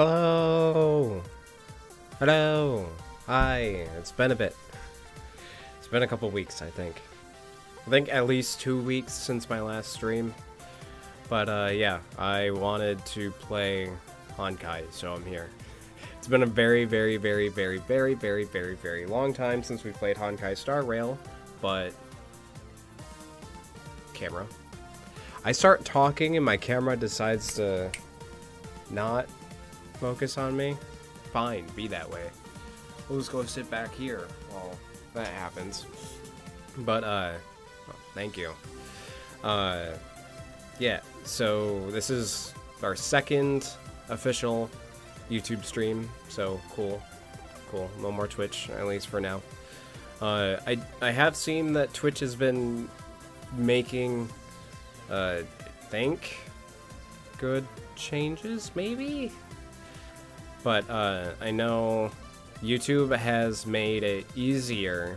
Hello! Hello! Hi! It's been a bit. It's been a couple weeks, I think. I think at least 2 weeks since my last stream. But yeah, I wanted to play Honkai, so I'm here. It's been a very long time since we played Honkai Star Rail, but... Camera. I start talking and my camera decides to not focus on me. Fine, be that way. We'll just go sit back here while that happens. But, oh, thank you. Yeah, so this is our second official YouTube stream, so cool. Cool. No more Twitch, at least for now. I have seen that Twitch has been making, think good changes, maybe? But, I know YouTube has made it easier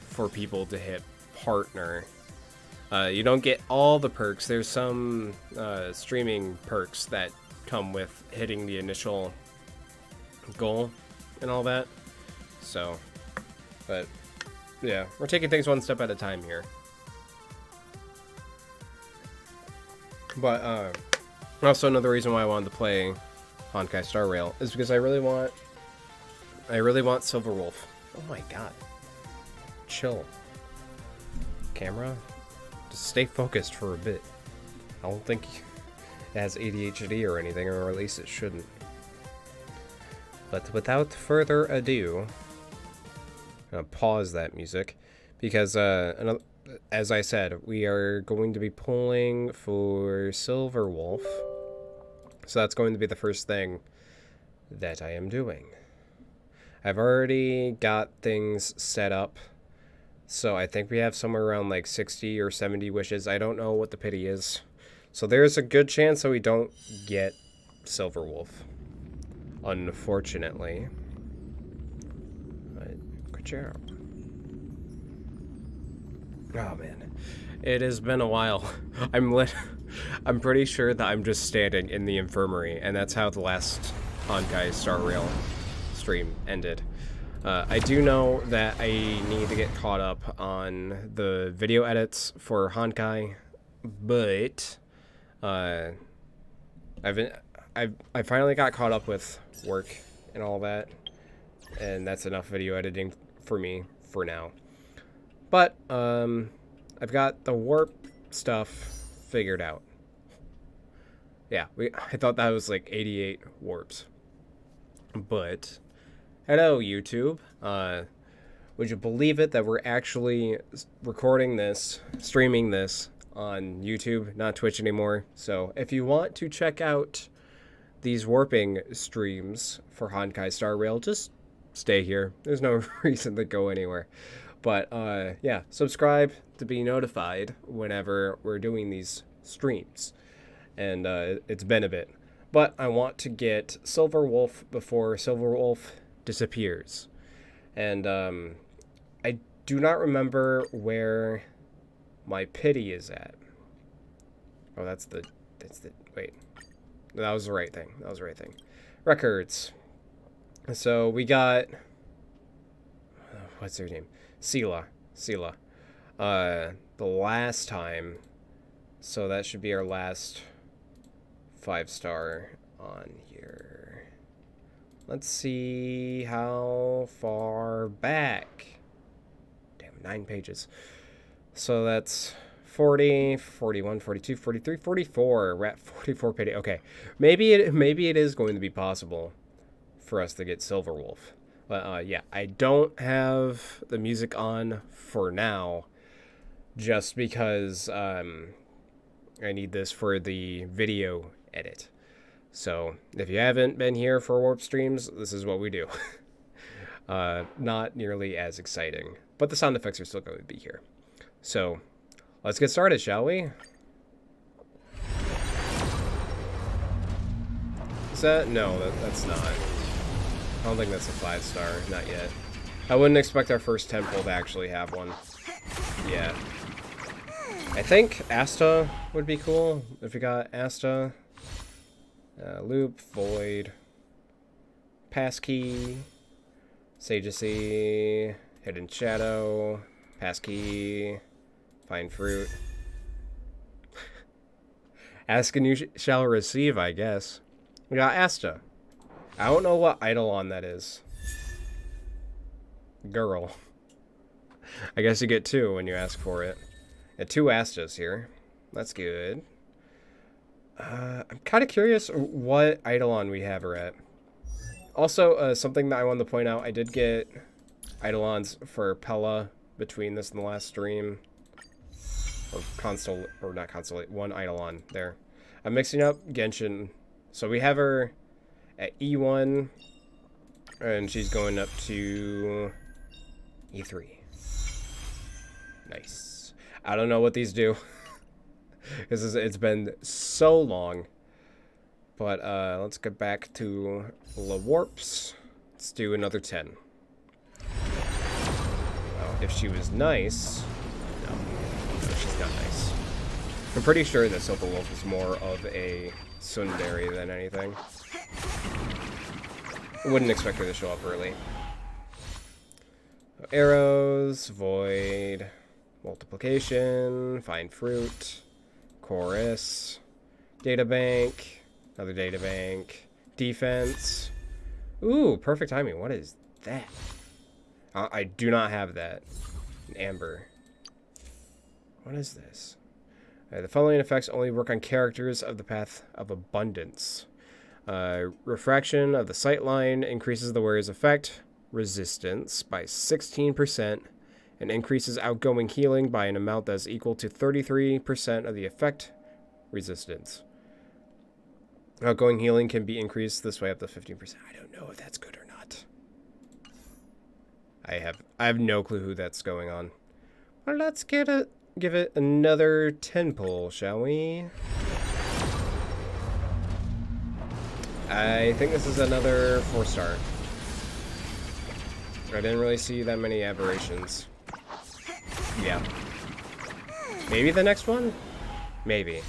for people to hit partner. You don't get all the perks. There's some, streaming perks that come with hitting the initial goal and all that. So, but, yeah, we're taking things one step at a time here. But, also another reason why I wanted to play Honkai Star Rail is because I really want Silver Wolf. Oh my god. Chill. Camera? Just stay focused for a bit. I don't think it has ADHD or anything, or at least it shouldn't. But without further ado, I'm gonna pause that music because, as I said, we are going to be pulling for Silver Wolf. So that's going to be the first thing that I am doing. I've already got things set up. So I think we have somewhere around like 60 or 70 wishes. I don't know what the pity is. So there's a good chance that we don't get Silver Wolf. Unfortunately. But good job. Oh man. It has been a while. I'm pretty sure that I'm just standing in the infirmary, and that's how the last Honkai Star Rail stream ended. I do know that I need to get caught up on the video edits for Honkai, but I finally got caught up with work and all that, and that's enough video editing for me for now. But I've got the warp stuff figured out. Yeah, I thought that was like 88 warps. But hello YouTube. Would you believe it that we're actually recording this, streaming this on YouTube, not Twitch anymore. So if you want to check out these warping streams for Honkai Star Rail, just stay here. There's no reason to go anywhere. But yeah, subscribe to be notified whenever we're doing these streams. And it's been a bit. But I want to get Silver Wolf before Silver Wolf disappears. And I do not remember where my pity is at. Oh, that's the, wait. That was the right thing. That was the right thing. Records. So we got, what's her name? Sela. The last time. So that should be our last 5-star on here. Let's see how far back. Damn, 9 pages. So that's 40, 41, 42, 43, 44. We're at 44 pages. Okay, maybe it is going to be possible for us to get Silver Wolf. But yeah, I don't have the music on for now, just because I need this for the video edit. So if you haven't been here for warp streams, this is what we do. Not nearly as exciting, but the sound effects are still going to be here. So let's get started, shall we? Is that? No, that's not. I don't think that's a 5-star, not yet. I wouldn't expect our first temple to actually have one. Yeah. I think Asta would be cool if we got Asta. Loop, Void, Passkey, Sagecy, Hidden Shadow, Passkey, Fine Fruit. Ask and you shall receive, I guess. We got Asta. I don't know what Eidolon that is. Girl. I guess you get 2 when you ask for it. Got 2 Astas here. That's good. I'm kind of curious what Eidolon we have her at. Also, something that I wanted to point out, I did get Eidolons for Pella between this and the last stream. Or not Constellate, 1 Eidolon there. I'm mixing up Genshin. So we have her at E1, and she's going up to E3. Nice. I don't know what these do. Because it's been so long. But let's get back to the warps. Let's do another 10. Well, if she was nice... No, she's not nice. I'm pretty sure that Silver Wolf is more of a tsundere than anything. I wouldn't expect her to show up early. Arrows, Void, Multiplication, Find Fruit, Chorus, Databank, another Databank, Defense. Ooh, perfect timing. What is that? I do not have that. An Amber. What is this? The following effects only work on characters of the Path of Abundance. Refraction of the sight line increases the wearer's effect resistance by 16% and increases outgoing healing by an amount that is equal to 33% of the effect resistance. Outgoing healing can be increased this way up to 15%. I don't know if that's good or not. I have no clue who that's going on. Well, let's give it another 10 pull, shall we? I think this is another 4-star. I didn't really see that many aberrations. Yeah. Maybe the next one? Maybe.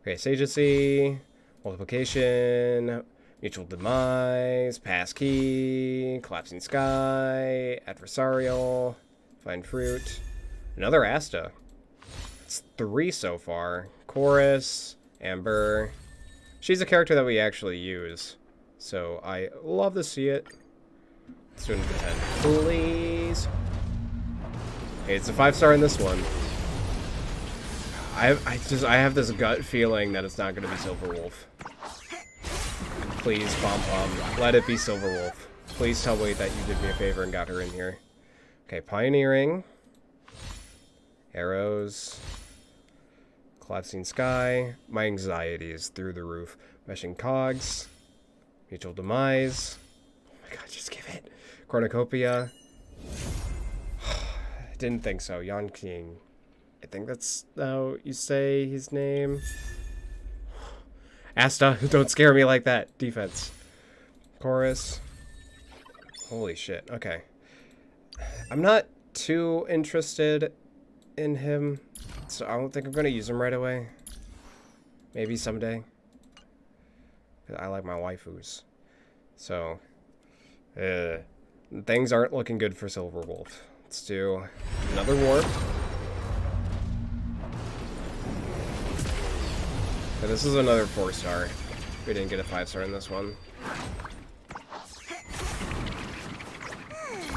Okay, Sagecy, Multiplication, Mutual Demise, Passkey, Collapsing Sky, Adversarial, Find Fruit, another Asta. It's 3 so far. Chorus, Amber. She's a character that we actually use, so I love to see it. Let's do another 10, please. Okay, it's a 5-star in this one. I have this gut feeling that it's not going to be Silver Wolf. Please, Pom Pom, let it be Silver Wolf. Please tell me that you did me a favor and got her in here. Okay, Pioneering, Arrows, Collapsing Sky. My anxiety is through the roof. Meshing Cogs, Mutual Demise. Oh my god, just give it. Cornucopia. Didn't think so. Yon King. I think that's how you say his name. Asta, don't scare me like that. Defense. Chorus. Holy shit. Okay. I'm not too interested in him, so I don't think I'm going to use him right away. Maybe someday. I like my waifus. So, things aren't looking good for Silver Wolf. Let's do another warp. Okay, this is another 4-star. We didn't get a 5-star in this one.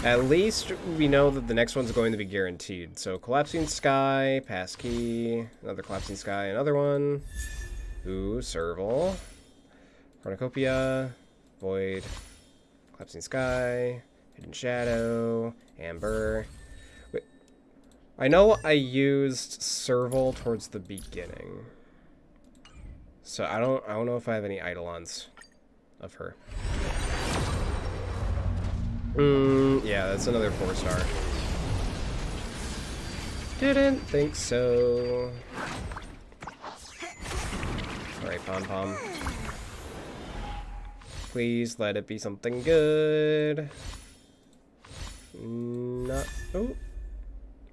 At least we know that the next one's going to be guaranteed. So Collapsing Sky, Passkey, another Collapsing Sky, another one. Ooh, Serval. Cornucopia, Void, Collapsing Sky, Hidden Shadow, Amber. Wait, I know I used Serval towards the beginning. So I don't know if I have any Eidolons of her. Yeah, that's another 4-star. Didn't think so. Alright, Pom Pom. Please let it be something good. Not. Ooh.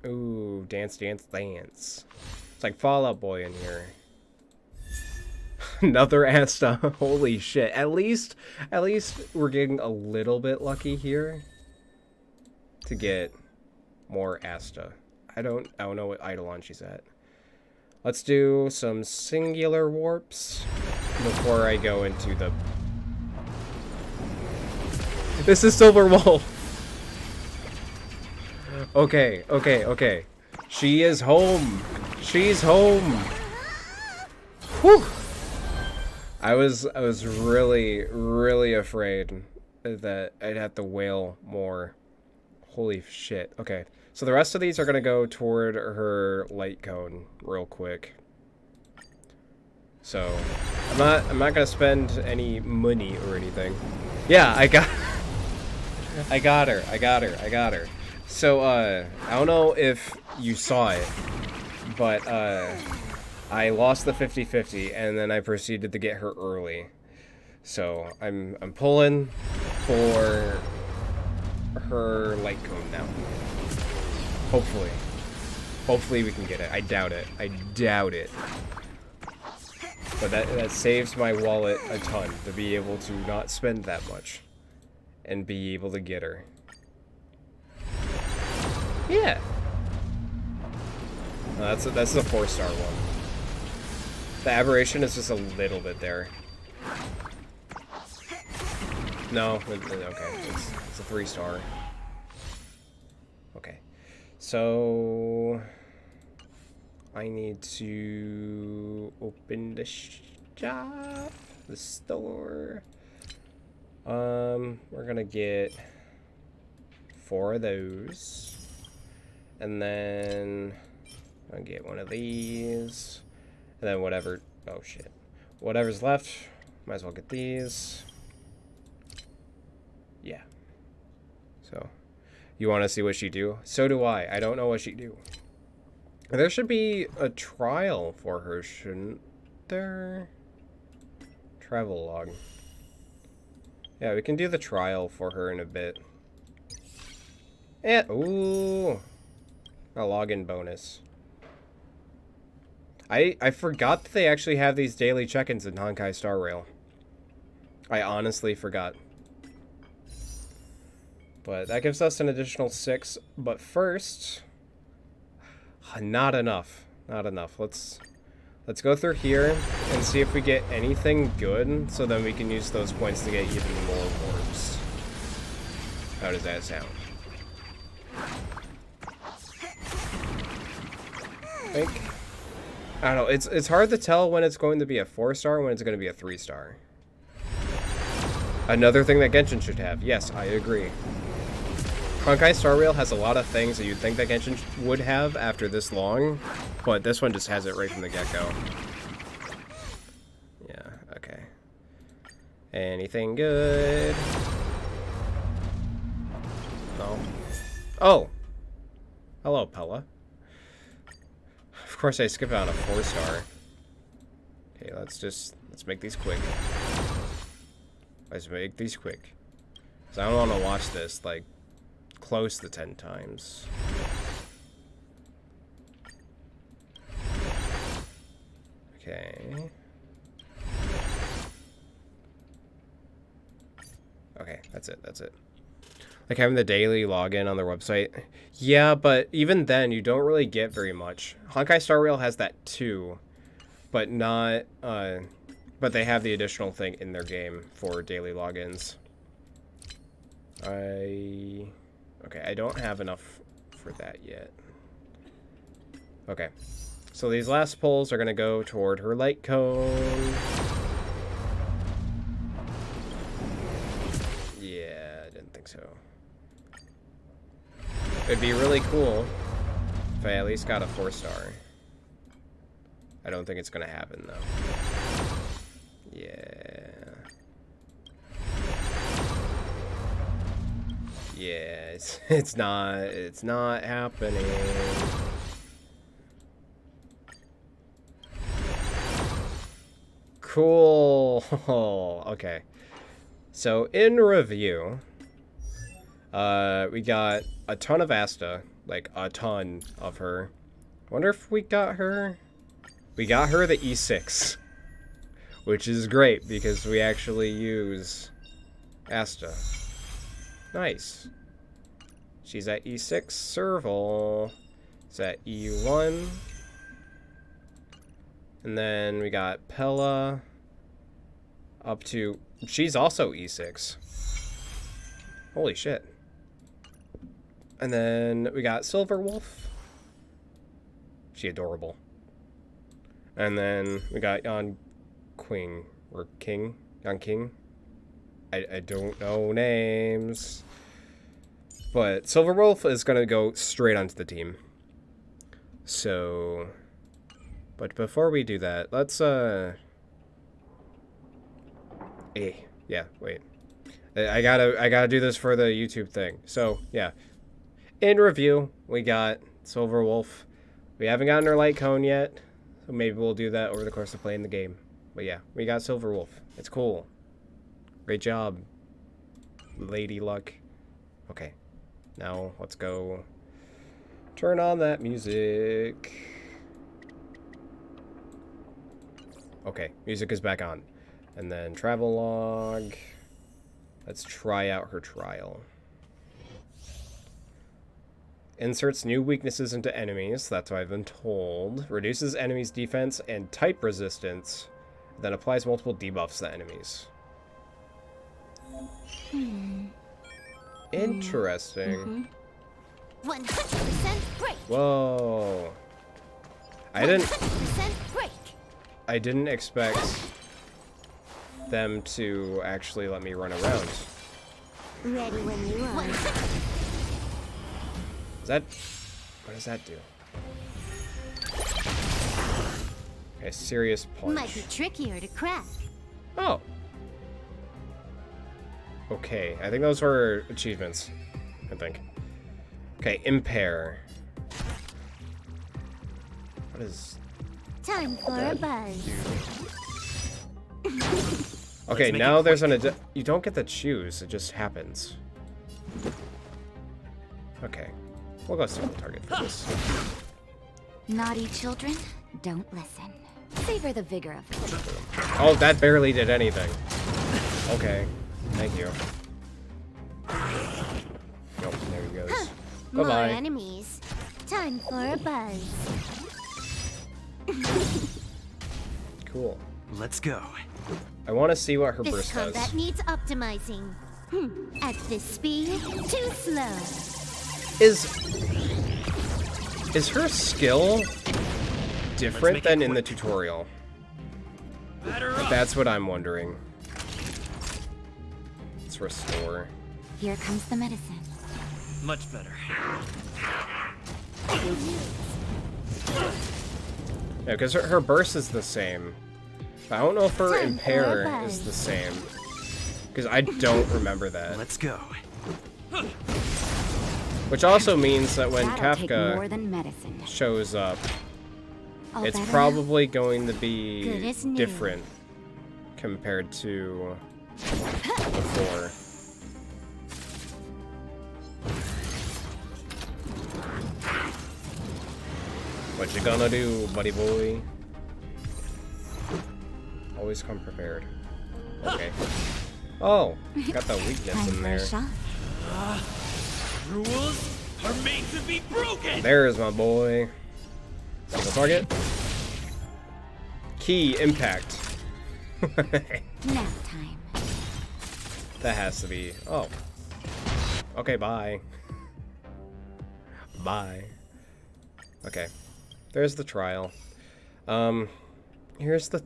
Ooh, dance, dance, dance. It's like Fall Out Boy in here. Another Asta. Holy shit. At least we're getting a little bit lucky here to get more Asta. I don't know what Eidolon she's at. Let's do some singular warps before I go into the... This is Silver Wolf! Okay. She is home! She's home! Whew! I was really afraid that I'd have to wail more. Holy shit. Okay. So the rest of these are gonna go toward her light cone real quick. So I'm not gonna spend any money or anything. Yeah, I got her. So I don't know if you saw it, but I lost the 50-50 and then I proceeded to get her early. So I'm pulling for her light cone now. Hopefully we can get it. I doubt it. But that saves my wallet a ton to be able to not spend that much and be able to get her. Yeah. No, that's a 4-star one. The aberration is just a little bit there. No, okay, it's a 3-star. Okay. So I need to open the shop, the store. We're gonna get 4 of those, and then I'll get one of these, and then whatever. Oh shit! Whatever's left, might as well get these. Yeah. So. You want to see what she do? So do I. I don't know what she do. There should be a trial for her, shouldn't there? Travel log. Yeah, we can do the trial for her in a bit. And ooh, a login bonus. I forgot that they actually have these daily check-ins in Honkai Star Rail. I honestly forgot. But that gives us an additional 6. But first, not enough. Let's go through here and see if we get anything good, so then we can use those points to get even more orbs. How does that sound? I don't know. It's hard to tell when it's going to be a 4-star and when it's going to be a 3-star. Another thing that Genshin should have. Yes, I agree. Honkai Star Rail has a lot of things that you'd think that Genshin would have after this long, but this one just has it right from the get-go. Yeah, okay. Anything good? No. Oh! Hello, Pella. Of course I skipped on a 4-star. Okay, let's make these quick. Let's make these quick. Because I don't want to watch this, like, close to 10 times. Okay. Okay, that's it. Like having the daily login on their website. Yeah, but even then, you don't really get very much. Honkai Star Rail has that too, but not, but they have the additional thing in their game for daily logins. Okay, I don't have enough for that yet. Okay, so these last pulls are going to go toward her light cone. Yeah, I didn't think so. It'd be really cool if I at least got a 4-star. I don't think it's going to happen, though. Yeah. Yeah, it's not happening. Cool. Okay. So in review, we got a ton of Asta, like a ton of her. I wonder if we got her. We got her the E6. which is great because we actually use Asta. Nice. She's at E6. Serval is at E1. And then we got Pella up to... She's also E6. Holy shit. And then we got Silverwolf. She adorable. And then we got Yan Qing. Or King. Yan King. I don't know names. But Silverwolf is going to go straight onto the team. So... But before we do that, let's, yeah, wait. I gotta do this for the YouTube thing. So, yeah. In review, we got Silverwolf. We haven't gotten her light cone yet, so maybe we'll do that over the course of playing the game. But yeah, we got Silverwolf. It's cool. Great job, Lady Luck. Okay, now let's go turn on that music. Okay, music is back on. And then travel log. Let's try out her trial. Inserts new weaknesses into enemies. That's what I've been told. Reduces enemies' defense and type resistance. Then applies multiple debuffs to enemies. Interesting. 100% break. Whoa. 100% break. I didn't expect them to actually let me run around. Ready when you are. Is that... What does that do? Okay, serious punch. Might be trickier to crack. Oh. Okay, I think those were achievements. I think. Okay, impair. What is... Time for a buzz. Okay, now there's an... You don't get to choose, it just happens. Okay. We'll go single target for this. Naughty children, don't listen. Savor the vigor of it. Oh, that barely did anything. Okay. Thank you. Nope, there he goes. More Bye-bye. enemies. Time for a buzz. Cool. Let's go. I want to see what her This burst combat does. needs optimizing. At this speed, too slow. Is her skill different than in the tutorial? That's what I'm wondering. Let's restore. Here comes the medicine. Much better. Yeah, because her burst is the same. But I don't know if her Time for a impair buzz. is the same. Because I don't remember that. Let's go. Which also means that when That'll take more Kafka than medicine. shows up, All it's better probably going to Good be as new. different compared to before. What you gonna do, buddy boy? Always come prepared. Okay. Oh, got the weakness Time in for a there. shot. Rules are made to be broken. There's my boy. Single target. Key impact. Nap time. That has to be. Oh. Okay, bye. Bye. Okay. There's the trial. Here's the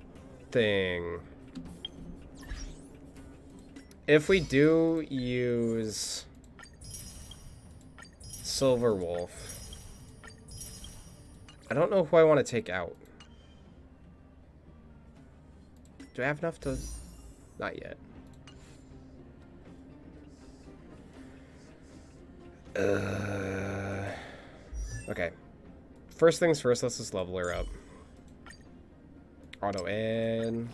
thing. If we do use Silverwolf, I don't know who I want to take out. Do I have enough to... Not yet. Okay. First things first, let's just level her up. Auto add.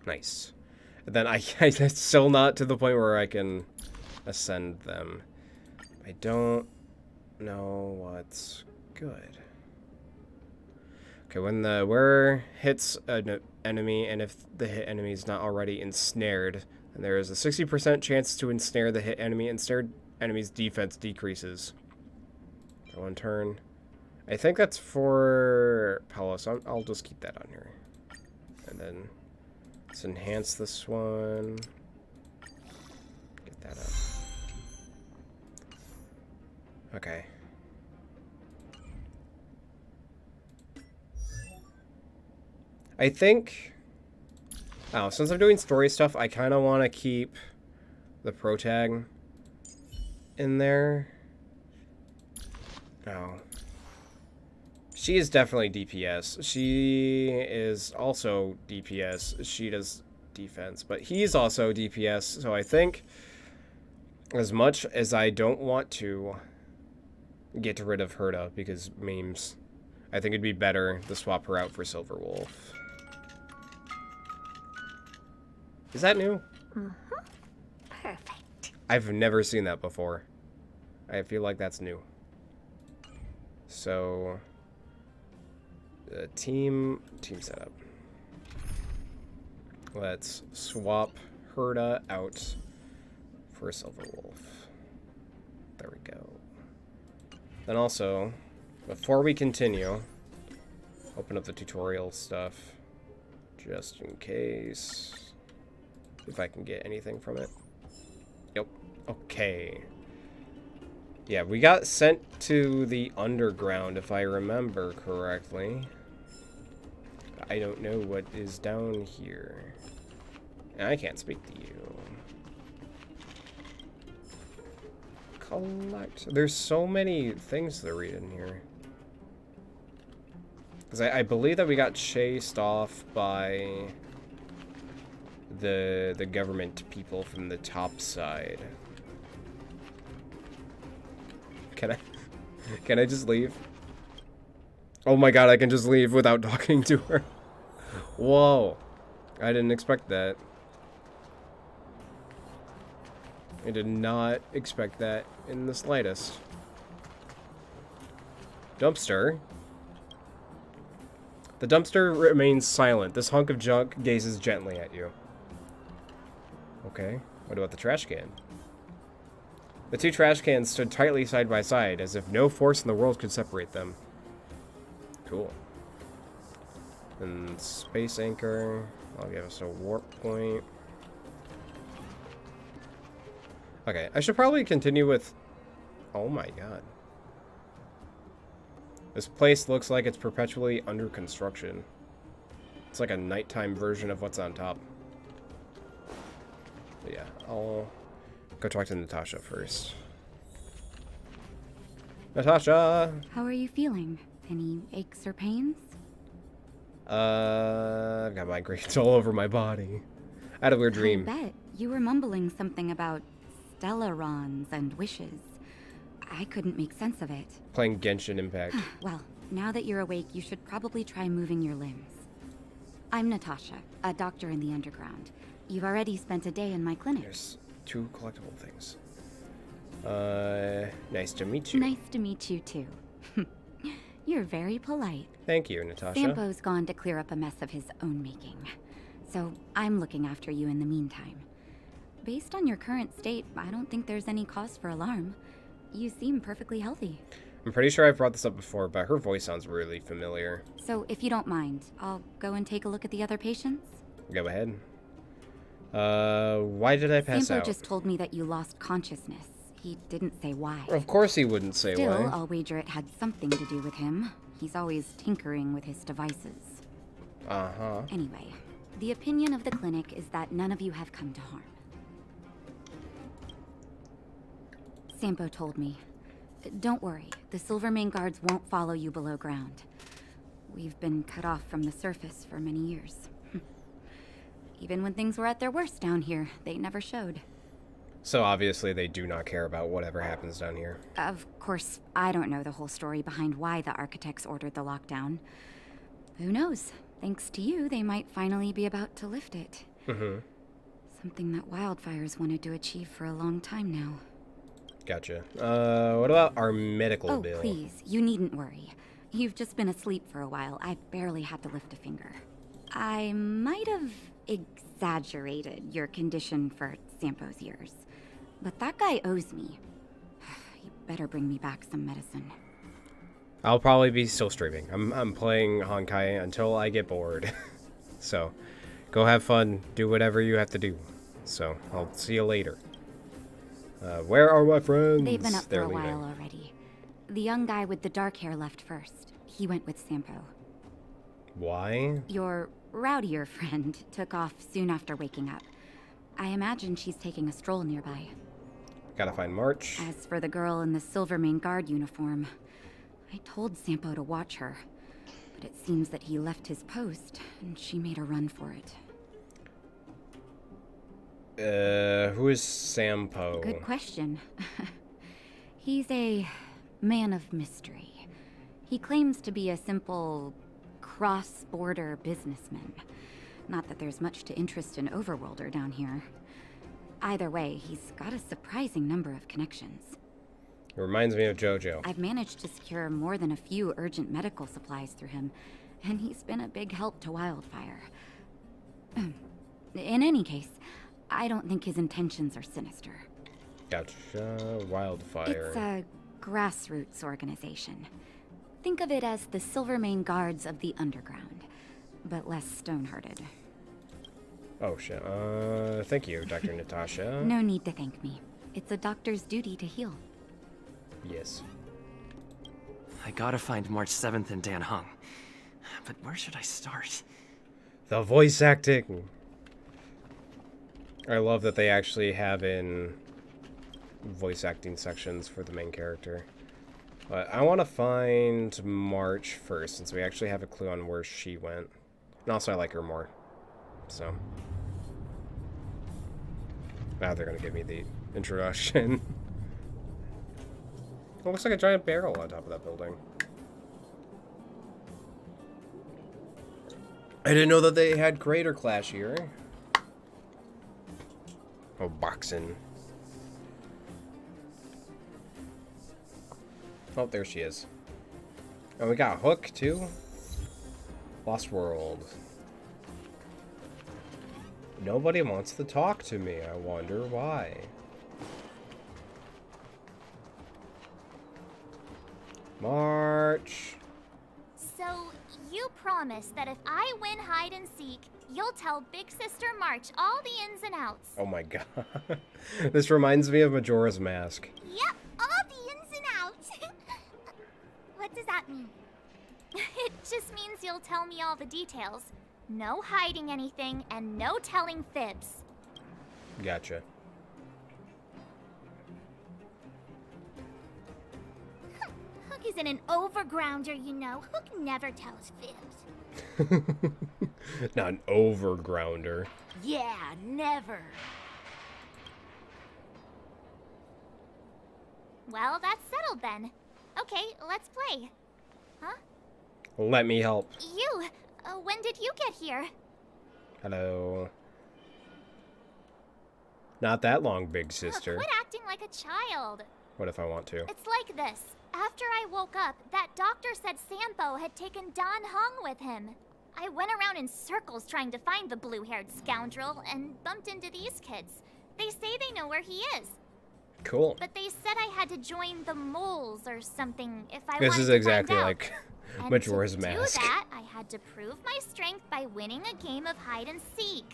Nice. And then it's still not to the point where I can ascend them. I don't know what's good. Okay, when the wearer hits an enemy, and if the hit enemy is not already ensnared, then there is a 60% chance to ensnare the hit enemy. Ensnared enemy's defense decreases. For 1 turn. I think that's for Pella, so I'll just keep that on here. And then let's enhance this one. Get that up. Okay. I think... Oh, since I'm doing story stuff, I kind of want to keep the pro tag in there. Oh. She is definitely DPS. She is also DPS. She does defense, but he's also DPS, so I think as much as I don't want to get rid of Herta because memes, I think it'd be better to swap her out for Silver Wolf. Is that new? Perfect. I've never seen that before. I feel like that's new. So, team setup. Let's swap Herta out for Silver Wolf. There we go. Then also, before we continue, open up the tutorial stuff, just in case, if I can get anything from it. Yep. Okay. Yeah, we got sent to the underground, if I remember correctly. I don't know what is down here. I can't speak to you. Collect. There's so many things to read in here. Because I believe that we got chased off by the government people from the top side. Can I just leave? Oh my god, I can just leave without talking to her. Whoa. I didn't expect that. I did not expect that in the slightest. Dumpster. The dumpster remains silent. This hunk of junk gazes gently at you. Okay. What about the trash can? The two trash cans stood tightly side by side, as if no force in the world could separate them. Cool. And space anchor. I'll give us a warp point. Okay, I should probably continue with... Oh my god. This place looks like it's perpetually under construction. It's like a nighttime version of what's on top. But yeah, I'll go talk to Natasha first. Natasha! How are you feeling? Any aches or pains? I've got migraines all over my body. I had a weird dream. I bet. You were mumbling something about Stellarons and wishes. I couldn't make sense of it. Playing Genshin Impact. Well, now that you're awake, you should probably try moving your limbs. I'm Natasha, a doctor in the underground. You've already spent a day in my clinic. There's 2 collectible things. Nice to meet you. Nice to meet you, too. You're very polite. Thank you, Natasha. Sampo's gone to clear up a mess of his own making. So I'm looking after you in the meantime. Based on your current state, I don't think there's any cause for alarm. You seem perfectly healthy. I'm pretty sure I've brought this up before, but her voice sounds really familiar. So if you don't mind, I'll go and take a look at the other patients? Go ahead. Why did I pass Sampo out? just told me that you lost consciousness. He didn't say why. Of course he wouldn't say Still, why. I'll wager it had something to do with him. He's always tinkering with his devices. Uh-huh. Anyway, the opinion of the clinic is that none of you have come to harm. Sampo told me. Don't worry, the Silvermane guards won't follow you below ground. We've been cut off from the surface for many years. Even when things were at their worst down here, they never showed. So obviously they do not care about whatever happens down here. Of course, I don't know the whole story behind why the architects ordered the lockdown. Who knows? Thanks to you, they might finally be about to lift it. Mm-hmm. Something that wildfires wanted to achieve for a long time now. Gotcha. What about our medical bill? Oh, please, you needn't worry. You've just been asleep for a while. I barely had to lift a finger. I might have exaggerated your condition for Sampo's years, but that guy owes me. You better bring me back some medicine. I'll probably be still streaming. I'm playing Honkai until I get bored. So, go have fun. Do whatever you have to do. So, I'll see you later. Where are my friends? They've been up for a leaving. while already. The young guy with the dark hair left first. He went with Sampo. Why? Your rowdier friend took off soon after waking up. I imagine she's taking a stroll nearby. Gotta find March. As for the girl in the Silvermane Guard uniform, I told Sampo to watch her, but it seems that he left his post, and she made a run for it. Who is Sampo? Good question. He's a man of mystery. He claims to be a simple cross-border businessman. Not that there's much to interest an overworlder down here. Either way, he's got a surprising number of connections. It reminds me of JoJo. I've managed to secure more than a few urgent medical supplies through him, and he's been a big help to Wildfire. In any case, I don't think his intentions are sinister. Gotcha. Wildfire. It's a grassroots organization. Think of it as the Silvermane Guards of the Underground, but less stone-hearted. Oh shit. Thank you, Dr. Natasha. No need to thank me. It's a doctor's duty to heal. Yes. I gotta find March 7th in Dan Hung. But where should I start? The voice acting. I love that they actually have in voice acting sections for the main character. But I want to find March first, since we actually have a clue on where she went. And also, I like her more. So. Now they're going to give me the introduction. It looks like a giant barrel on top of that building. I didn't know that they had Creator Clash here. Oh, boxing. Oh, there she is. Oh, we got Hook, too. Lost World. Nobody wants to talk to me. I wonder why. March. So, you promise that if I win hide and seek, you'll tell Big Sister March all the ins and outs. Oh my god. This reminds me of Majora's Mask. Yep, all the ins and outs. What does that mean? It just means you'll tell me all the details. No hiding anything and no telling fibs. Gotcha. Hook isn't an overgrounder, you know. Hook never tells fibs. Not an overgrounder. Yeah, never. Well, that's settled then. Okay, let's play. Huh? Let me help. You! When did you get here? Hello. Not that long, big sister. Quit acting like a child. What if I want to? It's like this. After I woke up, that doctor said Sampo had taken Dan Hung with him. I went around in circles trying to find the blue-haired scoundrel and bumped into these kids. They say they know where he is. Cool. But they said I had to join the moles or something if I This wanted is to exactly find out. like And Majora's to Mask. do that, I had to prove my strength by winning a game of hide and seek.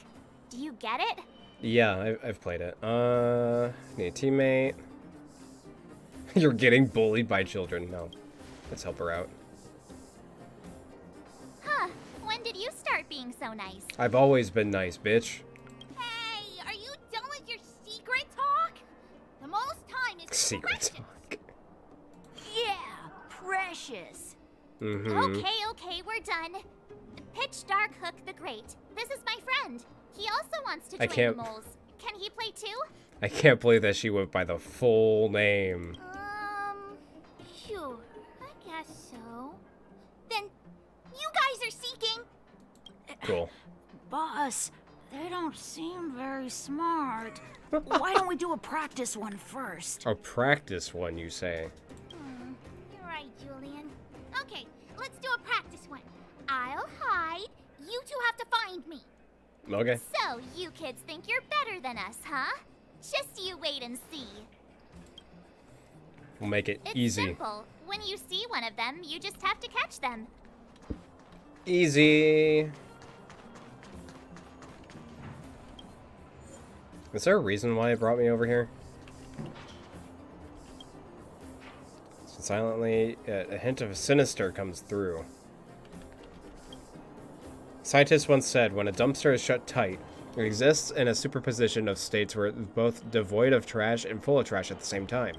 Do you get it? Yeah, I've played it. Need a teammate. You're getting bullied by children. No. Let's help her out. Huh. When did you start being so nice? I've always been nice, bitch. Hey, are you done with your secret talk? The most time is Secret precious. talk. Yeah, precious. Mm-hmm. Okay, we're done. Pitch Dark Hook the Great. This is my friend. He also wants to I join can't- the moles. Can he play too? I can't believe that she went by the full name. Sure. I guess so. Then, you guys are seeking. Cool. Boss, they don't seem very smart. Why don't we do a practice one first? A practice one, you say? You're right, Julian. Okay, let's do a practice one. I'll hide. You two have to find me. Okay. So, you kids think you're better than us, huh? Just you wait and see. We'll make it It's easy. simple. When you see one of them, you just have to catch them. Easy. Is there a reason why it brought me over here? So silently, a hint of sinister comes through. Scientists once said, when a dumpster is shut tight, it exists in a superposition of states where it is both devoid of trash and full of trash at the same time.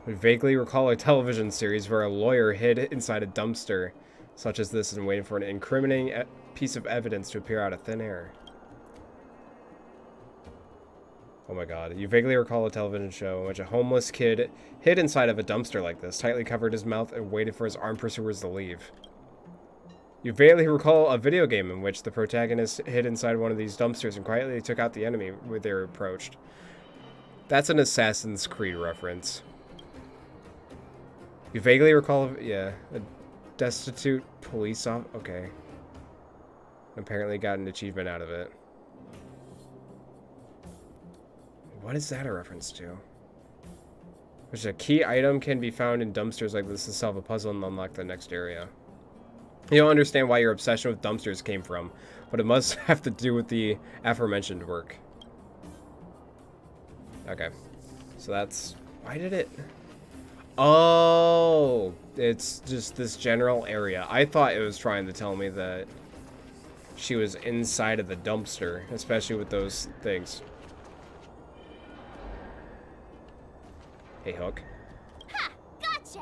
We vaguely recall a television series where a lawyer hid inside a dumpster such as this and waited for an incriminating piece of evidence to appear out of thin air. Oh my god. You vaguely recall a television show in which a homeless kid hid inside of a dumpster like this, tightly covered his mouth, and waited for his armed pursuers to leave. You vaguely recall a video game in which the protagonist hid inside one of these dumpsters and quietly took out the enemy when they were approached. That's an Assassin's Creed reference. You vaguely recall, yeah, a destitute police officer. Okay. Apparently got an achievement out of it. What is that a reference to? Which a key item can be found in dumpsters like this to solve a puzzle and unlock the next area. You don't understand why your obsession with dumpsters came from, but it must have to do with the aforementioned work. Okay. So that's... Why did it... Oh! It's just this general area. I thought it was trying to tell me that she was inside of the dumpster, especially with those things. Hey, Hook. Ha! Gotcha!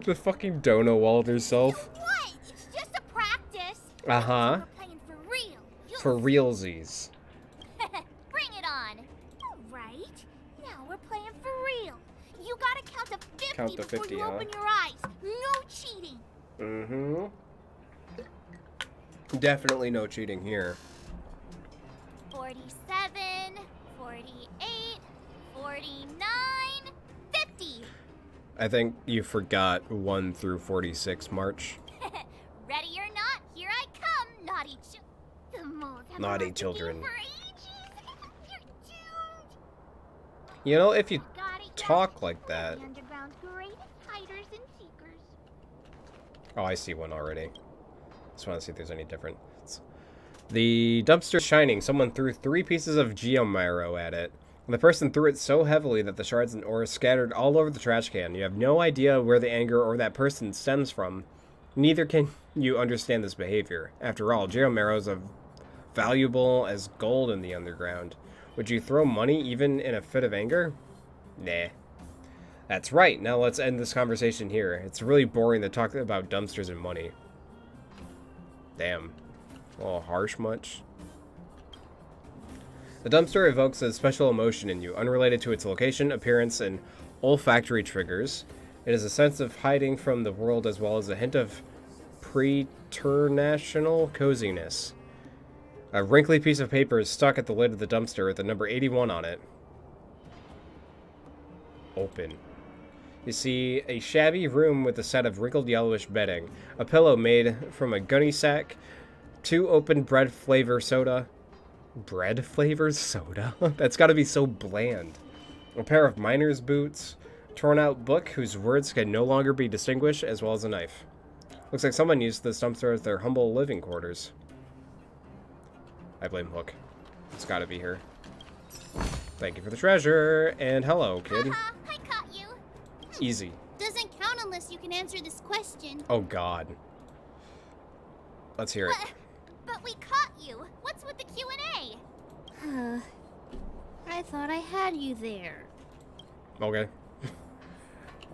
The fucking dono walled herself. What? It's just a practice. Uh-huh. We're playing for real. For realsies. Bring it on. All right. Now we're playing for real. You gotta count to 50 Count to before 50, you huh? open your eyes. No cheating. Mm-hmm. Definitely no cheating here. 47, 48, 49, 50. I think you forgot 1 through 46, March. Ready or not, here I come, naughty The moles have Naughty been children. for ages. You're doomed. You know, if you Got it, yeah. talk like We're that... the underground's greatest hiders and seekers. Oh, I see one already. Just want to see if there's any difference. The dumpster is shining. Someone threw 3 pieces of geomarrow at it. The person threw it so heavily that the shards and ore scattered all over the trash can. You have no idea where the anger or that person stems from. Neither can you understand this behavior. After all, geomarrow is as valuable as gold in the underground. Would you throw money even in a fit of anger? Nah. That's right. Now let's end this conversation here. It's really boring to talk about dumpsters and money. Damn. A little harsh much? The dumpster evokes a special emotion in you, unrelated to its location, appearance, and olfactory triggers. It is a sense of hiding from the world as well as a hint of preternational coziness. A wrinkly piece of paper is stuck at the lid of the dumpster with the number 81 on it. Open. You see a shabby room with a set of wrinkled yellowish bedding, a pillow made from a gunny sack, 2 open bread flavor soda. Bread flavored soda? That's gotta be so bland. A pair of miner's boots, torn out book whose words can no longer be distinguished, as well as a knife. Looks like someone used this dumpster as their humble living quarters. I blame Hook. It's gotta be her. Thank you for the treasure, and hello, kid. Haha, I caught you. Easy. Doesn't count unless you can answer this question. Oh god. Let's hear it. But we caught you. What's with the Q&A? I thought I had you there. Okay.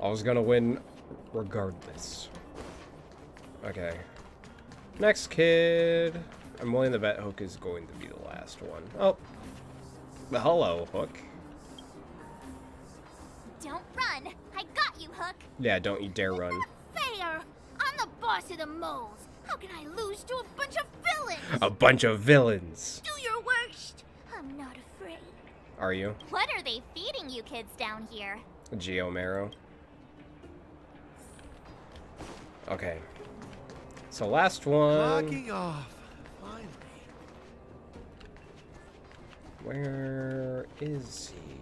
I was gonna win regardless. Okay. Next kid. I'm willing to bet Hook is going to be the last one. Oh. Well, hello, Hook. Don't run. I got you, Hook. Yeah, don't you dare run. Fair. I'm the boss of the moles. How can I lose to a bunch of villains? A bunch of villains. Do your worst. I'm not afraid. Are you? What are they feeding you kids down here? Geomarrow. Okay. So last one. Clocking off. Finally. Where is he?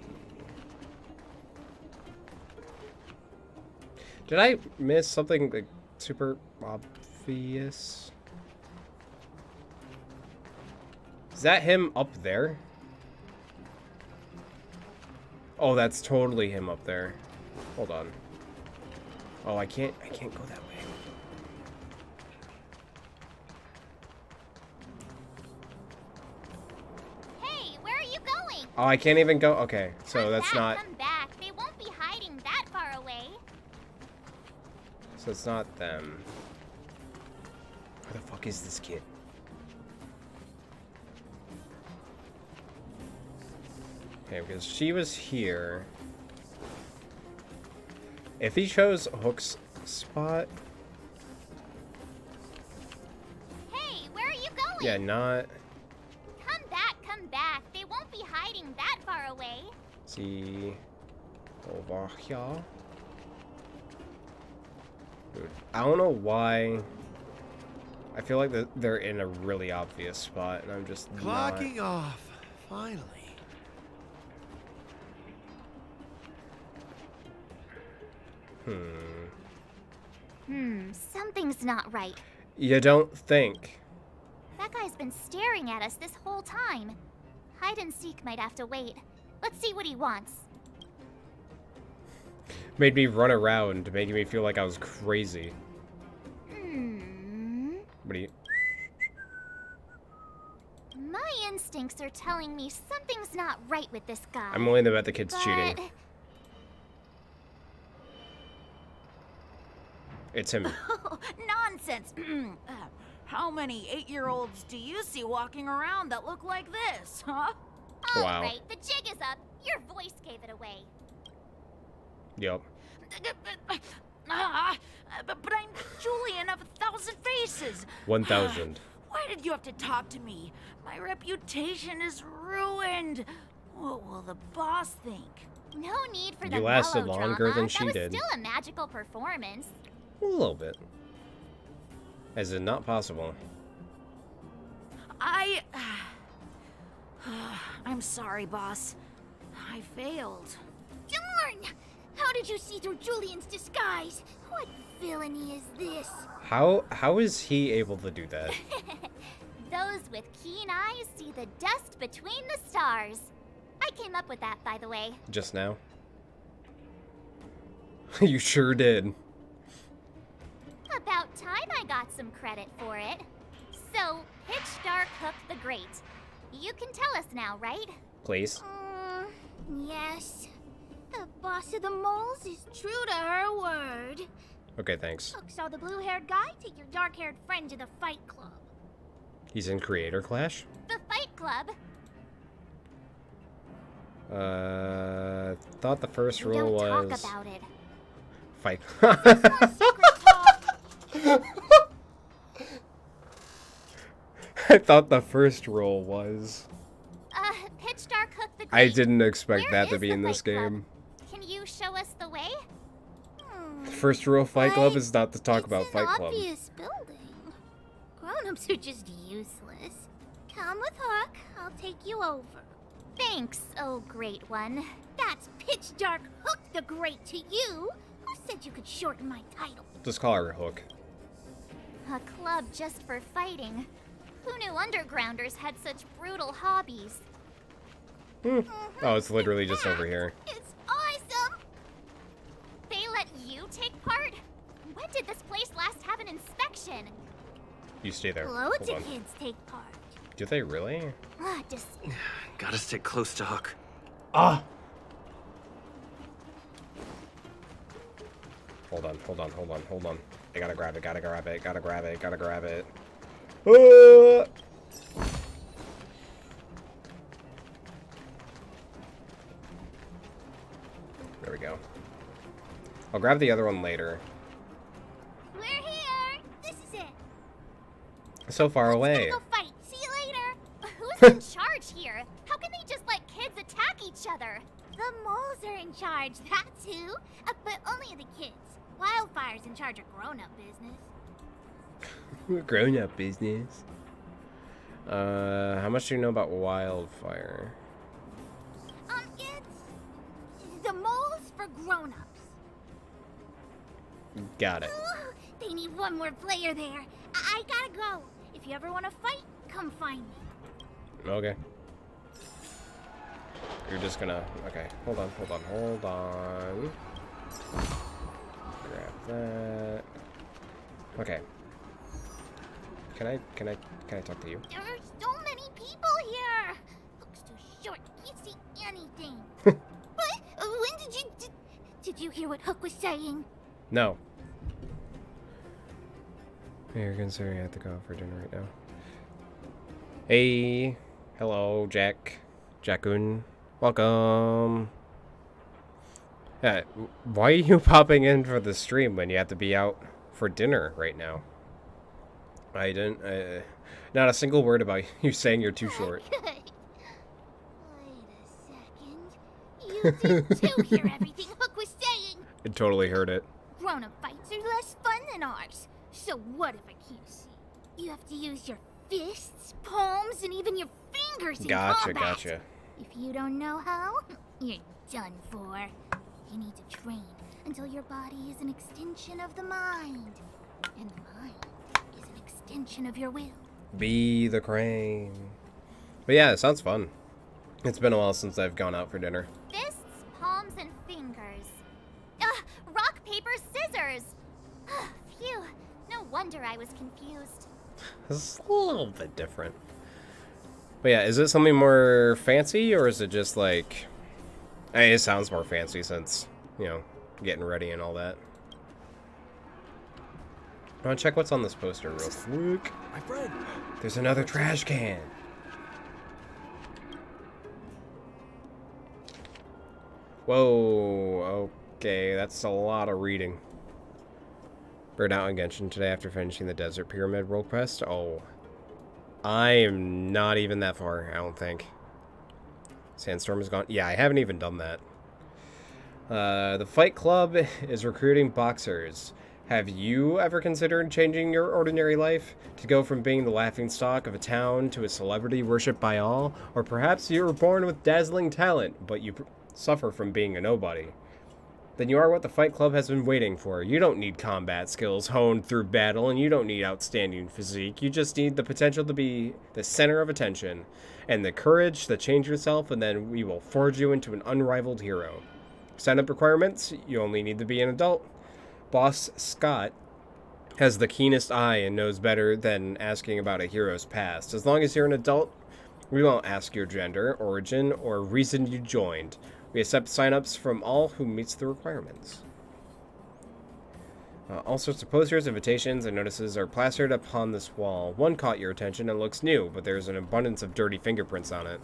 Did I miss something like super obvious? Is that him up there? Oh, that's totally him up there. Hold on. Oh, I can't go that way. Hey, where are you going? Oh, I can't even go. Okay, so Come that's back, not. Come back. They won't be hiding that far away. So it's not them. Where the fuck is this kid? Okay, because she was here. If he chose Hook's spot, Hey, where are you going? yeah, not. Come back, come back. They won't be hiding that far away. See over here. Dude, I don't know why. I feel like they're in a really obvious spot, and I'm just not. Clocking off. Finally. Something's not right. You don't think? That guy's been staring at us this whole time. Hide and seek might have to wait. Let's see what he wants. Made me run around, making me feel like I was crazy. What do you? My instincts are telling me something's not right with this guy. I'm willing to bet the kid's cheating. But It's him. Oh, nonsense. How many 8-year-olds do you see walking around that look like this, huh? all Wow. right, the jig is up. Your voice gave it away. Yep. But I'm Julian of 1,000 Faces. 1,000. Why did you have to talk to me? My reputation is ruined. What will the boss think? No need for the You lasted melodrama. longer than she that was did. Still a magical performance. A little bit. As in not possible. I'm sorry, boss. I failed. Darn! How did you see through Julian's disguise? What villainy is this? How is he able to do that? Those with keen eyes see the dust between the stars. I came up with that, by the way. Just now? You sure did. About time I got some credit for it. So, Pitch Dark Hook the Great. You can tell us now, right? Please. Yes. The boss of the moles is true to her word. Okay, thanks. Hook saw the blue-haired guy take your dark-haired friend to the fight club. He's in Creator Clash? The Fight Club. Thought the first We rule don't was... talk about it. Fight. Secret talk. I thought the first rule was... Pitch Dark Hook the Great. I didn't expect Where that to is be the in this Fight Club? game. Can you show us the way? First rule of Fight Club But is not to talk about it's Fight an Club. obvious building. Grown-ups are just useless. Come with Hook. I'll take you over. Thanks, oh great one. That's Pitch Dark Hook the Great to you. Who said you could shorten my title? Just call her Hook. A club just for fighting. Who knew undergrounders had such brutal hobbies? Oh, it's literally just over here. It's awesome. They let you take part? When did this place last have an inspection? You stay there. Loads Hold of on. kids take part. Do they really? Gotta stay close to Hook. Ah! Hold on. I gotta grab it, gotta grab it. There we go. I'll grab the other one later. We're here. This is it. So far away. Let's go fight. See you later. Who's in charge here? How can they just let kids attack each other? The moles are in charge. That's who. But only the kids. Wildfire's in charge of grown-up business. Grown-up business. How much do you know about wildfire? It's the mole's for grown-ups. Got it. Ugh, they need one more player there. I gotta go. If you ever want to fight, come find me. Okay. You're just gonna... Okay, hold on. Grab that. Okay. Can I talk to you? There's so many people here. Hook's too short. Can't see anything. What? When did you... Did you hear what Hook was saying? No. You're considering I have to go out for dinner right now. Hey. Hello, Jack. Jackun. Welcome. Why are you popping in for the stream when you have to be out for dinner right now? I didn't... not a single word about you saying you're too short. Wait a second. You did too hear everything Hook was saying. I totally heard it. Grown-up fights are less fun than ours. So what if I can't see? You have to use your fists, palms, and even your fingers in combat. Gotcha. If you don't know how, you're done for. You need to train until your body is an extension of the mind. And the mind is an extension of your will. Be the crane. But yeah, it sounds fun. It's been a while since I've gone out for dinner. Fists, palms, and fingers. Rock, paper, scissors. Phew. No wonder I was confused. It's a little bit different. But yeah, is it something more fancy, or is it just like... it sounds more fancy since, you know, getting ready and all that. I want to check what's on this poster real quick. My friend. There's another trash can. Whoa, okay, that's a lot of reading. Bird out on Genshin today after finishing the Desert Pyramid World Quest. Oh, I am not even that far, I don't think. Sandstorm is gone. Yeah, I haven't even done that. The Fight Club is recruiting boxers. Have you ever considered changing your ordinary life to go from being the laughingstock of a town to a celebrity worshipped by all? Or perhaps you were born with dazzling talent, but you suffer from being a nobody. Then you are what the Fight Club has been waiting for. You don't need combat skills honed through battle, and you don't need outstanding physique. You just need the potential to be the center of attention, and the courage to change yourself, and then we will forge you into an unrivaled hero. Sign-up requirements: you only need to be an adult. Boss Scott has the keenest eye and knows better than asking about a hero's past. As long as you're an adult, we won't ask your gender, origin, or reason you joined. We accept sign-ups from all who meets the requirements. All sorts of posters, invitations, and notices are plastered upon this wall. One caught your attention and looks new, but there's an abundance of dirty fingerprints on it.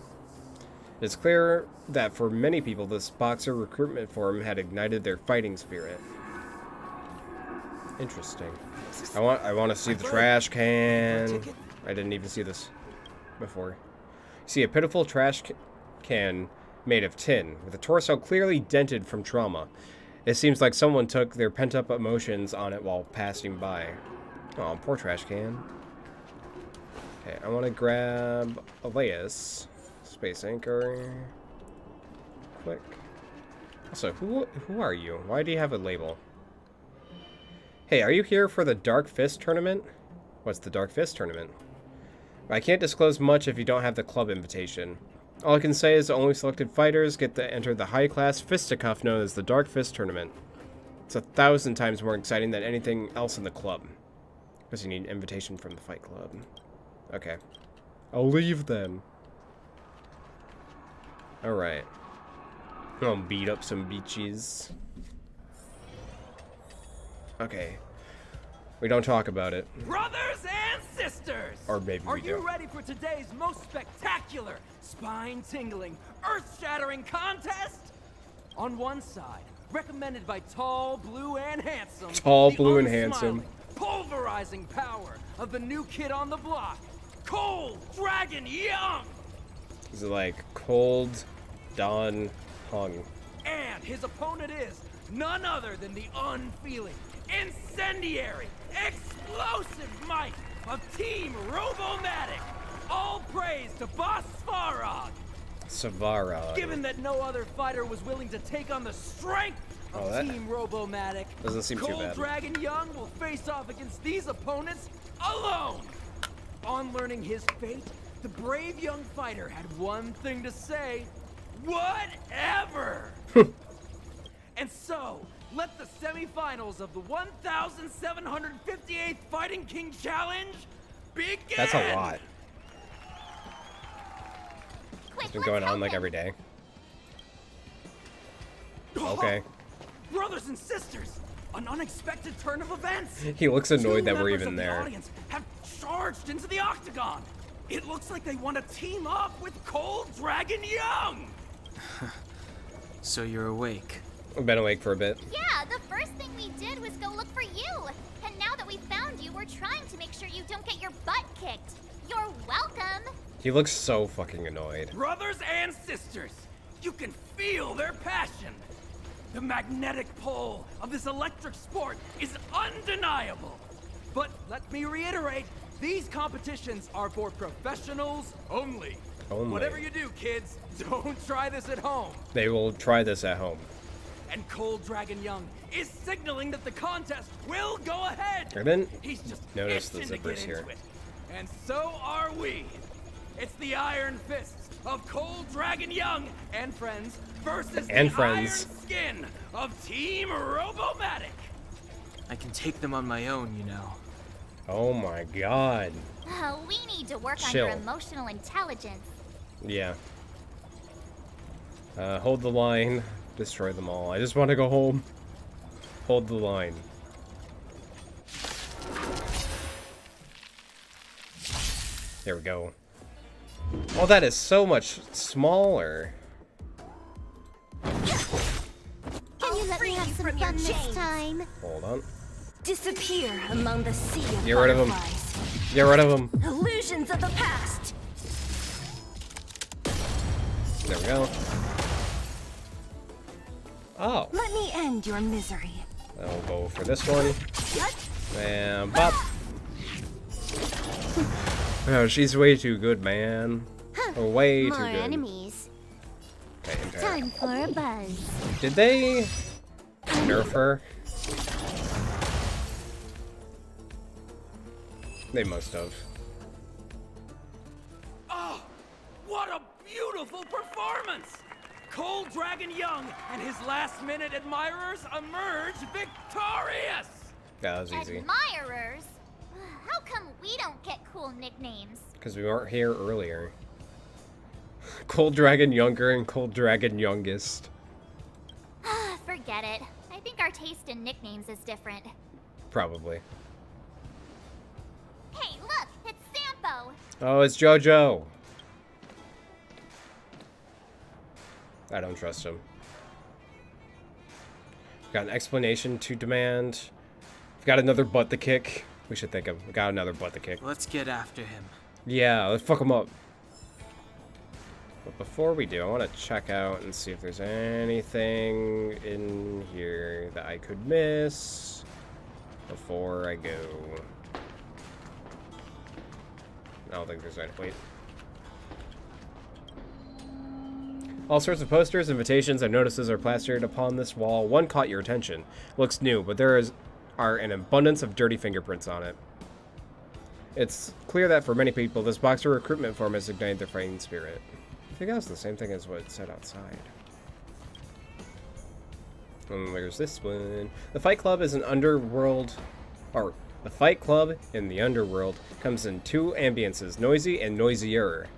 It's clear that for many people, this boxer recruitment form had ignited their fighting spirit. Interesting. I want to see the trash can. I didn't even see this before. See a pitiful trash can made of tin, with a torso clearly dented from trauma. It seems like someone took their pent-up emotions on it while passing by. Oh, poor trash can. Okay, I want to grab Elias. Space Anchor. Click. Also, who are you? Why do you have a label? Hey, are you here for the Dark Fist tournament? What's the Dark Fist tournament? I can't disclose much if you don't have the club invitation. All I can say is that only selected fighters get to enter the high-class fisticuff known as the Dark Fist Tournament. It's 1,000 times more exciting than anything else in the club. Because you need an invitation from the Fight Club. Okay. I'll leave then. Alright. I'll beat up some beaches. Okay. We don't talk about it. Brothers and sisters! Or maybe Are we do. you ready for today's most spectacular, spine-tingling, earth-shattering contest? On one side, recommended by Tall, Blue, and Handsome. Tall, the Blue, and Handsome. Pulverizing power of the new kid on the block, Cold Dragon Young! Is it like Cold Dawn Hung? And his opponent is none other than the unfeeling, incendiary, explosive might of Team Robomatic. All praise to Boss Svarog. Savara. Given that no other fighter was willing to take on the strength of that Team Robomatic, doesn't seem too Cold bad. Dragon Young will face off against these opponents alone. On learning his fate, the brave young fighter had one thing to say: whatever! And so, let the semifinals of the 1,758th Fighting King Challenge begin! That's a lot. Quick, It's been let's going on help like him. every day. Okay. Brothers and sisters, an unexpected turn of events. He looks annoyed Two that we're members even of the there. audience have charged into the octagon. It looks like they want to team up with Cold Dragon Young. So you're awake. I've been awake for a bit. Yeah, the first thing we did was go look for you. And now that we found you, we're trying to make sure you don't get your butt kicked. You're welcome. He looks so fucking annoyed. Brothers and sisters, you can feel their passion. The magnetic pull of this electric sport is undeniable. But let me reiterate, these competitions are for professionals only. Only. Whatever you do, kids, don't try this at home. They will try this at home. And Cold Dragon Young is signaling that the contest will go ahead. I didn't He's just notice the itching to zippers get here. into it. And so are we. It's the Iron Fists of Cold Dragon Young and friends versus And the friends. Iron Skin of Team Robomatic. I can take them on my own, you know. Oh my god. We need to work on Chill. your emotional intelligence. Yeah. Hold the line. Destroy them all. I just want to go home. Hold the line. There we go. Oh, that is so much smaller. Can you let me have some fun this time? Hold on. Disappear among the sea of Get rid of 'em. butterflies. Get rid of them. Illusions of the past. There we go. Oh. Let me end your misery. I'll go for this one. And bop. Oh, she's way too good, man. Oh, way too More good. enemies. Okay, impair. Time for a buzz. Did they nerf her? They must have. Oh, what a beautiful performance! Cold Dragon Young and his last-minute admirers emerge victorious! That was easy. Admirers? How come we don't get cool nicknames? Because we weren't here earlier. Cold Dragon Younger and Cold Dragon Youngest. Forget it. I think our taste in nicknames is different. Probably. Hey, look! It's Sampo! Oh, it's JoJo. I don't trust him. Got an explanation to demand. We've got another butt to kick. We should think of. We got another butt to kick. Let's get after him. Yeah, let's fuck him up. But before we do, I want to check out and see if there's anything in here that I could miss before I go. I don't think there's any. Wait. All sorts of posters, invitations, and notices are plastered upon this wall. One caught your attention. Looks new, but there are an abundance of dirty fingerprints on it. It's clear that for many people, this boxer recruitment form has ignited their fighting spirit. I think that's the same thing as what it said outside. And there's this one. The Fight Club is an underworld, or the Fight Club in the underworld comes in two ambiances, noisy and noisier.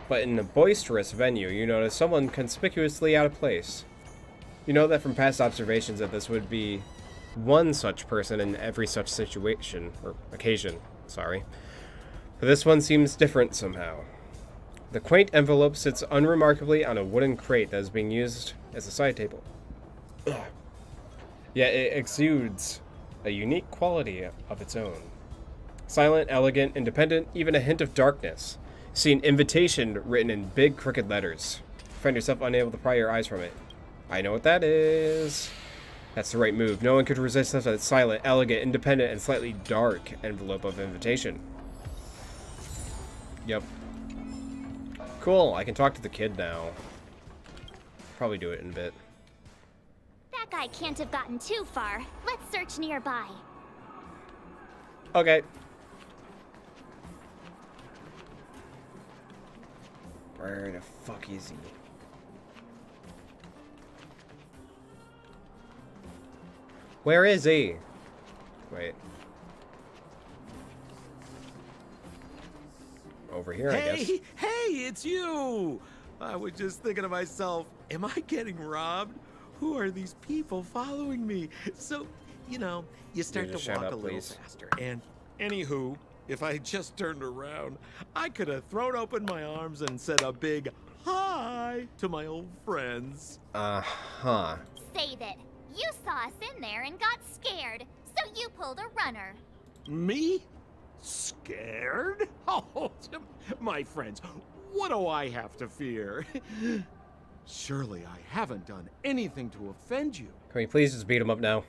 But in a boisterous venue, you notice someone conspicuously out of place. You know that from past observations that this would be one such person in every such situation, or occasion, sorry. But this one seems different somehow. The quaint envelope sits unremarkably on a wooden crate that is being used as a side table. Ugh. Yet it exudes a unique quality of its own. Silent, elegant, independent, even a hint of darkness. See an invitation written in big crooked letters. Find yourself unable to pry your eyes from it. I know what that is. That's the right move. No one could resist such a silent, elegant, independent, and slightly dark envelope of invitation. Yep. Cool, I can talk to the kid now. Probably do it in a bit. That guy can't have gotten too far. Let's search nearby. Okay. Where the fuck is he? Where is he? Wait. Over here, I guess. Hey, it's you! I was just thinking to myself, am I getting robbed? Who are these people following me? So, you know, you start just to shut walk up, a little please. faster. And anywho, if I just turned around, I could have thrown open my arms and said a big hi to my old friends. Uh-huh. Save it. You saw us in there and got scared, so you pulled a runner. Me? Scared? Oh, my friends, what do I have to fear? Surely I haven't done anything to offend you. Can we please just beat him up now?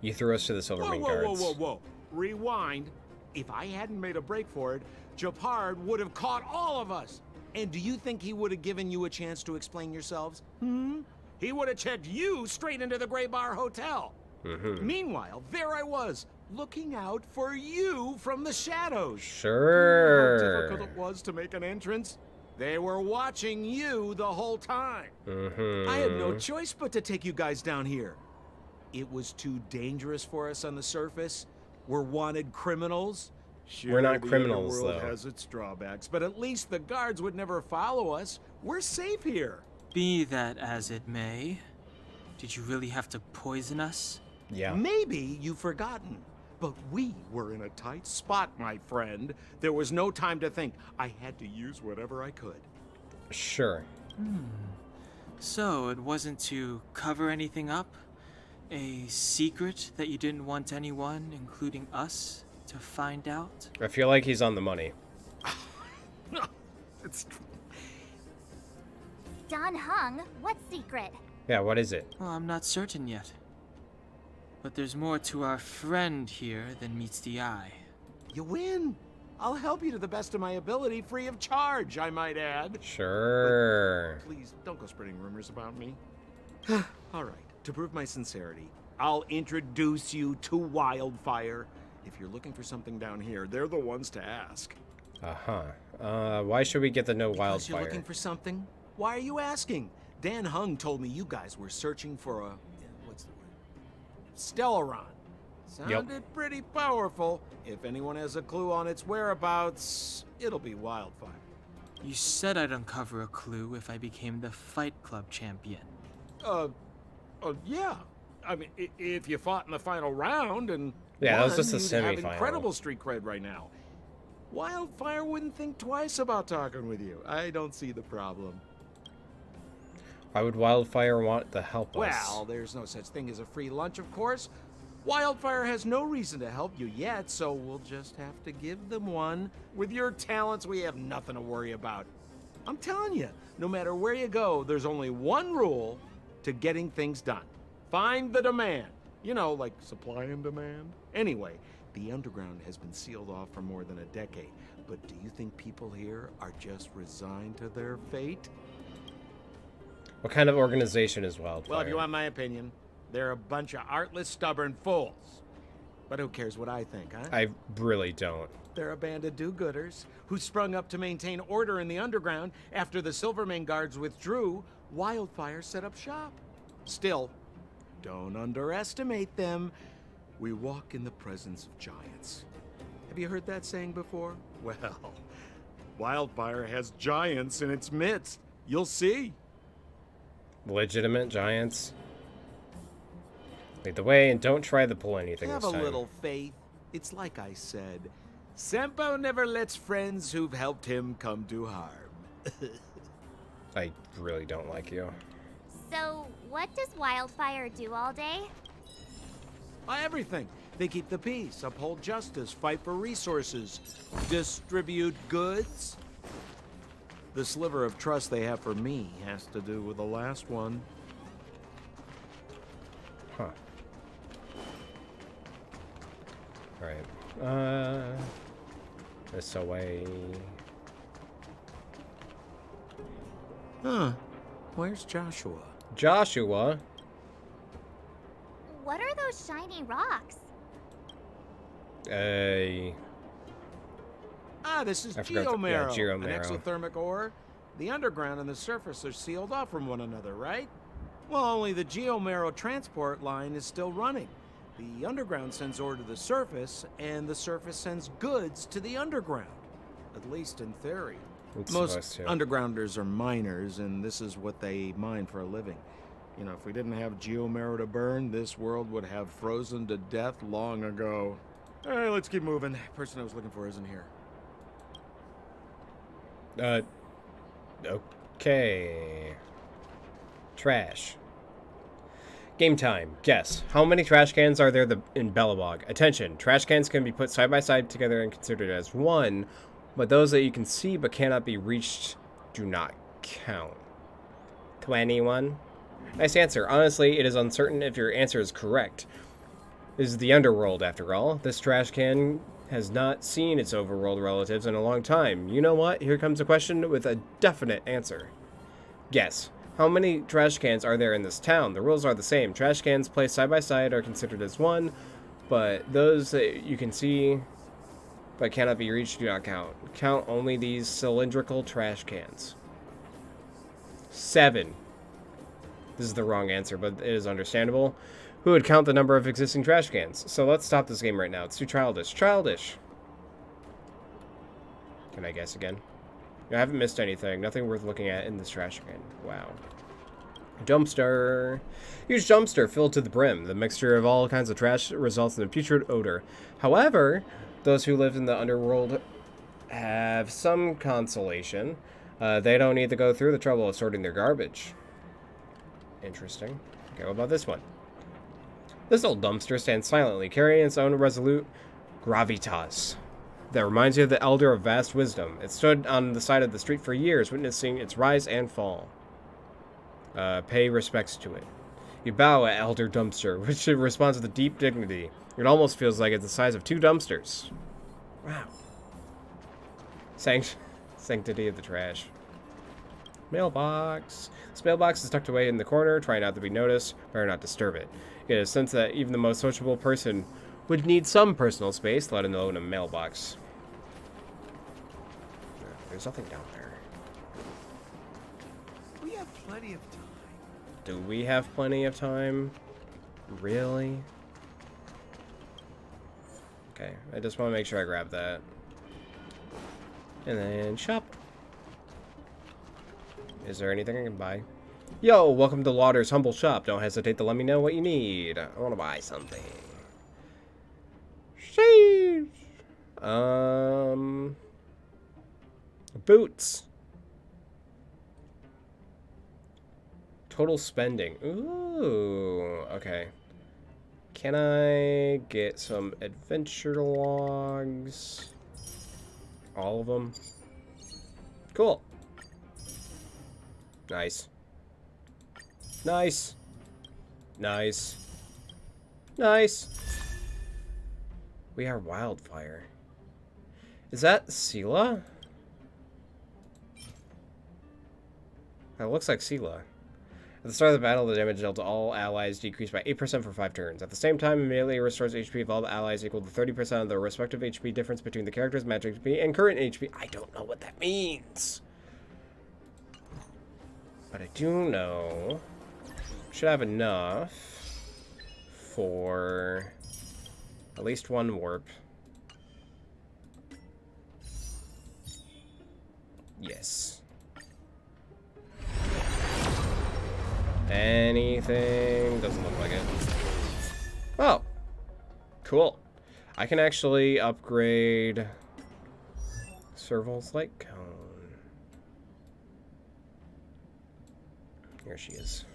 You threw us to the Silvermane guards. Whoa. Rewind. If I hadn't made a break for it, Japard would have caught all of us. And do you think he would have given you a chance to explain yourselves? He would have checked you straight into the Gray Bar Hotel. Meanwhile, there I was, looking out for you from the shadows. Sure. How difficult it was to make an entrance. They were watching you the whole time. I had no choice but to take you guys down here. It was too dangerous for us on the surface. We're wanted criminals. Sure, We're not the criminals, underworld though. has its drawbacks, but at least the guards would never follow us. We're safe here. Be that as it may, did you really have to poison us? Yeah. Maybe you've forgotten, but we were in a tight spot, my friend. There was no time to think. I had to use whatever I could. Sure. So it wasn't to cover anything up? A secret that you didn't want anyone, including us, to find out? I feel like he's on the money. It's Don Hung, what secret? Yeah, what is it? Well, I'm not certain yet. But there's more to our friend here than meets the eye. You win. I'll help you to the best of my ability, free of charge, I might add. Sure. Please, don't go spreading rumors about me. All right, to prove my sincerity, I'll introduce you to Wildfire. If you're looking for something down here, they're the ones to ask. Why should we get to know Because you're Wildfire? looking for something? Why are you asking? Dan Hung told me you guys were searching for a... what's the word? Stellaron. Sounded pretty powerful. If anyone has a clue on its whereabouts, it'll be Wildfire. You said I'd uncover a clue if I became the Fight Club champion. Yeah. I mean, if you fought in the final round and Yeah, that was won, just a you'd have semi-final. incredible street cred right now. Wildfire wouldn't think twice about talking with you. I don't see the problem. Why would Wildfire want to help us? Well, there's no such thing as a free lunch, of course. Wildfire has no reason to help you yet, so we'll just have to give them one. With your talents, we have nothing to worry about. I'm telling you, no matter where you go, there's only one rule to getting things done. Find the demand. You know, like supply and demand. Anyway, the underground has been sealed off for more than a decade. But do you think people here are just resigned to their fate? What kind of organization is Wildfire? Well, if you want my opinion, they're a bunch of artless, stubborn fools. But who cares what I think, huh? I really don't. They're a band of do-gooders who sprung up to maintain order in the underground after the Silvermane guards withdrew. Wildfire set up shop. Still, don't underestimate them. We walk in the presence of giants. Have you heard that saying before? Well, Wildfire has giants in its midst. You'll see. Legitimate giants. Lead the way and don't try to pull anything Have this a time. little faith. It's like I said. Senpo never lets friends who've helped him come to harm. I really don't like you. So, what does Wildfire do all day? Everything. They keep the peace, uphold justice, fight for resources, distribute goods. The sliver of trust they have for me has to do with the last one. Huh. Alright. This away. Huh. Where's Joshua? Joshua? What are those shiny rocks? This is I forgot geomarrow, yeah, an geomarrow. exothermic ore. The underground and the surface are sealed off from one another, right? Well, only the geomarrow transport line is still running. The underground sends ore to the surface, and the surface sends goods to the underground. At least in theory. It's Most supposed to. undergrounders are miners, and this is what they mine for a living. You know, if we didn't have geomarrow to burn, this world would have frozen to death long ago. All right, let's keep moving. The person I was looking for isn't here. Okay. Trash. Game time. Guess. How many trash cans are there in Bellabog? Attention. Trash cans can be put side by side together and considered as one, but those that you can see but cannot be reached do not count. 21. Nice answer. Honestly, it is uncertain if your answer is correct. This is the underworld, after all. This trash can has not seen its overworld relatives in a long time. You know what? Here comes a question with a definite answer. Guess. How many trash cans are there in this town? The rules are the same. Trash cans placed side by side are considered as one, but those that you can see but cannot be reached do not count. Count only these cylindrical trash cans. 7. This is the wrong answer, but it is understandable. Who would count the number of existing trash cans? So let's stop this game right now. It's too childish. Childish! Can I guess again? I haven't missed anything. Nothing worth looking at in this trash can. Wow. Dumpster. Huge dumpster filled to the brim. The mixture of all kinds of trash results in a putrid odor. However, those who live in the underworld have some consolation. They don't need to go through the trouble of sorting their garbage. Interesting. Okay, what about this one? This old dumpster stands silently, carrying its own resolute gravitas that reminds you of the Elder of Vast Wisdom. It stood on the side of the street for years, witnessing its rise and fall. Pay respects to it. You bow at Elder Dumpster, which responds with a deep dignity. It almost feels like it's the size of 2 dumpsters. Wow. Sanctity of the trash. Mailbox. This mailbox is tucked away in the corner, trying not to be noticed. Better not disturb it. You get a sense that even the most sociable person would need some personal space, let alone a mailbox. There's nothing down there. We have plenty of time. Do we have plenty of time? Really? Okay, I just want to make sure I grab that. And then shop. Is there anything I can buy? Yo, welcome to Lauder's Humble Shop. Don't hesitate to let me know what you need. I want to buy something. Sheesh. Boots. Total spending. Ooh, okay. Can I get some adventure logs? All of them? Cool. Nice. Nice. Nice. Nice. We are Wildfire. Is that Sela? That looks like Sela. At the start of the battle, the damage dealt to all allies decreased by 8% for 5 turns. At the same time, immediately restores HP of all the allies equal to 30% of the respective HP difference between the character's match HP and current HP. I don't know what that means. But I do know should have enough for at least 1 warp. Yes. Anything? Doesn't look like it. Oh. Cool. I can actually upgrade Serval's Light Cone. Here she is.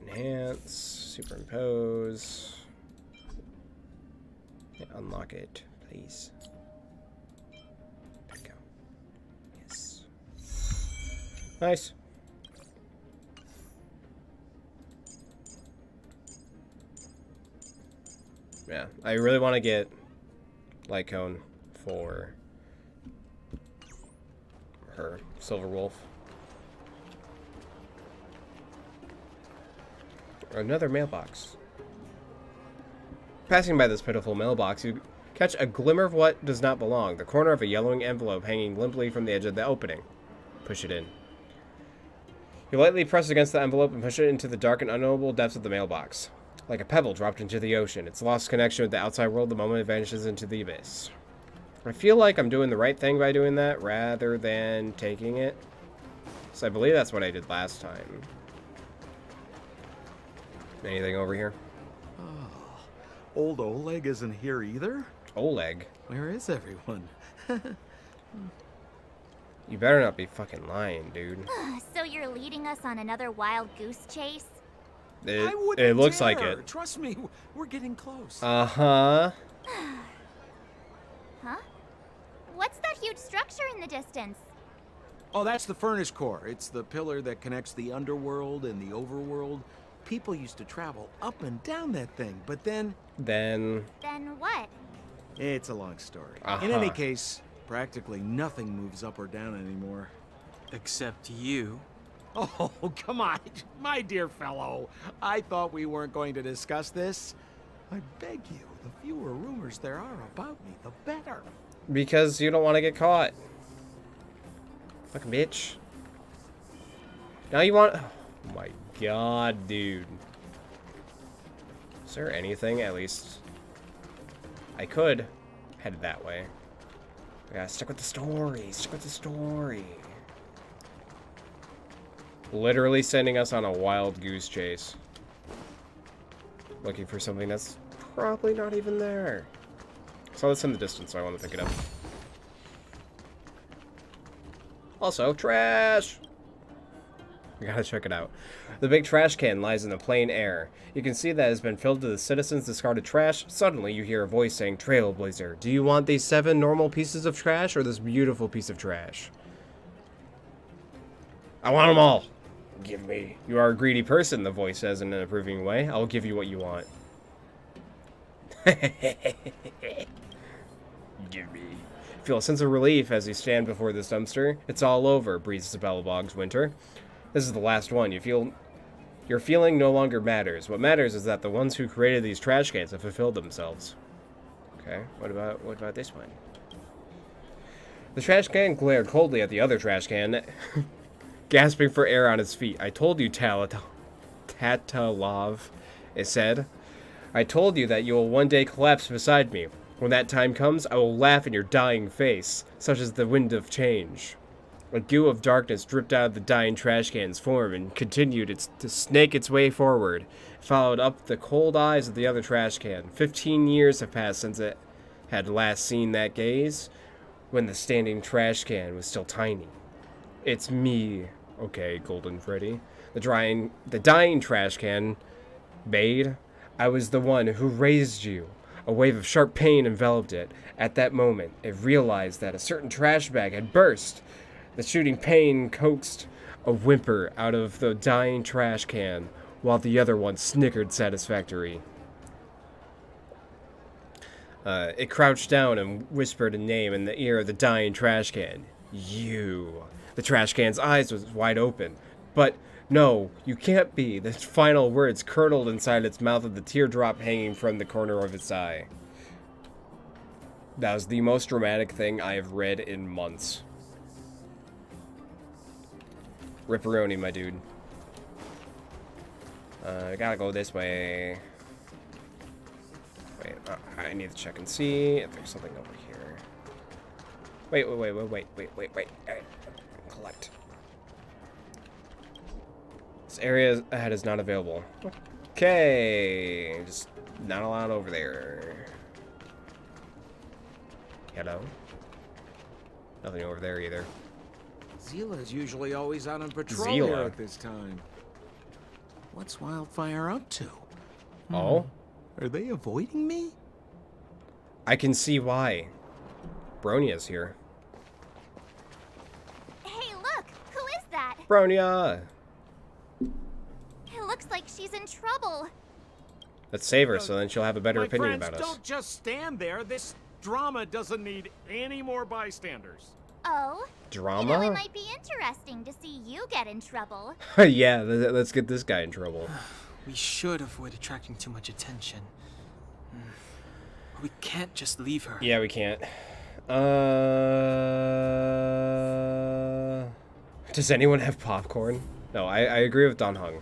Enhance. Superimpose. Yeah, unlock it, please. There we go. Nice. Yeah, I really want to get Light Cone for her Silver Wolf. Another mailbox. Passing by this pitiful mailbox, you catch a glimmer of what does not belong. The corner of a yellowing envelope hanging limply from the edge of the opening. Push it in. You lightly press against the envelope and push it into the dark and unknowable depths of the mailbox. Like a pebble dropped into the ocean, it's lost connection with the outside world the moment it vanishes into the abyss. I feel like I'm doing the right thing by doing that, rather than taking it. So I believe that's what I did last time. Anything over here? Oh, old Oleg isn't here either? Oleg? Where is everyone? You better not be fucking lying, dude. So you're leading us on another wild goose chase? I wouldn't It looks like dare. it. Trust me, we're getting close. Uh-huh. Huh? What's that huge structure in the distance? Oh, that's the furnace core. It's the pillar that connects the underworld and the overworld. People used to travel up and down that thing, but then... Then what? It's a long story. Uh-huh. In any case, practically nothing moves up or down anymore. Except you. Oh, come on, my dear fellow. I thought we weren't going to discuss this. I beg you, the fewer rumors there are about me, the better. because you don't want to get caught. Fucking bitch. Now you want... Oh my god, dude. Is there anything, at least... I could head that way. I gotta stick with the story. Stick with the story. Literally sending us on a wild goose chase. Looking for something that's probably not even there. So it's in the distance, so I want to pick it up. Also, trash! We gotta check it out. The big trash can lies in the plain air. You can see that it has been filled to the citizens' discarded trash. Suddenly, you hear a voice saying, "Trailblazer, do you want these 7 normal pieces of trash or this beautiful piece of trash?" "I want them all." "Give me." "You are a greedy person," the voice says in an approving way. "I'll give you what you want." Give me. Feel a sense of relief as you stand before this dumpster. It's all over, breathes Belobog's Winter. This is the last one. Your feeling no longer matters. What matters is that the ones who created these trash cans have fulfilled themselves. Okay, what about this one? The trash can glared coldly at the other trash can, gasping for air on its feet. "I told you, Tatalov," it said. "I told you that you will one day collapse beside me. When that time comes, I will laugh in your dying face, such as the wind of change." A goo of darkness dripped out of the dying trash can's form and continued to snake its way forward. It followed up the cold eyes of the other trash can. 15 years have passed since it had last seen that gaze, when the standing trash can was still tiny. "It's me." "Okay, Golden Freddy." The dying trash can bayed. "I was the one who raised you." A wave of sharp pain enveloped it. At that moment, it realized that a certain trash bag had burst. The shooting pain coaxed a whimper out of the dying trash can, while the other one snickered satisfactorily. It crouched down and whispered a name in the ear of the dying trash can. "You." The trash can's eyes was wide open. "But no, you can't be." The final words curdled inside its mouth with the teardrop hanging from the corner of its eye. That was the most dramatic thing I have read in months. Ripperoni, my dude. I gotta go this way. Wait, I need to check and see if there's something over here. Wait. Collect. This area ahead is not available. Okay, just not allowed over there. Hello? Nothing over there either. Zila's usually always out on patrol Zila. here at this time. What's Wildfire up to? Oh? Are they avoiding me? I can see why. Bronia's here. Hey, look! Who is that? Bronya! It looks like she's in trouble. Let's save her so then she'll have a better My opinion friends, about us. don't just stand there. This drama doesn't need any more bystanders. Oh? You know, it Drama? might be interesting to see you get in trouble. Yeah, let's get this guy in trouble. We should avoid attracting too much attention. We can't just leave her. Yeah, we can't. Does anyone have popcorn? No, I agree with Don Hung.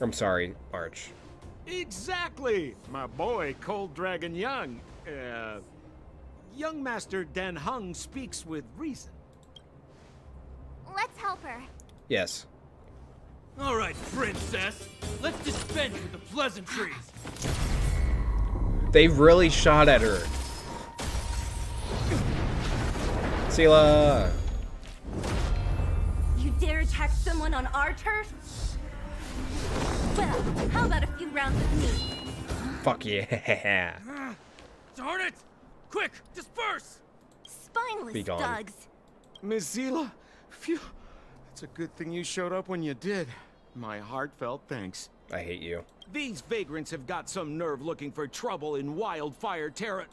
I'm sorry, March. Exactly, my boy, Cold Dragon Young. Young Master Dan Hung speaks with reason. Let's help her. Yes. All right, princess. Let's dispense with the pleasantries. They really shot at her. Sela! You dare attack someone on our turf? Well, how about a few rounds with me? Fuck yeah. Darn it! Quick, disperse! Spineless Be gone. dogs. Miss Zila, phew. It's a good thing you showed up when you did. My heartfelt thanks. I hate you. These vagrants have got some nerve looking for trouble in Wildfire Terra.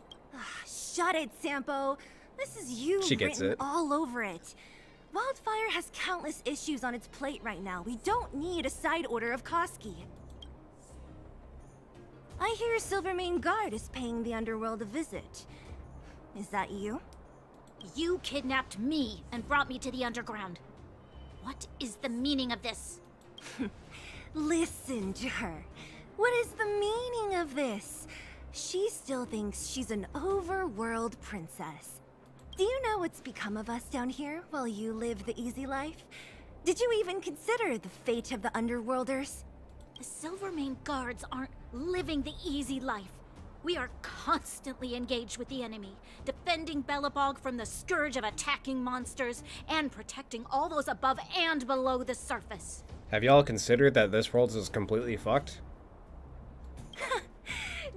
Shut it, Sampo. This is you She gets written it. all over it. Wildfire has countless issues on its plate right now. We don't need a side order of Koski. I hear Silvermane Guard is paying the underworld a visit. Is that you? You kidnapped me and brought me to the underground. What is the meaning of this? Listen to her. What is the meaning of this? She still thinks she's an overworld princess. Do you know what's become of us down here while you live the easy life? Did you even consider the fate of the underworlders? The Silvermane guards aren't living the easy life. We are constantly engaged with the enemy, defending Belobog from the scourge of attacking monsters and protecting all those above and below the surface. Have y'all considered that this world is completely fucked?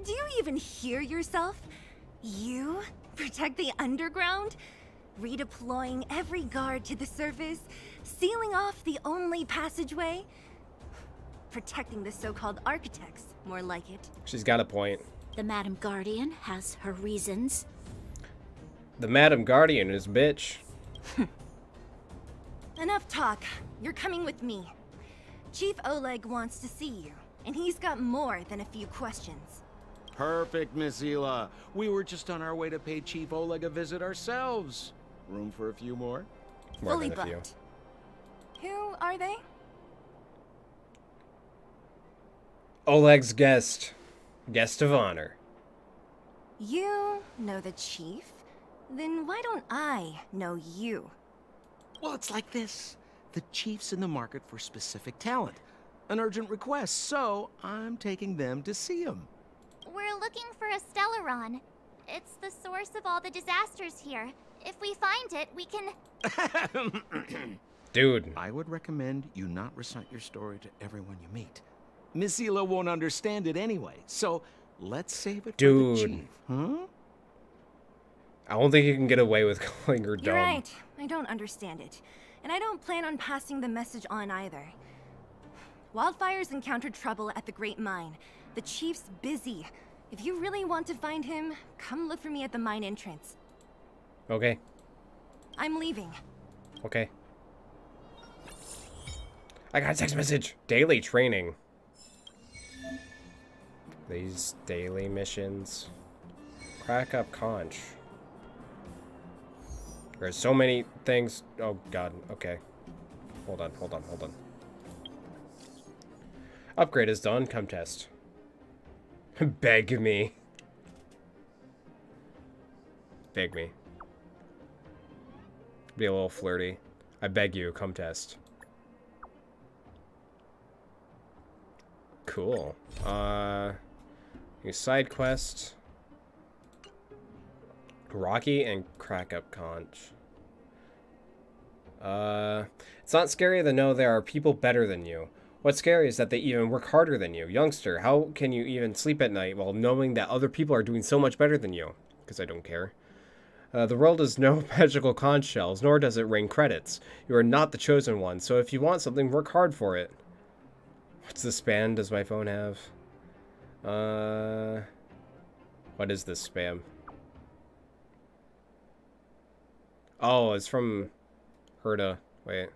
Do you even hear yourself? You protect the underground? Redeploying every guard to the surface? Sealing off the only passageway? Protecting the so-called architects, more like it. She's got a point. The Madam Guardian has her reasons. The Madam Guardian is bitch. Enough talk. You're coming with me. Chief Oleg wants to see you, and he's got more than a few questions. Perfect, Miss Zila. We were just on our way to pay Chief Oleg a visit ourselves. Room for a few more? More Fully than a few. booked. Who are they? Oleg's guest. Guest of honor. You know the chief? Then why don't I know you? Well, it's like this. The chief's in the market for specific talent. An urgent request, so I'm taking them to see him. We're looking for a Stellaron. It's the source of all the disasters here. If we find it, we can... Dude. I would recommend you not recite your story to everyone you meet. Miss Zila won't understand it anyway, so let's save it for Dude. the chief. Huh? I don't think you can get away with calling her dumb. You're right. I don't understand it. And I don't plan on passing the message on either. Wildfire's encountered trouble at the Great Mine. The chief's busy. If you really want to find him, come look for me at the mine entrance. Okay. I'm leaving. Okay. I got a text message. Daily training. These daily missions. Crack up conch. There's so many things. Oh god. Okay. Hold on. Upgrade is done. Come test. Beg me. Beg me. Be a little flirty. I beg you, come test. Cool. New side quest. Rocky and crack up conch. It's not scary to know there are people better than you. What's scary is that they even work harder than you. Youngster, how can you even sleep at night while knowing that other people are doing so much better than you? Because I don't care. The world has no magical conch shells, nor does it rain credits. You are not the chosen one, so if you want something, work hard for it. What's the span does my phone have? What is this spam? Oh, it's from Herda. Wait.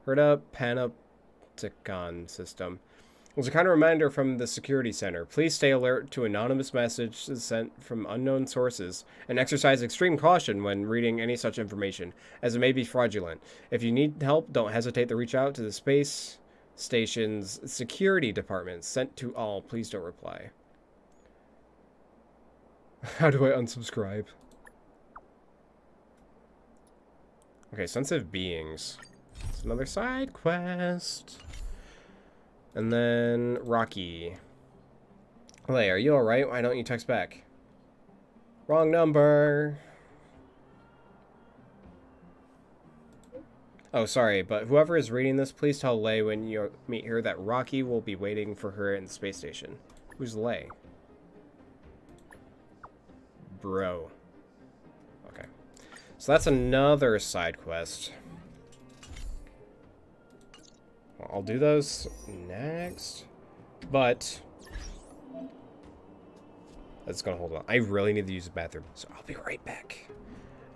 Herda Panopticon system. It was a kind of reminder from the security center. Please stay alert to anonymous messages sent from unknown sources and exercise extreme caution when reading any such information, as it may be fraudulent. If you need help, don't hesitate to reach out to the space station's security department. Sent to all. Please don't reply. How do I unsubscribe? Okay, sensitive beings. It's another side quest. And then Rocky. Hey, are you alright? Why don't you text back? Wrong number. Oh, sorry, but whoever is reading this, please tell Lei when you meet her that Rocky will be waiting for her in the space station. Who's Lei? Bro. Okay. So that's another side quest. I'll do those next, but that's gonna hold on. I really need to use the bathroom, so I'll be right back.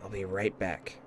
I'll be right back.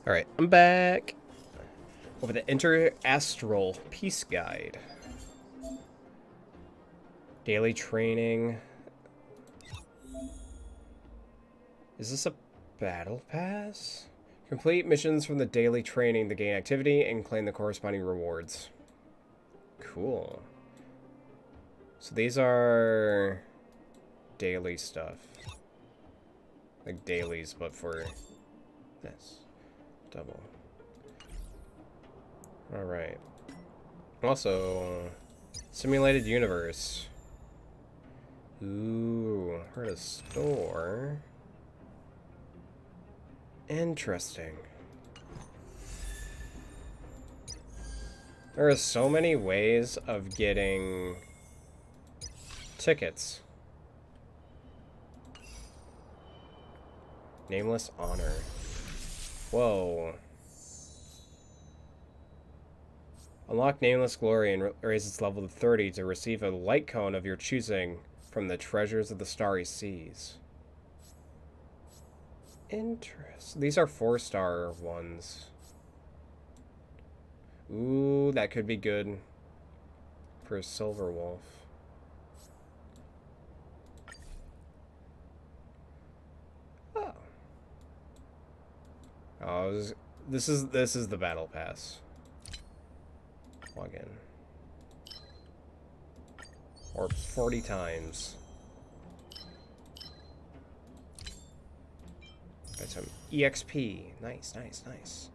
Alright, I'm back over the Interastral Peace Guide. Daily training. Is this a battle pass? Complete missions from the daily training to gain activity and claim the corresponding rewards. Cool. So these are daily stuff. Like dailies, but for this. Double. Alright. Also, simulated universe. Ooh, heard a store. Interesting. There are so many ways of getting tickets. Nameless honor. Whoa. Unlock Nameless Glory and raise its level to 30 to receive a light cone of your choosing from the treasures of the starry seas. Interesting. These are 4-star ones. Ooh, that could be good for Silver Wolf. Oh. Oh, this is the battle pass. Log in. Or 40 times. Got some EXP. Nice, nice, nice.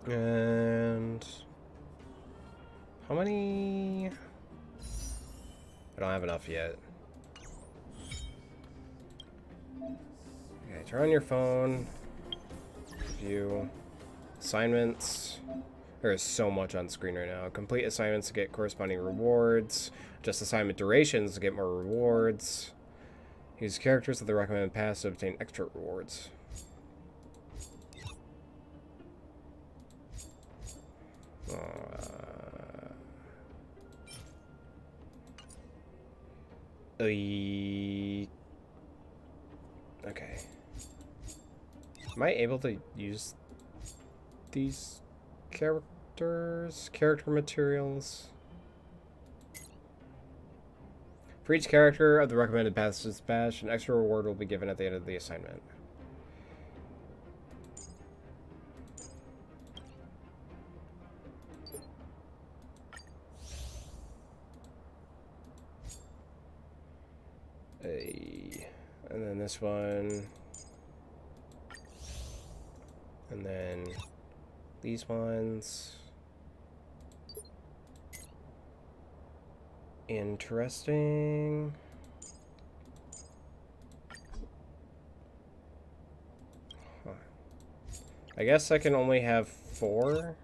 And how many? I don't have enough yet. Okay, turn on your phone. View. Assignments. There is so much on screen right now. Complete assignments to get corresponding rewards. Just assignment durations to get more rewards. Use characters of the recommended pass to obtain extra rewards. Okay. Am I able to use these characters? Character materials? For each character of the recommended path dispatch, an extra reward will be given at the end of the assignment. And then this one. And then these ones. Interesting. Huh. I guess I can only have 4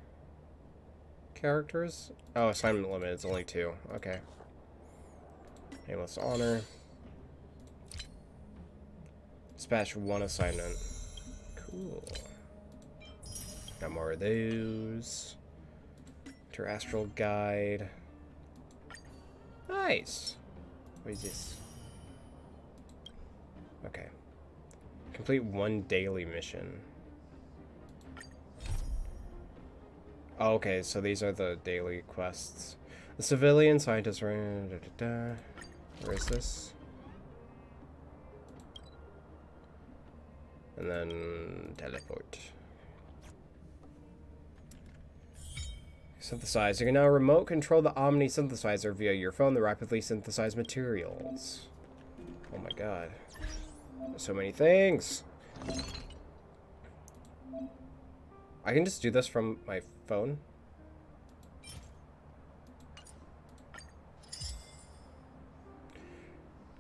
characters. Oh, assignment limit is only 2. Okay. Nameless honor. Dispatch 1 assignment. Cool. Got more of those. Terrestrial guide. Nice. What is this? Okay. Complete 1 daily mission. Oh, okay, so these are the daily quests. The civilian scientist. Where is this? And then teleport. Synthesize. You can now remote control the Omni synthesizer via your phone to rapidly synthesize materials. Oh my god. There's so many things. I can just do this from my phone?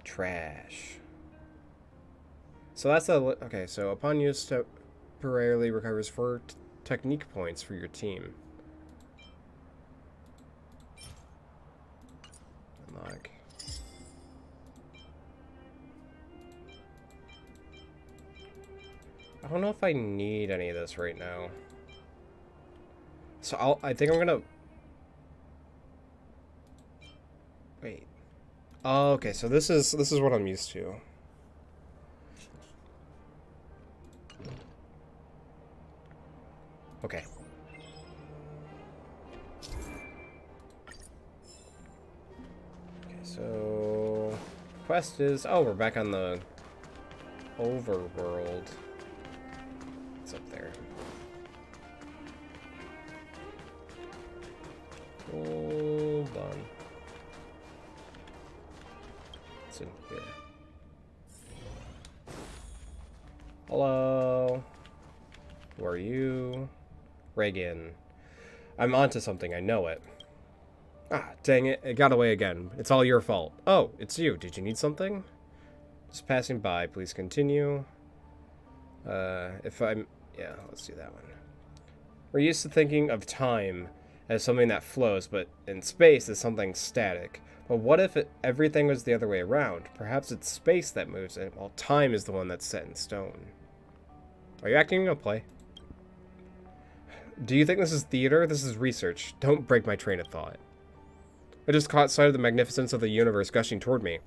Trash. So that's a... Okay, so upon use, temporarily recovers 4 technique points for your team. Unlock. I don't know if I need any of this right now. So I think I'm gonna... Wait. Oh, okay, so this is what I'm used to. Okay. Okay, so quest is... Oh, we're back on the overworld. It's up there. Hold on. It's in here. Hello. Who are you? Reagan. I'm onto something, I know it. Ah, dang it, it got away again. It's all your fault. Oh, it's you. Did you need something? Just passing by, please continue. Yeah, let's do that one. We're used to thinking of time as something that flows, but in space is something static. But what if everything was the other way around? Perhaps it's space that moves, and while time is the one that's set in stone. Are you acting a play? Do you think this is theater? This is research. Don't break my train of thought. I just caught sight of the magnificence of the universe gushing toward me.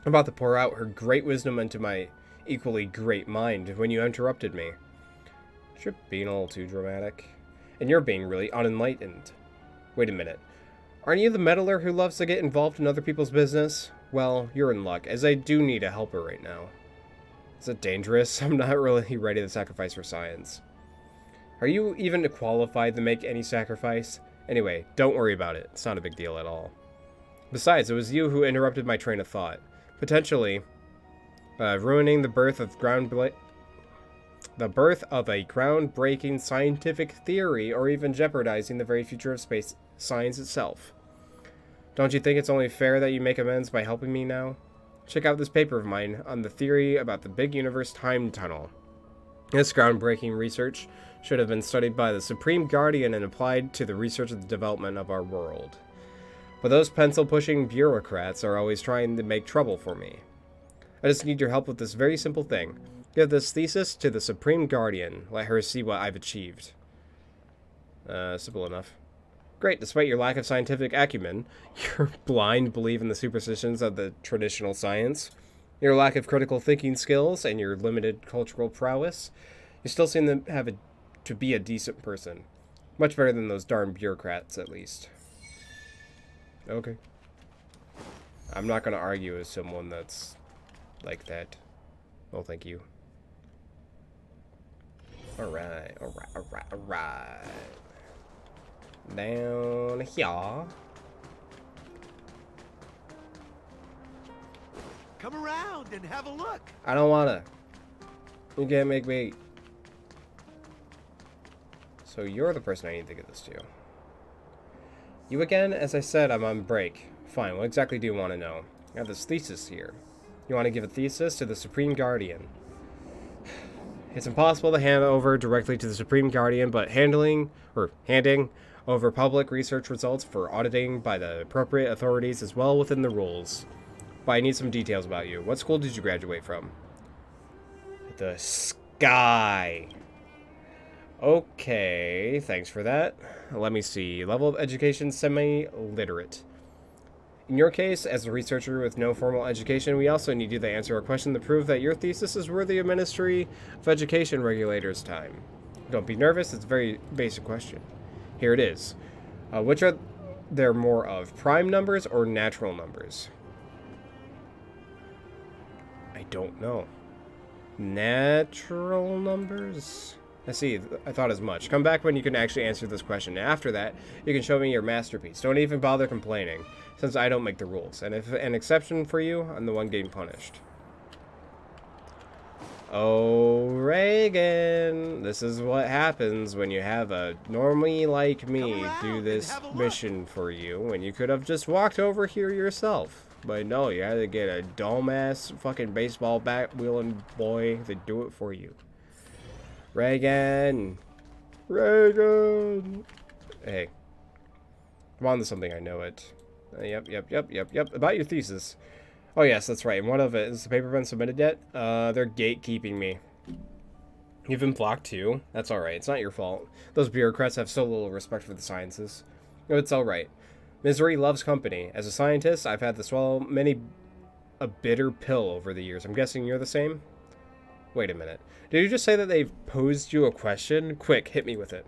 I'm about to pour out her great wisdom into my equally great mind when you interrupted me. You're being a little too dramatic. And you're being really unenlightened. Wait a minute. Aren't you the meddler who loves to get involved in other people's business? Well, you're in luck, as I do need a helper right now. Is it dangerous? I'm not really ready to sacrifice for science. Are you even qualified to make any sacrifice? Anyway, don't worry about it. It's not a big deal at all. Besides, it was you who interrupted my train of thought. Potentially, ruining the birth of a groundbreaking scientific theory, or even jeopardizing the very future of space science itself. Don't you think it's only fair that you make amends by helping me now? Check out this paper of mine on the theory about the big universe time tunnel. This groundbreaking research should have been studied by the Supreme Guardian and applied to the research and development of our world. But those pencil-pushing bureaucrats are always trying to make trouble for me. I just need your help with this very simple thing. Give this thesis to the Supreme Guardian. Let her see what I've achieved. Simple enough. Great, despite your lack of scientific acumen, your blind belief in the superstitions of the traditional science, your lack of critical thinking skills, and your limited cultural prowess, you still seem to be a decent person. Much better than those darn bureaucrats, at least. Okay. I'm not going to argue with someone that's like that. Well, thank you. Alright, alright, alright, alright. Down here. Come around and have a look. I don't wanna. You can't make me. So you're the person I need to get this to. You again? As I said, I'm on break. Fine, what exactly do you want to know? I have this thesis here. You want to give a thesis to the Supreme Guardian. It's impossible to hand over directly to the Supreme Guardian, but handing over public research results for auditing by the appropriate authorities is well within the rules. But I need some details about you. What school did you graduate from? The Sky. Okay, thanks for that. Let me see. Level of education, semi-literate. In your case, as a researcher with no formal education, we also need you to answer a question to prove that your thesis is worthy of Ministry of Education regulators' time. Don't be nervous, it's a very basic question. Here it is. Which are there more of, prime numbers or natural numbers? I don't know. Natural numbers? I see, I thought as much. Come back when you can actually answer this question. After that, you can show me your masterpiece. Don't even bother complaining, since I don't make the rules. And if an exception for you, I'm the one getting punished. Oh, Reagan! This is what happens when you have a normie like me do this mission for you, when you could have just walked over here yourself. But no, you had to get a dumbass fucking baseball bat wielding boy to do it for you. Reagan! Reagan! Hey. I'm on to something, I know it. Yep. About your thesis. Oh yes, that's right. One of it, has the paper been submitted yet? They're gatekeeping me. You've been blocked too? That's alright, it's not your fault. Those bureaucrats have so little respect for the sciences. It's alright. Misery loves company. As a scientist, I've had to swallow a bitter pill over the years. I'm guessing you're the same? Wait a minute. Did you just say that they've posed you a question? Quick, hit me with it.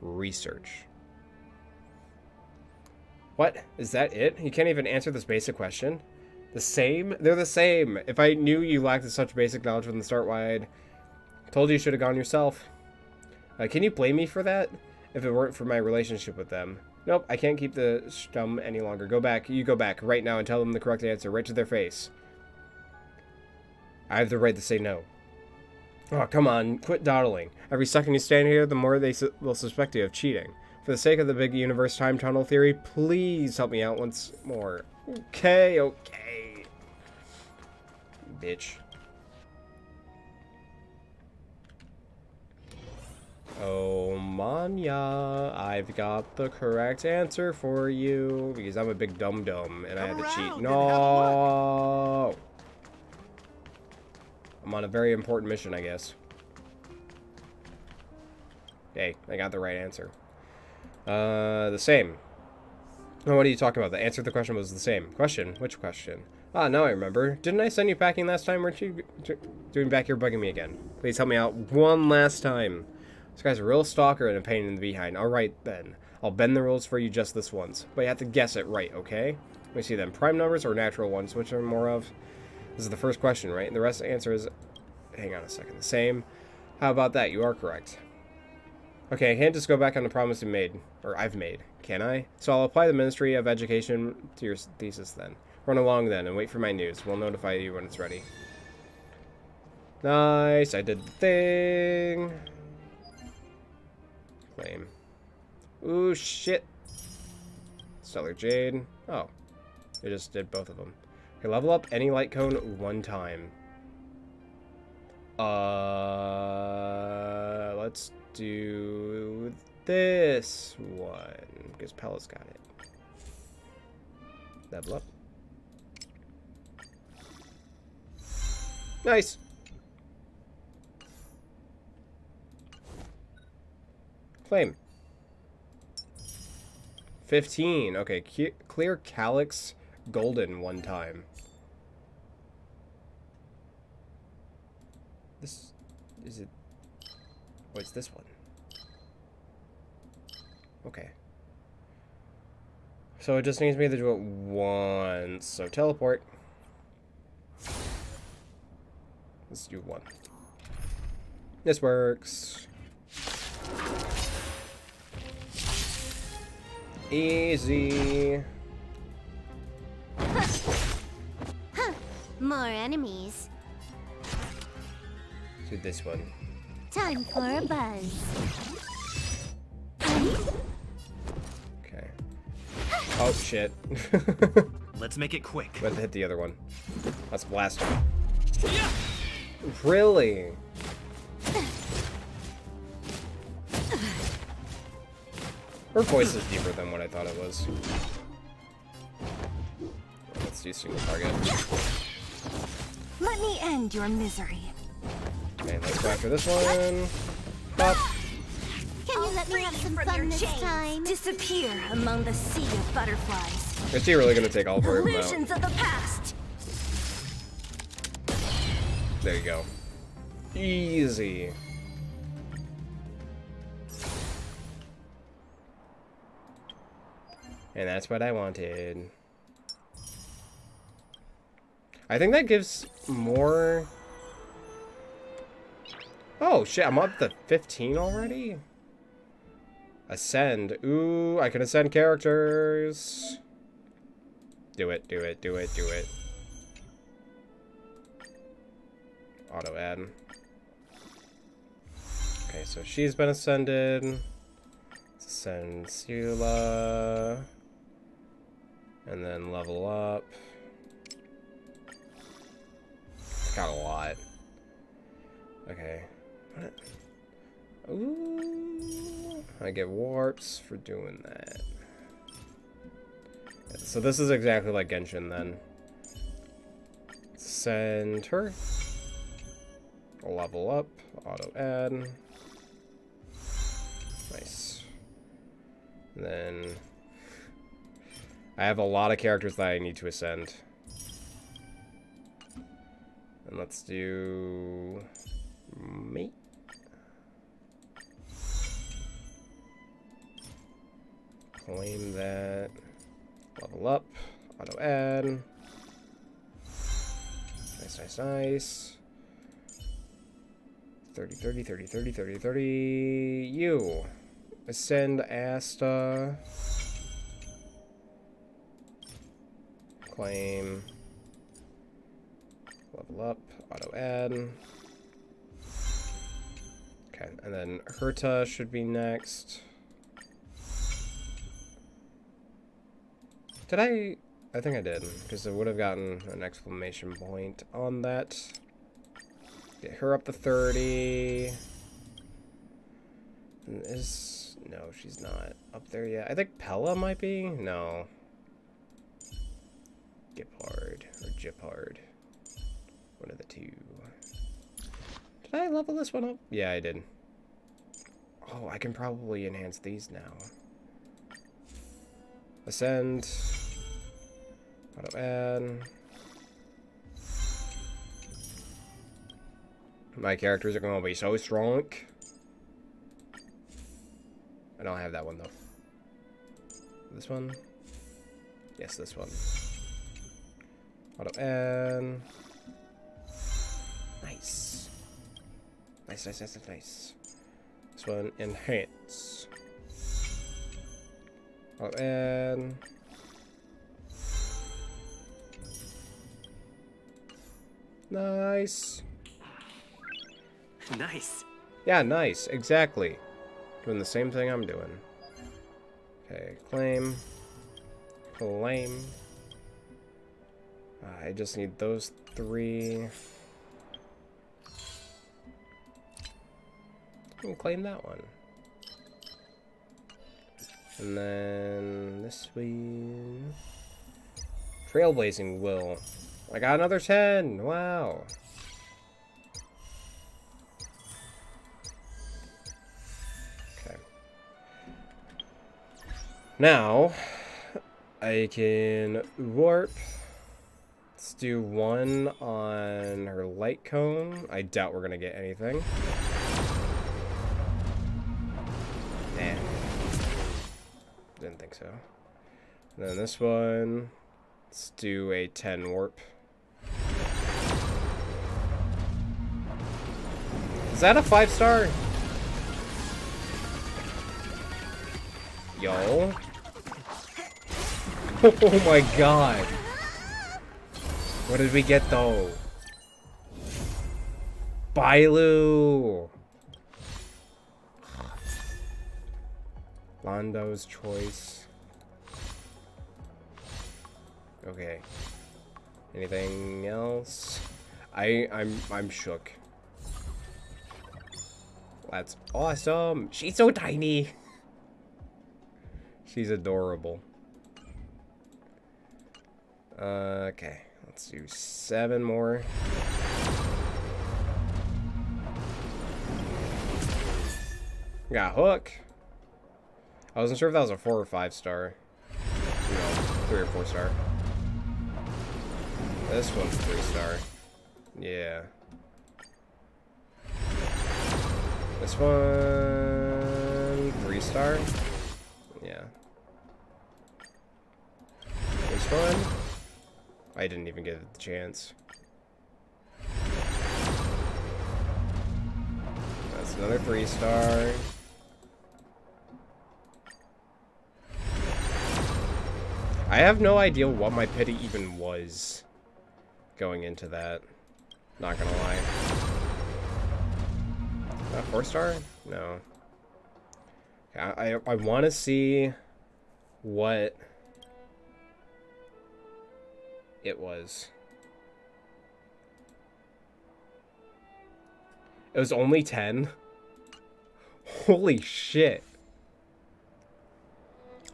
Research. What? Is that it? You can't even answer this basic question? The same? They're the same. If I knew you lacked such basic knowledge from the start, why I'd told you should have gone yourself. Can you blame me for that? If it weren't for my relationship with them. Nope, I can't keep the stum any longer. Go back. You go back right now and tell them the correct answer right to their face. I have the right to say no. Oh, come on. Quit dawdling. Every second you stand here, the more they will suspect you of cheating. For the sake of the big universe time tunnel theory, please help me out once more. Okay. Bitch. Oh, Manya, I've got the correct answer for you, because I'm a big dum-dum, and I had to cheat. No! I'm on a very important mission, I guess. Hey, I got the right answer. The same. Oh, what are you talking about? The answer to the question was the same. Question? Which question? Ah, now I remember. Didn't I send you packing last time? Weren't you doing back here bugging me again? Please help me out one last time. This guy's a real stalker and a pain in the behind. Alright then. I'll bend the rules for you just this once. But you have to guess it right, okay? Let me see then. Prime numbers or natural ones? Which are more of? This is the first question, right? And the rest of the answer is... Hang on a second. The same. How about that? You are correct. Okay, I can't just go back on the promise you made. Or I've made. Can I? So I'll apply the Ministry of Education to your thesis then. Run along then and wait for my news. We'll notify you when it's ready. Nice. I did the thing. Claim. Ooh, shit. Stellar Jade. Oh. I just did both of them. Okay, level up any light cone one time. Let's do this one, because Pella's got it. Level up. Nice. Claim. 15. Okay, clear Calyx Golden one time. This... Is it... Oh, it's this one. Okay. So it just needs me to do it once. So teleport. Let's do one. This works. Easy. More enemies. Do this one. Time for a buzz. Okay. Oh shit. Let's make it quick. Let's hit the other one. Let's blast him. Really? Her voice is deeper than what I thought it was. Let's do single target. Let me end your misery. Okay, let's go after this one. Pop. Can you let me have some fun this time? Disappear among the sea of butterflies. Is she really gonna take all four of them out? Illusions of the past. There you go. Easy. And that's what I wanted. I think that gives more... Oh shit, I'm up to 15 already? Ascend. Ooh, I can ascend characters. Do it, do it, do it, do it. Auto add. Okay, so she's been ascended. Let's ascend Sula. And then level up. Got a lot. Okay. What? Ooh. I get warps for doing that. So this is exactly like Genshin then. Send her. Level up. Auto add. Nice. And then I have a lot of characters that I need to ascend. And let's do me. Claim that. Level up. Auto add. Nice, nice, nice. 30, 30, 30, 30, 30, 30. You. Ascend Asta. Claim. Level up. Auto add. Okay, and then Herta should be next. Did I think I did, because I would have gotten an exclamation point on that. Get her up to 30. No, she's not up there yet. I think Pella might be? No. Giphard or Giphard. One of the two. Did I level this one up? Yeah, I did. Oh, I can probably enhance these now. Ascend. Auto add. My characters are going to be so strong. I don't have that one though. This one? Yes, this one. Auto add. Nice. Nice, nice, nice, nice. This one, enhance. Auto add. Nice. Nice. Yeah, nice. Exactly. Doing the same thing I'm doing. Okay, claim. Claim. I just need those three. I'll claim that one. And then this one. Trailblazing will. I got another 10. Wow. Now, I can warp. Let's do one on her light cone. I doubt we're gonna get anything. Nah. Didn't think so. And then this one. Let's do a 10 warp. Is that a 5-star? Yo. Oh my god. What did we get though? Bailu. Londo's choice. Okay. Anything else? I'm shook. That's awesome. She's so tiny. She's adorable. Okay, let's do 7 more. Got Hook. I wasn't sure if that was a 4 or 5-star. No, 3 or 4-star. This one's 3-star. Yeah. This one 3-star. Yeah. This one. I didn't even get the chance. That's another 3-star. I have no idea what my pity even was going into that. Not gonna lie. 4-star? No. I want to see what it was. It was only 10? Holy shit.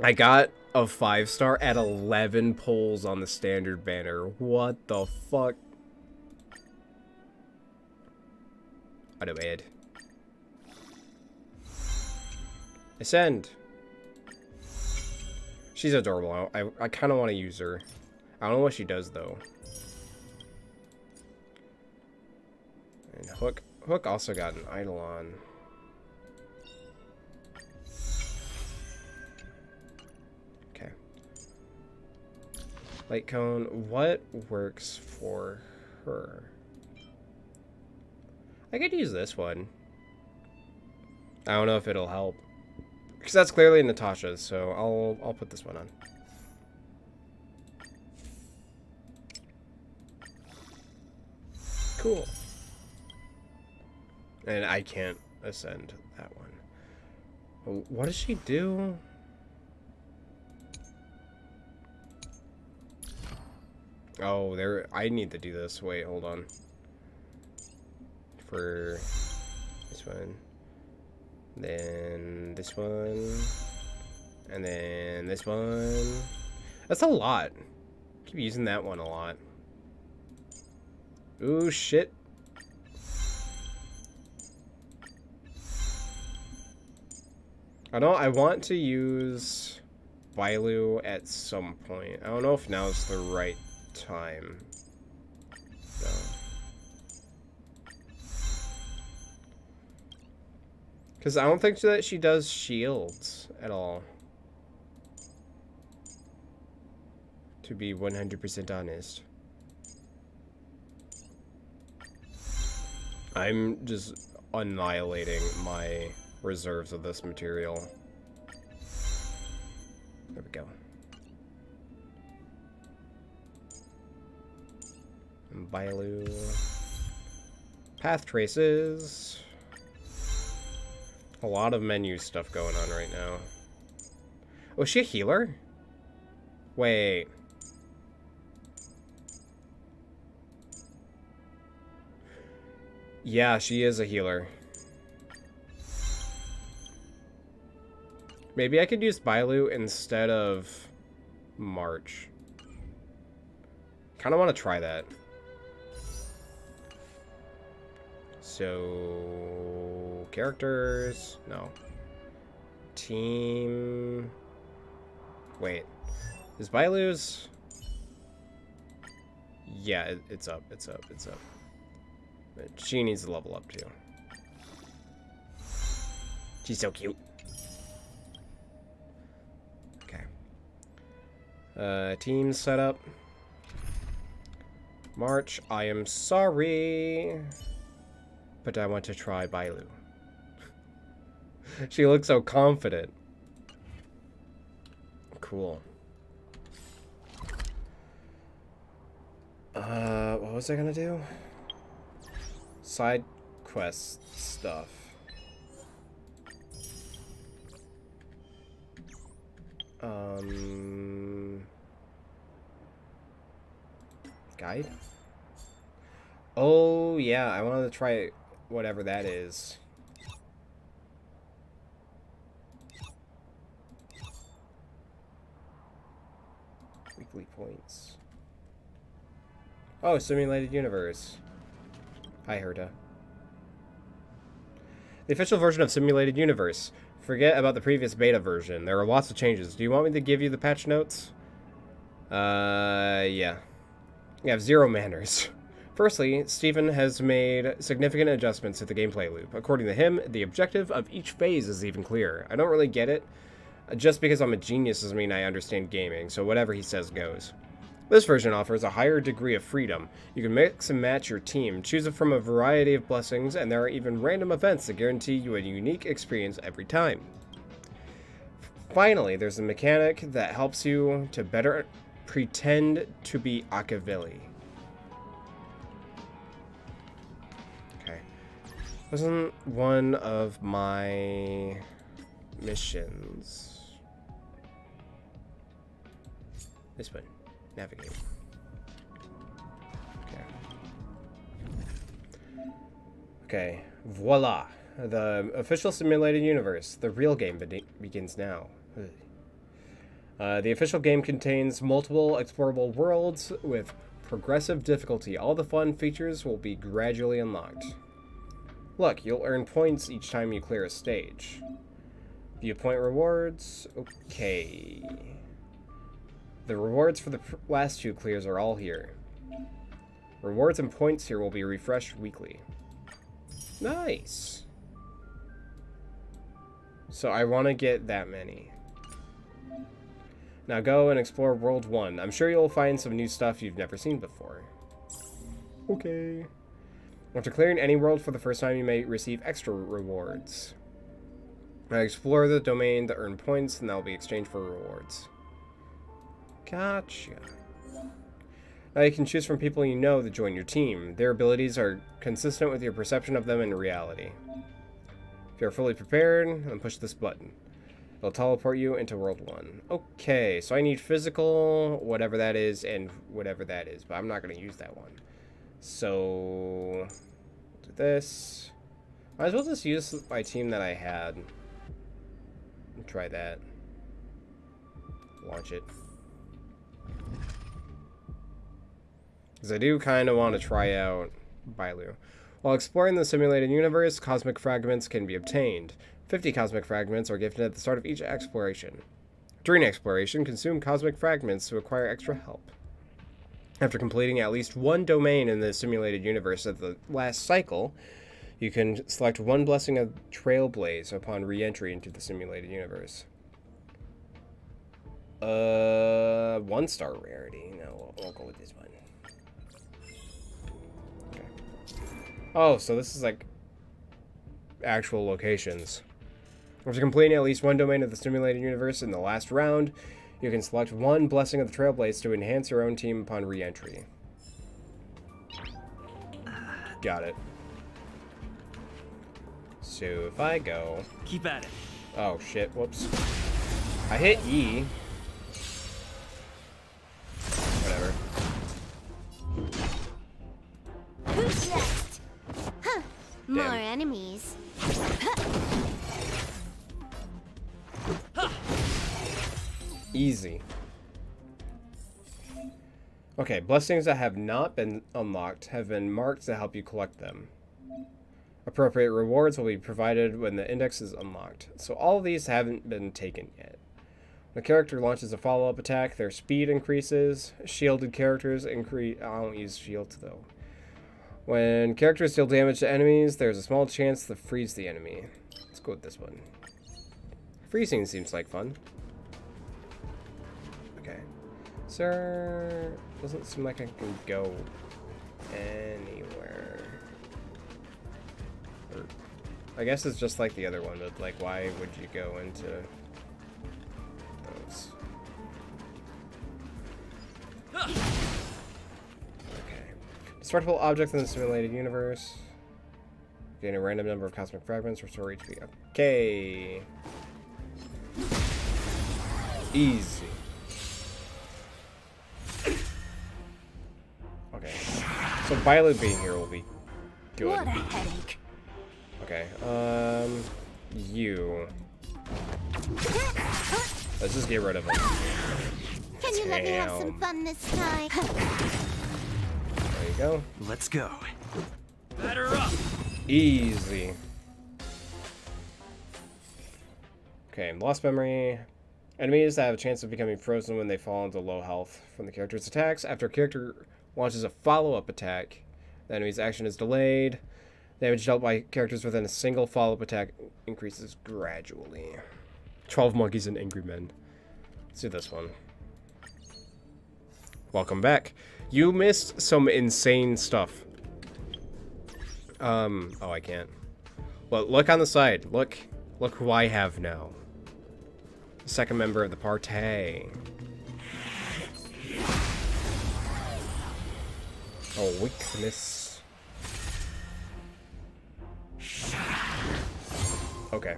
I got a 5-star at 11 pulls on the standard banner. What the fuck? Auto aid. Ascend. She's adorable. I kind of want to use her. I don't know what she does though. And Hook also got an Eidolon. Okay. Light cone. What works for her? I could use this one. I don't know if it'll help. Because that's clearly Natasha's, so I'll put this one on. Cool. And I can't ascend that one. What does she do? Oh, there. I need to do this. Wait, hold on. For this one. Then this one. And then this one. That's a lot. Keep using that one a lot. Ooh, shit. I want to use Bailu at some point. I don't know if now's the right time. No. Because I don't think that she does shields at all. To be 100% honest. I'm just annihilating my reserves of this material. There we go. And Bailu. Path traces. A lot of menu stuff going on right now. Oh, is she a healer? Wait. Yeah, she is a healer. Maybe I could use Bailu instead of March. Kind of want to try that. So, characters, no. Team. Wait. Is Bailu's... Yeah, it's up. It's up. It's up. But she needs to level up too. She's so cute. Okay. Team setup. March, I am sorry, but I want to try Bailu. She looks so confident. Cool. What was I gonna do? Side quest stuff. Guide? Oh, yeah, I wanted to try whatever that is. Weekly points. Oh, simulated universe. Hi, Herta. The official version of Simulated Universe. Forget about the previous beta version. There are lots of changes. Do you want me to give you the patch notes? Yeah. You have 0 manners. Firstly, Stephen has made significant adjustments to the gameplay loop. According to him, the objective of each phase is even clearer. I don't really get it. Just because I'm a genius doesn't mean I understand gaming, so whatever he says goes. This version offers a higher degree of freedom. You can mix and match your team, choose it from a variety of blessings, and there are even random events that guarantee you a unique experience every time. Finally, there's a mechanic that helps you to better pretend to be Akavili. Okay. Wasn't one of my missions. This one. Navigate. Okay. Okay. Voila. The official simulated universe. The real game begins now. The official game contains multiple explorable worlds with progressive difficulty. All the fun features will be gradually unlocked. Look, you'll earn points each time you clear a stage. Viewpoint rewards. Okay. The rewards for the last 2 clears are all here. Rewards and points here will be refreshed weekly. Nice. So I want to get that many. Now go and explore World 1. I'm sure you'll find some new stuff you've never seen before. Okay. After clearing any world for the first time, you may receive extra rewards. Now explore the domain to earn points, and that will be exchanged for rewards. Gotcha. Now you can choose from people you know to join your team. Their abilities are consistent with your perception of them in reality. If you're fully prepared, then push this button. It'll teleport you into World 1. Okay, so I need physical, whatever that is, and whatever that is, but I'm not going to use that one. So, do this. Might as well just use my team that I had. Try that. Launch it. Because I do kind of want to try out Bailu. While exploring the simulated universe, cosmic fragments can be obtained. 50 cosmic fragments are gifted at the start of each exploration. During exploration, consume cosmic fragments to acquire extra help. After completing at least 1 domain in the simulated universe at the last cycle, you can select 1 blessing of Trailblaze upon re-entry into the simulated universe. 1-star rarity. No, we'll go with this one. Okay. Oh, so this is like actual locations. After completing at least 1 domain of the simulated universe in the last round, you can select 1 blessing of the Trailblaze to enhance your own team upon re-entry. Got it. So if I go... Keep at it. Oh shit, whoops. I hit E. Whatever. Who's next? Huh. More enemies. Easy. Okay, blessings that have not been unlocked have been marked to help you collect them. Appropriate rewards will be provided when the index is unlocked. So all of these haven't been taken yet. When a character launches a follow-up attack, their speed increases. Shielded characters increase... I don't use shields, though. When characters deal damage to enemies, there's a small chance to freeze the enemy. Let's go with this one. Freezing seems like fun. Okay. Sir... Doesn't seem like I can go anywhere. Or, I guess it's just like the other one, but like, why would you go into those? Okay. Destructible objects in the simulated universe. Gain a random number of cosmic fragments, restore HP. Okay. Easy. Okay. So Violet being here will be good. What a headache. Okay, you. Let's just get rid of him. Can you let me have some fun this time? There you go. Let's go. Batter up. Easy. Okay, lost memory. Enemies that have a chance of becoming frozen when they fall into low health from the character's attacks. After a character launches a follow-up attack, the enemy's action is delayed. Damage dealt by characters within a single follow-up attack increases gradually. 12 monkeys and angry men. Let's do this one. Welcome back. You missed some insane stuff. Oh, I can't. Well, look on the side. Look who I have now. The second member of the party. Oh, weakness. Okay.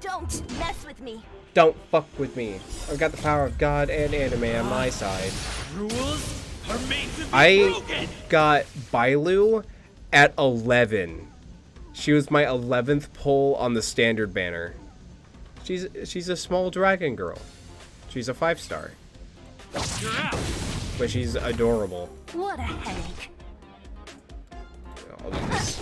Don't mess with me. Don't fuck with me. I've got the power of God and anime on my side. Rules are made to be I broken. got Bailu at 11. She was my 11th pull on the standard banner. She's a small dragon girl. She's a 5-star. You're out. But she's adorable. What a headache. I'll do this.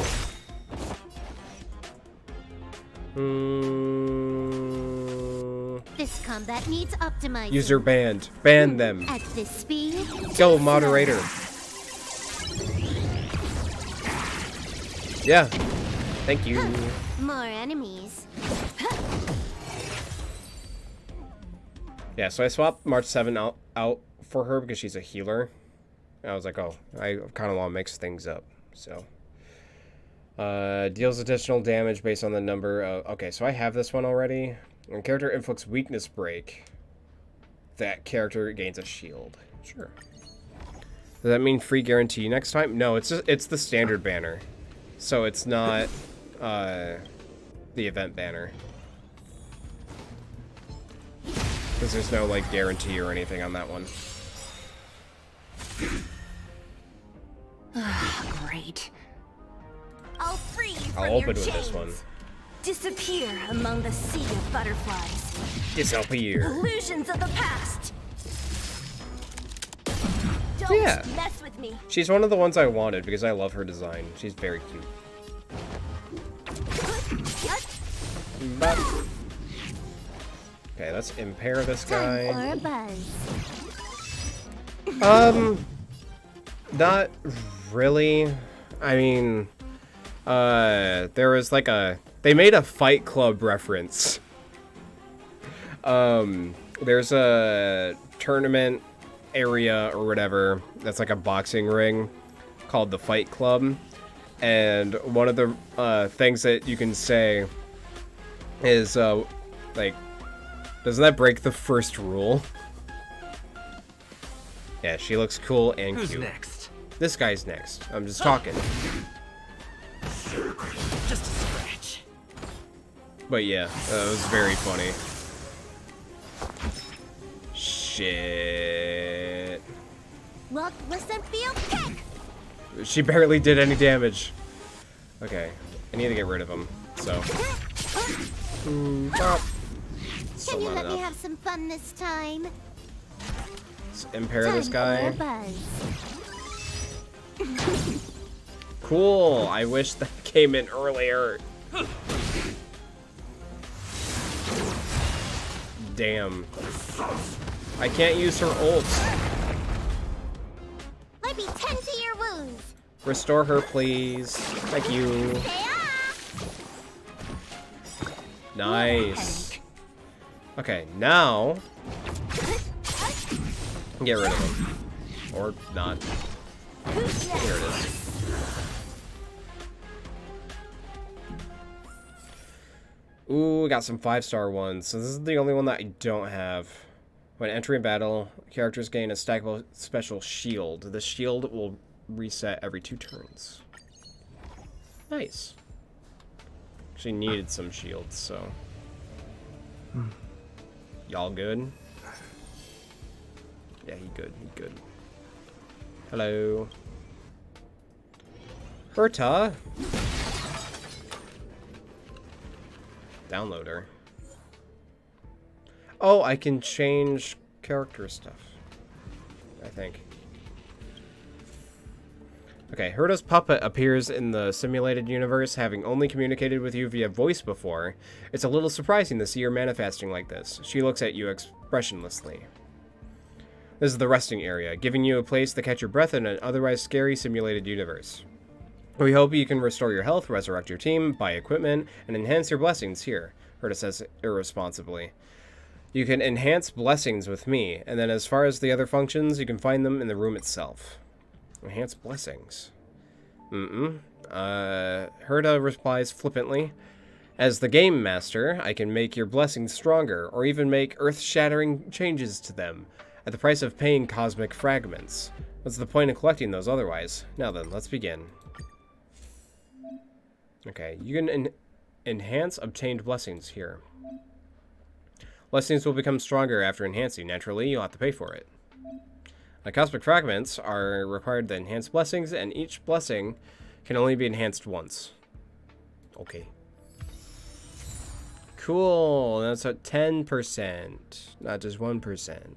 This combat needs optimizing. User banned. Ban them. At this speed. Go, moderator. Yeah. Thank you. More enemies. Yeah, so I swapped March 7 out for her because she's a healer. And I was like, oh, I kind of want to mix things up. So, deals additional damage based on the number of... Okay, so I have this one already. When character inflicts weakness break, that character gains a shield. Sure. Does that mean free guarantee next time? No, it's the standard banner. So it's not the event banner. Because there's no, like, guarantee or anything on that one. Great. I'll free you from I'll your open with chains. this one. Disappear among the sea of butterflies. Disappear. Illusions of the past. Don't Yeah. mess with me. She's one of the ones I wanted because I love her design. She's very cute. Okay, let's impair this guy. Time for a buzz. Not really. I mean, there was like they made a Fight Club reference. There's a tournament area or whatever that's like a boxing ring called the Fight Club, and one of the things that you can say is like, doesn't that break the first rule? Yeah, she looks cool and Who's cute. next? This guy's next. I'm just talking. Just a scratch. But yeah, it was very funny. Shit. Look, listen, feel, kick! She barely did any damage. Okay, I need to get rid of him. So. Can you let me have some fun this time? Let's impair this guy. Time for a buzz. Cool. I wish that came in earlier. damn. I can't use her ult. Let me tend to your wounds. Restore her, please. Thank you. Nice. Okay, now... get rid of him. Or not. Here it is. Ooh, we got some 5-star ones. So this is the only one that I don't have. When entering battle, characters gain a stackable special shield. The shield will reset every 2 turns. Nice. Actually needed some shields, so... Y'all good? Yeah, he good. He good. Hello. Herta. Downloader. Oh, I can change character stuff. I think. Okay, Herta's puppet appears in the simulated universe, having only communicated with you via voice before. It's a little surprising to see her manifesting like this. She looks at you expressionlessly. This is the resting area, giving you a place to catch your breath in an otherwise scary simulated universe. We hope you can restore your health, resurrect your team, buy equipment, and enhance your blessings here, Herta says irresponsibly. You can enhance blessings with me, and then as far as the other functions, you can find them in the room itself. Enhance blessings. Herta replies flippantly. As the game master, I can make your blessings stronger, or even make earth-shattering changes to them, at the price of paying cosmic fragments. What's the point of collecting those otherwise? Now then, let's begin. Okay, you can enhance obtained blessings here. Blessings will become stronger after enhancing. Naturally, you'll have to pay for it. Cosmic fragments are required to enhance blessings, and each blessing can only be enhanced once. Okay. Cool. That's at 10%, not just 1%.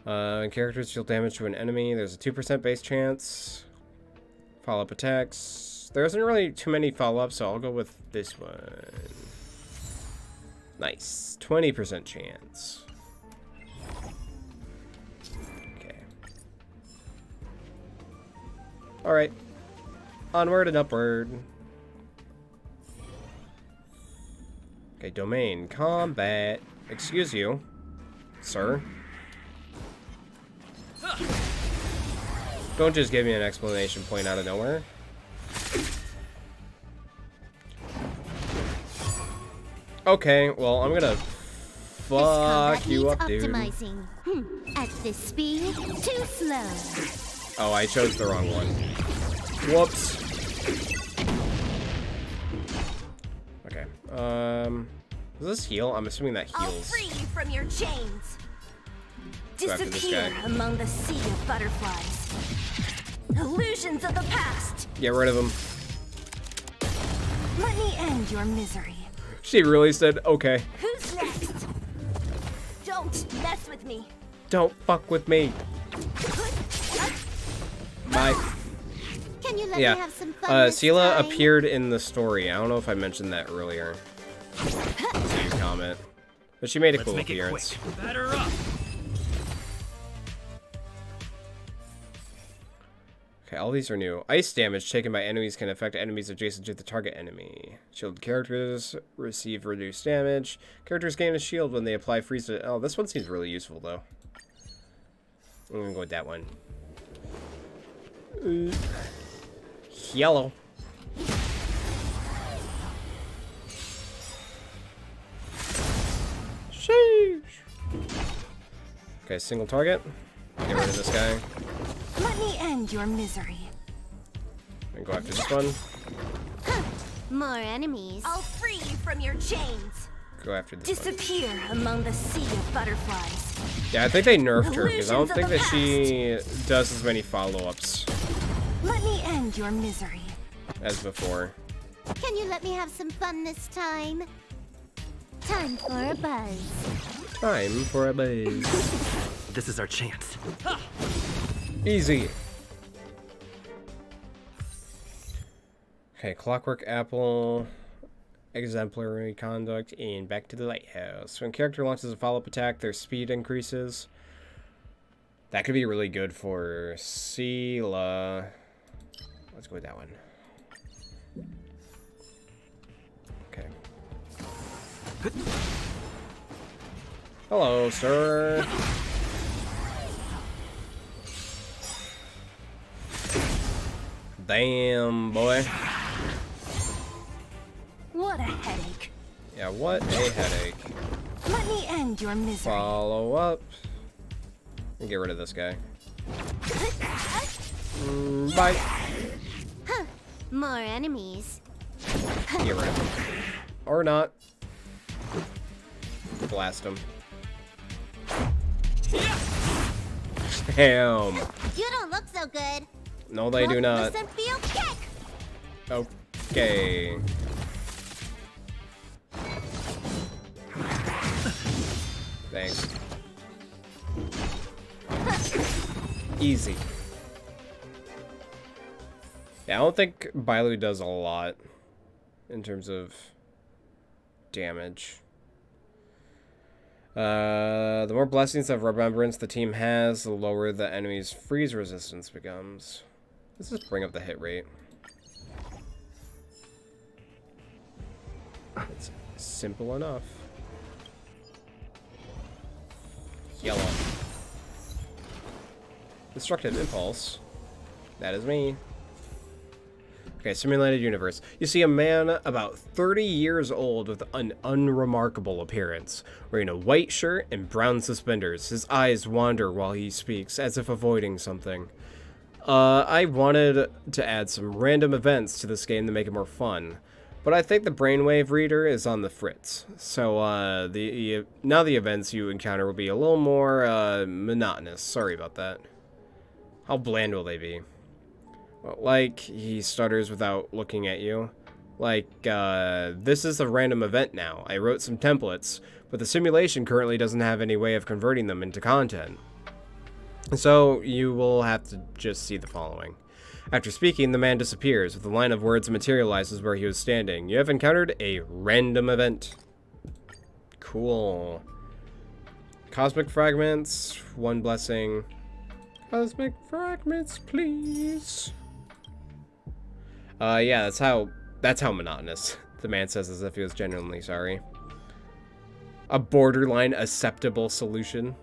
Characters deal damage to an enemy. There's a 2% base chance. Follow-up attacks. There isn't really too many follow-ups, so I'll go with this one. Nice. 20% chance. Okay. Alright. Onward and upward. Okay, domain. Combat. Excuse you, sir. Don't just give me an explanation point out of nowhere. Okay, well, I'm gonna fuck you up, dude. At this speed, too slow. Oh, I chose the wrong one. Whoops. Okay. Does this heal? I'm assuming that heals. I'll free you from your chains. Go after this Disappear guy. among the sea of butterflies. Illusions of the past. Get rid of him. Let me end your misery. She really said, okay. Who's next? Don't mess with me. Don't fuck with me. Bye. Can you let Yeah. me have some fun this Sela time? appeared in the story. I don't know if I mentioned that earlier. See your comment. But she made a cool appearance. Batter up. Okay, all these are new. Ice damage taken by enemies can affect enemies adjacent to the target enemy. Shielded characters receive reduced damage. Characters gain a shield when they apply freeze to... Oh, this one seems really useful, though. I'm gonna go with that one. Yellow. Sheesh. Okay, single target. Get rid of this guy. Let me end your misery. And go after this one. More enemies. I'll free you from your chains. Go after this one. Disappear among the sea of butterflies. Yeah, I think they nerfed her because I don't think that she does as many follow-ups Let me end your misery. as before. Can you let me have some fun this time? Time for a buzz. Time for a buzz. This is our chance. Easy. Okay, Clockwork Apple. exemplary conduct, and back to the lighthouse. When character launches a follow-up attack, their speed increases. That could be really good for Sela. Let's go with that one. Okay. Hello, sir. Damn, boy. What a headache. Yeah, what a headache. Let me end your misery. Follow up. And get rid of this guy. Bye. Huh. More enemies. Get rid of him. Or not. Blast him. Damn. You don't look so good. No, they do not. Listen, feel kick. Okay. Thanks. Easy. Yeah, I don't think Bailu does a lot in terms of damage. The more blessings of remembrance the team has, the lower the enemy's freeze resistance becomes. Let's just bring up the hit rate. It's simple enough. Yellow. Destructive impulse. That is me. Okay, simulated universe. You see a man about 30 years old with an unremarkable appearance, wearing a white shirt and brown suspenders. His eyes wander while he speaks, as if avoiding something. I wanted to add some random events to this game to make it more fun, but I think the brainwave reader is on the fritz. So now the events you encounter will be a little more monotonous. Sorry about that. How bland will they be? Like, he stutters without looking at you. Like, this is a random event now. I wrote some templates, but the simulation currently doesn't have any way of converting them into content. So, you will have to just see the following. After speaking, the man disappears, with a line of words materializes where he was standing. You have encountered a random event. Cool. Cosmic fragments, one blessing. Cosmic fragments, please. Yeah, that's how monotonous, the man says as if he was genuinely sorry. A borderline acceptable solution.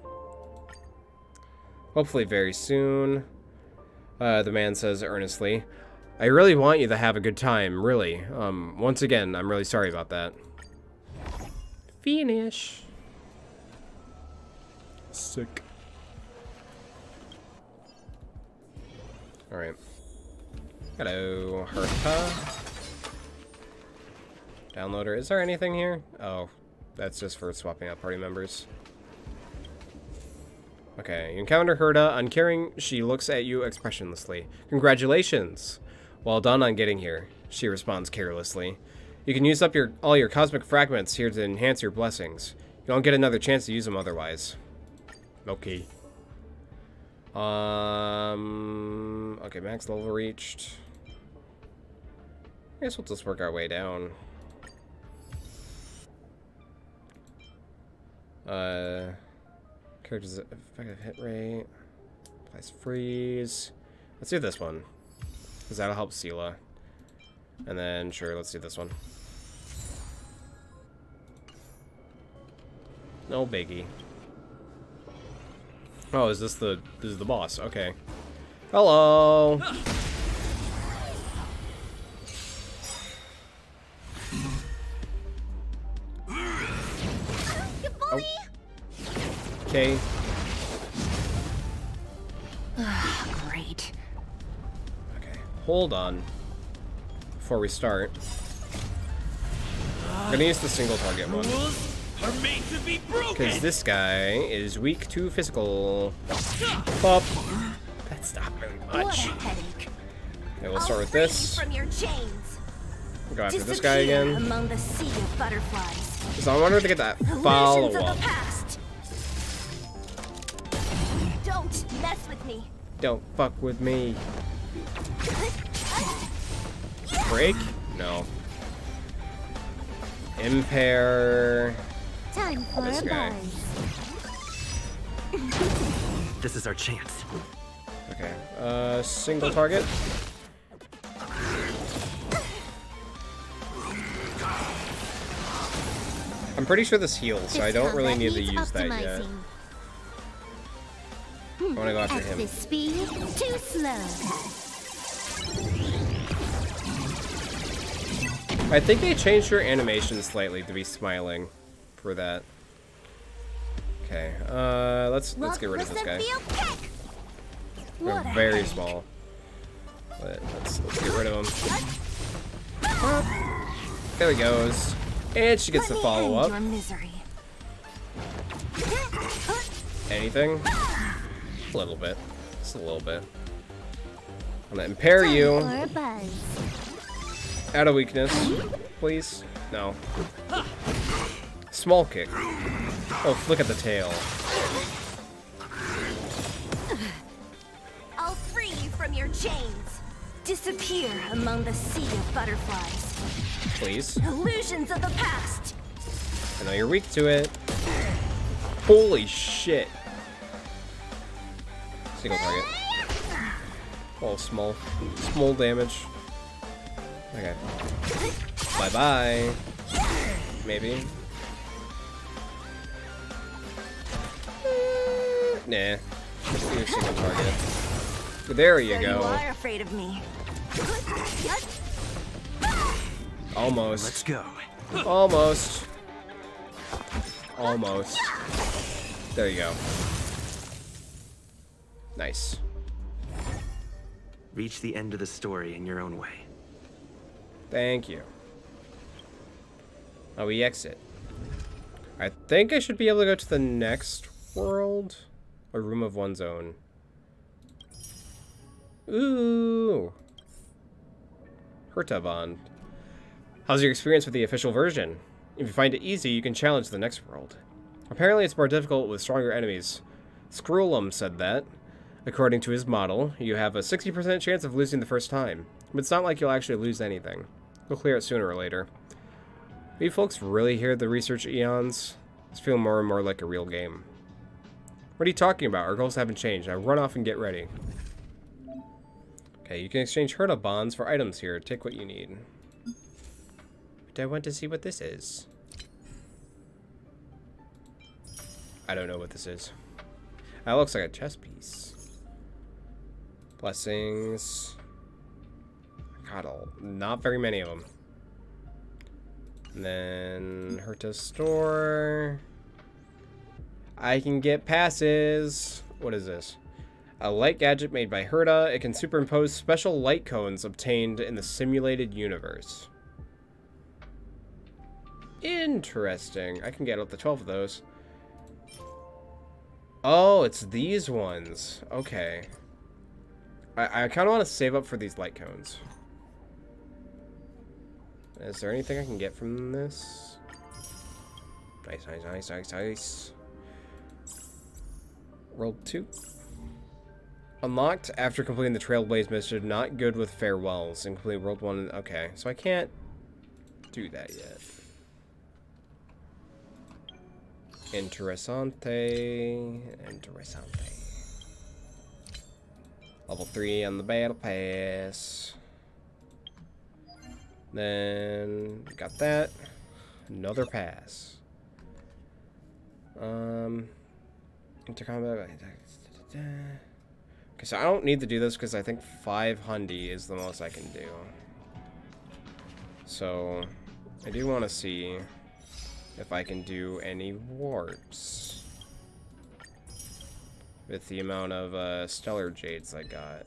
Hopefully very soon. The man says earnestly. I really want you to have a good time, really. Once again, I'm really sorry about that. Finish. Sick. Alright. Hello, Herta. Downloader. Is there anything here? Oh, that's just for swapping out party members. Okay, you encounter Herta. Uncaring, she looks at you expressionlessly. Congratulations! Well done on getting here, she responds carelessly. You can use up all your cosmic fragments here to enhance your blessings. You don't get another chance to use them otherwise. Okay. Okay, max level reached. I guess we'll just work our way down. Character's effective hit rate. Applies freeze. Let's do this one, because that'll help Sela. And then, sure, let's do this one. No biggie. Oh, this is the boss? Okay. Hello. Oh. Okay. Great. Okay. Hold on. Before we start, I'm gonna use the single target one. Because this guy is weak to physical. Pop. That's not very much. Okay, we'll start with this. From your chains. Go after this guy again. Among the sea of butterflies. So I wanted to get that follow-up. Don't mess with me. Don't fuck with me. Break? No. Impair. Time for This a guy. buzz. This is our chance. Okay. Single target. I'm pretty sure this heals, so I don't really need to use that yet. I want to go after At him. this speed, too slow. I think they changed her animation slightly to be smiling for that. Okay, let's get rid of this guy. They're very small. But let's get rid of him. There he goes. And she gets the follow up. Anything? A little bit. Just a little bit. I'm gonna impair you. Time for a buzz. Out of weakness, please. No. Small kick. Oh, flick at the tail. I'll free you from your chains. Disappear among the sea of butterflies. Please. Illusions of the past. I know you're weak to it. Holy shit. Single target. Oh, small damage. Okay. Bye-bye. Maybe. Nah. Just do a single target. There you So go. you are afraid of me. Almost. Let's go. Almost. Almost. There you go. Nice. Reach the end of the story in your own way. Thank you. Oh, we exit. I think I should be able to go to the next world. A room of one's own. Ooh. Hertabond. How's your experience with the official version? If you find it easy, you can challenge the next world. Apparently it's more difficult with stronger enemies. Scrollum said that. According to his model, you have a 60% chance of losing the first time. But it's not like you'll actually lose anything. You'll clear it sooner or later. Are you folks really here to research eons? It's feeling more and more like a real game. What are you talking about? Our goals haven't changed. Now run off and get ready. Okay, you can exchange Herta bonds for items here. Take what you need. But I want to see what this is. I don't know what this is. That looks like a chess piece. Blessings. God, not very many of them. And then Herta's store. I can get passes. What is this? A light gadget made by Herta. It can superimpose special light cones obtained in the simulated universe. Interesting. I can get up to 12 of those. Oh, it's these ones. Okay. I kind of want to save up for these light cones. Is there anything I can get from this? Nice, nice, nice, nice, nice. World 2. Unlocked after completing the Trailblaze mission. Not good with farewells. And complete World 1. Okay, so I can't do that yet. Interessante. Interessante. Level 3 on the battle pass. Then got that. Another pass. Intercombat. Okay, so I don't need to do this because I think 500 is the most I can do. So I do want to see if I can do any warps with the amount of stellar jades I got.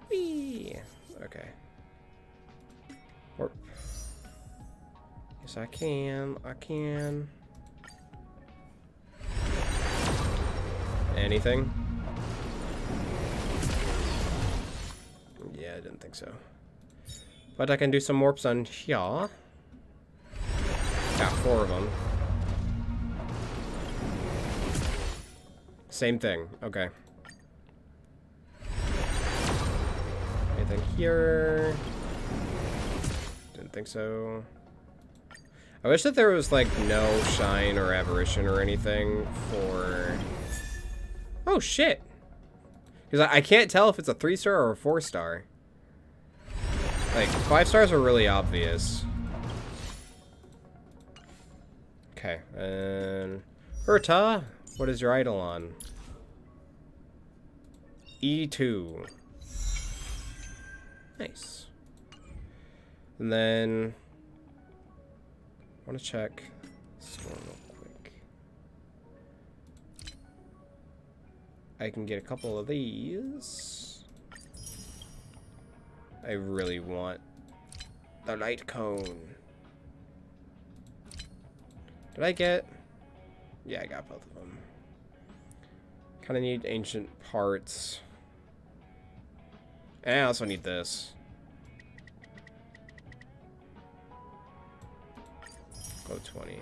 Whee! Okay. Warp. Yes, I can. I can. Anything? Yeah, I didn't think so. But I can do some warps on here. Got 4 of them. Same thing. Okay. Anything here? didn't think so. I wish that there was, like, no shine or aberration or anything for... Oh, shit! Because I can't tell if it's a 3-star or a 4-star. Like, 5 stars are really obvious. Okay, and... Herta, what is your idol on? E2. Nice. And then... I want to check store real quick. I can get a couple of these. I really want the light cone. Did I get? Yeah, I got both of them. Kind of need ancient parts. And I also need this. Go 20.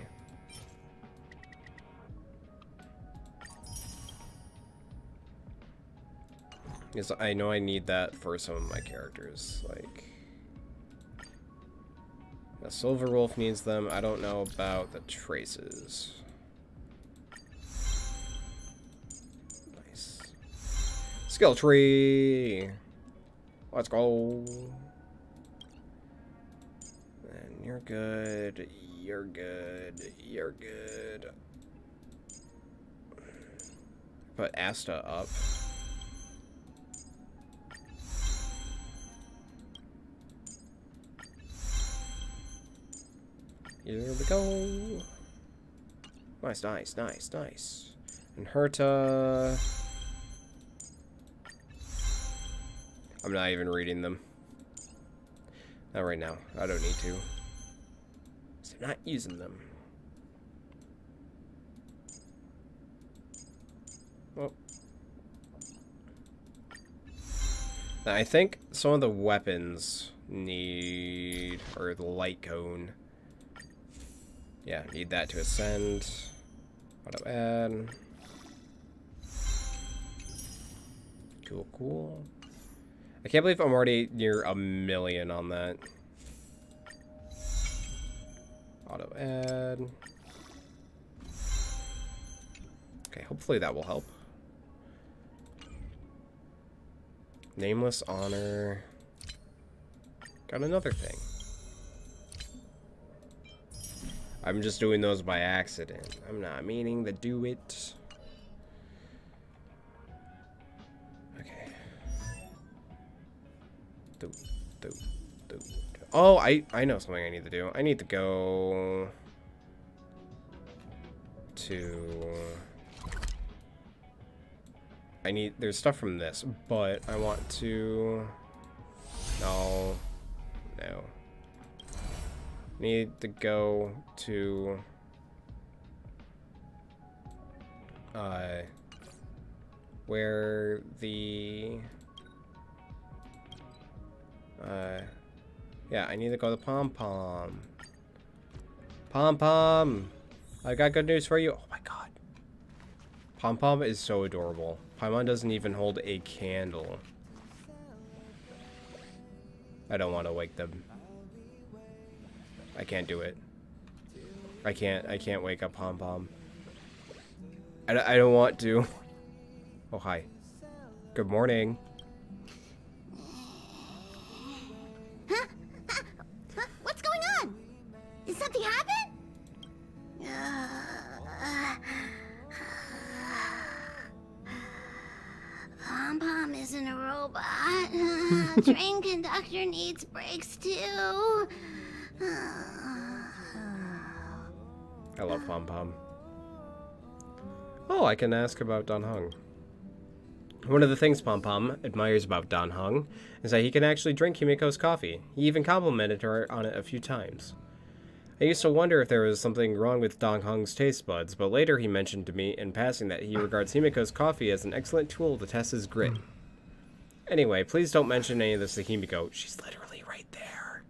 Because I know I need that for some of my characters. Like, the Silver Wolf needs them. I don't know about the traces. Nice. Skill tree. Let's go. And you're good. You're good. You're good. Put Asta up. Here we go. Nice, nice, nice, nice. And Herta. I'm not even reading them. Not right now. I don't need to. I'm not using them. Well, now I think some of the weapons need, or the light cone. Yeah, need that to ascend. Auto add. Cool, cool. I can't believe I'm already near 1,000,000 on that. Auto add. Okay, hopefully that will help. Nameless honor. Got another thing. I'm just doing those by accident. I'm not meaning to do it. Okay. Do. Oh, I know something I need to do. I need to go to... There's stuff from this, but I want to... No. Need to go to... where the... yeah, I need to go to Pom Pom. Pom Pom! I got good news for you. Oh my god. Pom Pom is so adorable. Paimon doesn't even hold a candle. I don't want to wake them. I can't do it. I can't wake up Pom Pom. I don't want to. Oh, hi. Good morning. What's going on? Did something happen? Pom Pom isn't a robot. Train conductor needs breaks too. I love Pom Pom. Oh, I can ask about Dan Heng. One of the things Pom Pom admires about Dan Heng is that he can actually drink Himiko's coffee. He even complimented her on it a few times. I used to wonder if there was something wrong with Dan Heng's taste buds, but later he mentioned to me in passing that he regards Himiko's coffee as an excellent tool to test his grit. Anyway, please don't mention any of this to Himiko. She's literally right there.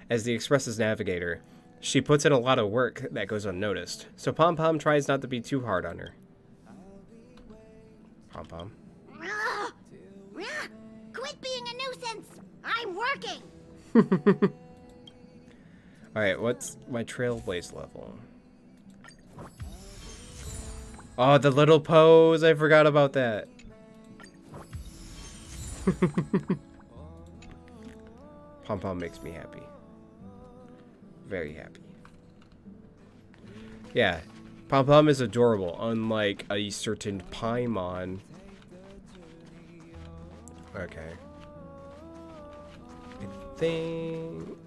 As the Express's navigator, she puts in a lot of work that goes unnoticed, so Pom Pom tries not to be too hard on her. Pom Pom. Quit being a nuisance! I'm working! Alright, what's my Trailblaze level? Oh, the little pose! I forgot about that. Pom Pom makes me happy. Very happy. Yeah, Pom Pom is adorable, unlike a certain Paimon. Okay. I think...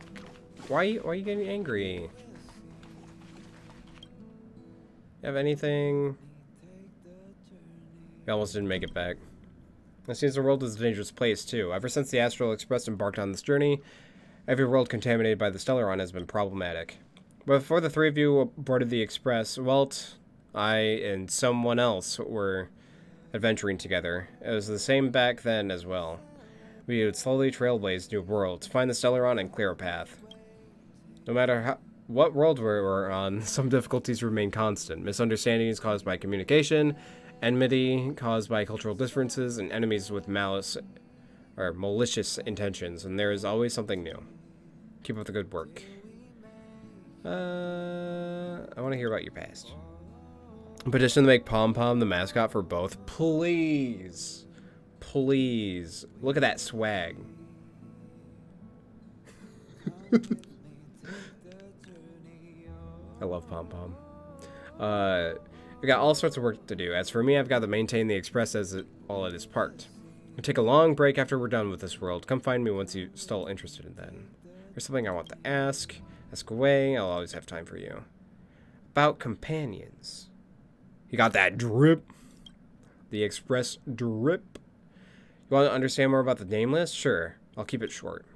Why are you getting angry? You have anything? We almost didn't make it back. It seems the world is a dangerous place, too. Ever since the Astral Express embarked on this journey, every world contaminated by the Stellaron has been problematic. But before the three of you boarded the Express, Walt, I, and someone else were adventuring together. It was the same back then as well. We would slowly trailblaze new worlds, find the Stellaron, and clear a path. No matter what world we were on, some difficulties remain constant. Misunderstandings caused by communication, enmity caused by cultural differences, and enemies with malice or malicious intentions, and there is always something new. Keep up the good work. I want to hear about your past. Petition to make Pom Pom the mascot for both. Please. Please. Look at that swag. I love Pom Pom. We got all sorts of work to do. As for me, I've got to maintain the Express while it is parked. We'll take a long break after we're done with this world. Come find me once you're still interested in that. There's something I want to ask. Ask away. I'll always have time for you. About companions. You got that drip? The Express drip? You want to understand more about the name list? Sure. I'll keep it short.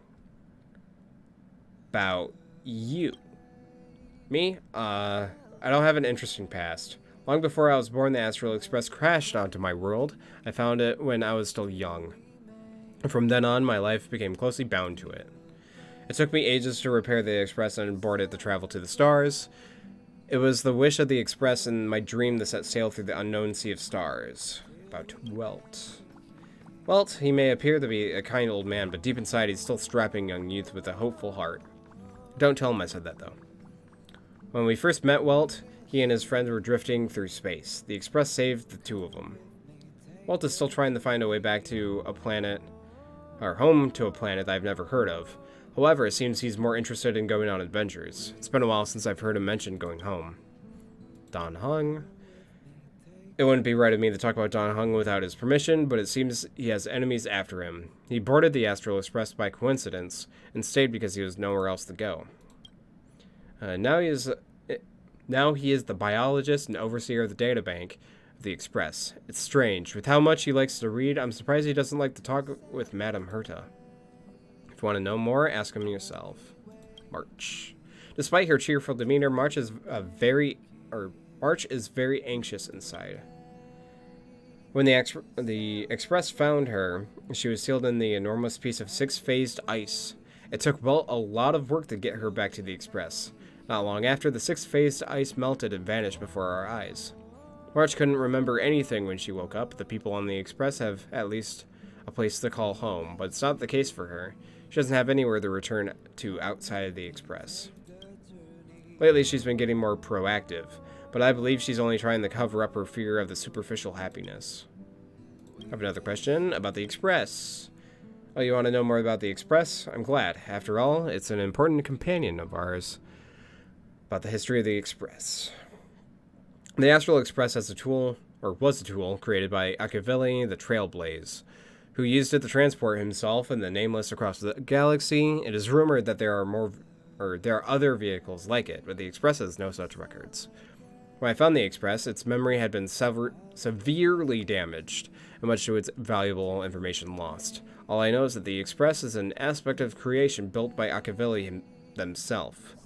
About you. Me? I don't have an interesting past. Long before I was born, the Astral Express crashed onto my world. I found it when I was still young. From then on, my life became closely bound to it. It took me ages to repair the Express and board it to travel to the stars. It was the wish of the Express and my dream to set sail through the unknown sea of stars. About Welt. Welt, he may appear to be a kind old man, but deep inside he's still strapping young youth with a hopeful heart. Don't tell him I said that, though. When we first met Welt, he and his friends were drifting through space. The Express saved the two of them. Walt is still trying to find a way back to a planet, or home to a planet I've never heard of. However, it seems he's more interested in going on adventures. It's been a while since I've heard him mention going home. Dan Heng. It wouldn't be right of me to talk about Dan Heng without his permission, but it seems he has enemies after him. He boarded the Astral Express by coincidence, and stayed because he was nowhere else to go. Now he is the biologist and overseer of the databank of the Express. It's strange. With how much he likes to read, I'm surprised he doesn't like to talk with Madame Herta. If you want to know more, ask him yourself. March. Despite her cheerful demeanor, March is very anxious inside. When the Express found her, she was sealed in the enormous piece of six-phased ice. It took Welt a lot of work to get her back to the Express. Not long after, the six-phased ice melted and vanished before our eyes. March couldn't remember anything when she woke up. The people on the Express have at least a place to call home, but it's not the case for her. She doesn't have anywhere to return to outside of the Express. Lately, she's been getting more proactive, but I believe she's only trying to cover up her fear of the superficial happiness. I have another question about the Express. Oh, you want to know more about the Express? I'm glad. After all, it's an important companion of ours. About the history of the Express. The Astral Express was a tool created by Machiavelli the Trailblaze, who used it to transport himself and the Nameless across the galaxy. It is rumored that there are other vehicles like it, but the Express has no such records. When I found the Express, its memory had been severely damaged, and much of its valuable information lost. All I know is that the Express is an aspect of creation built by Machiavelli himself,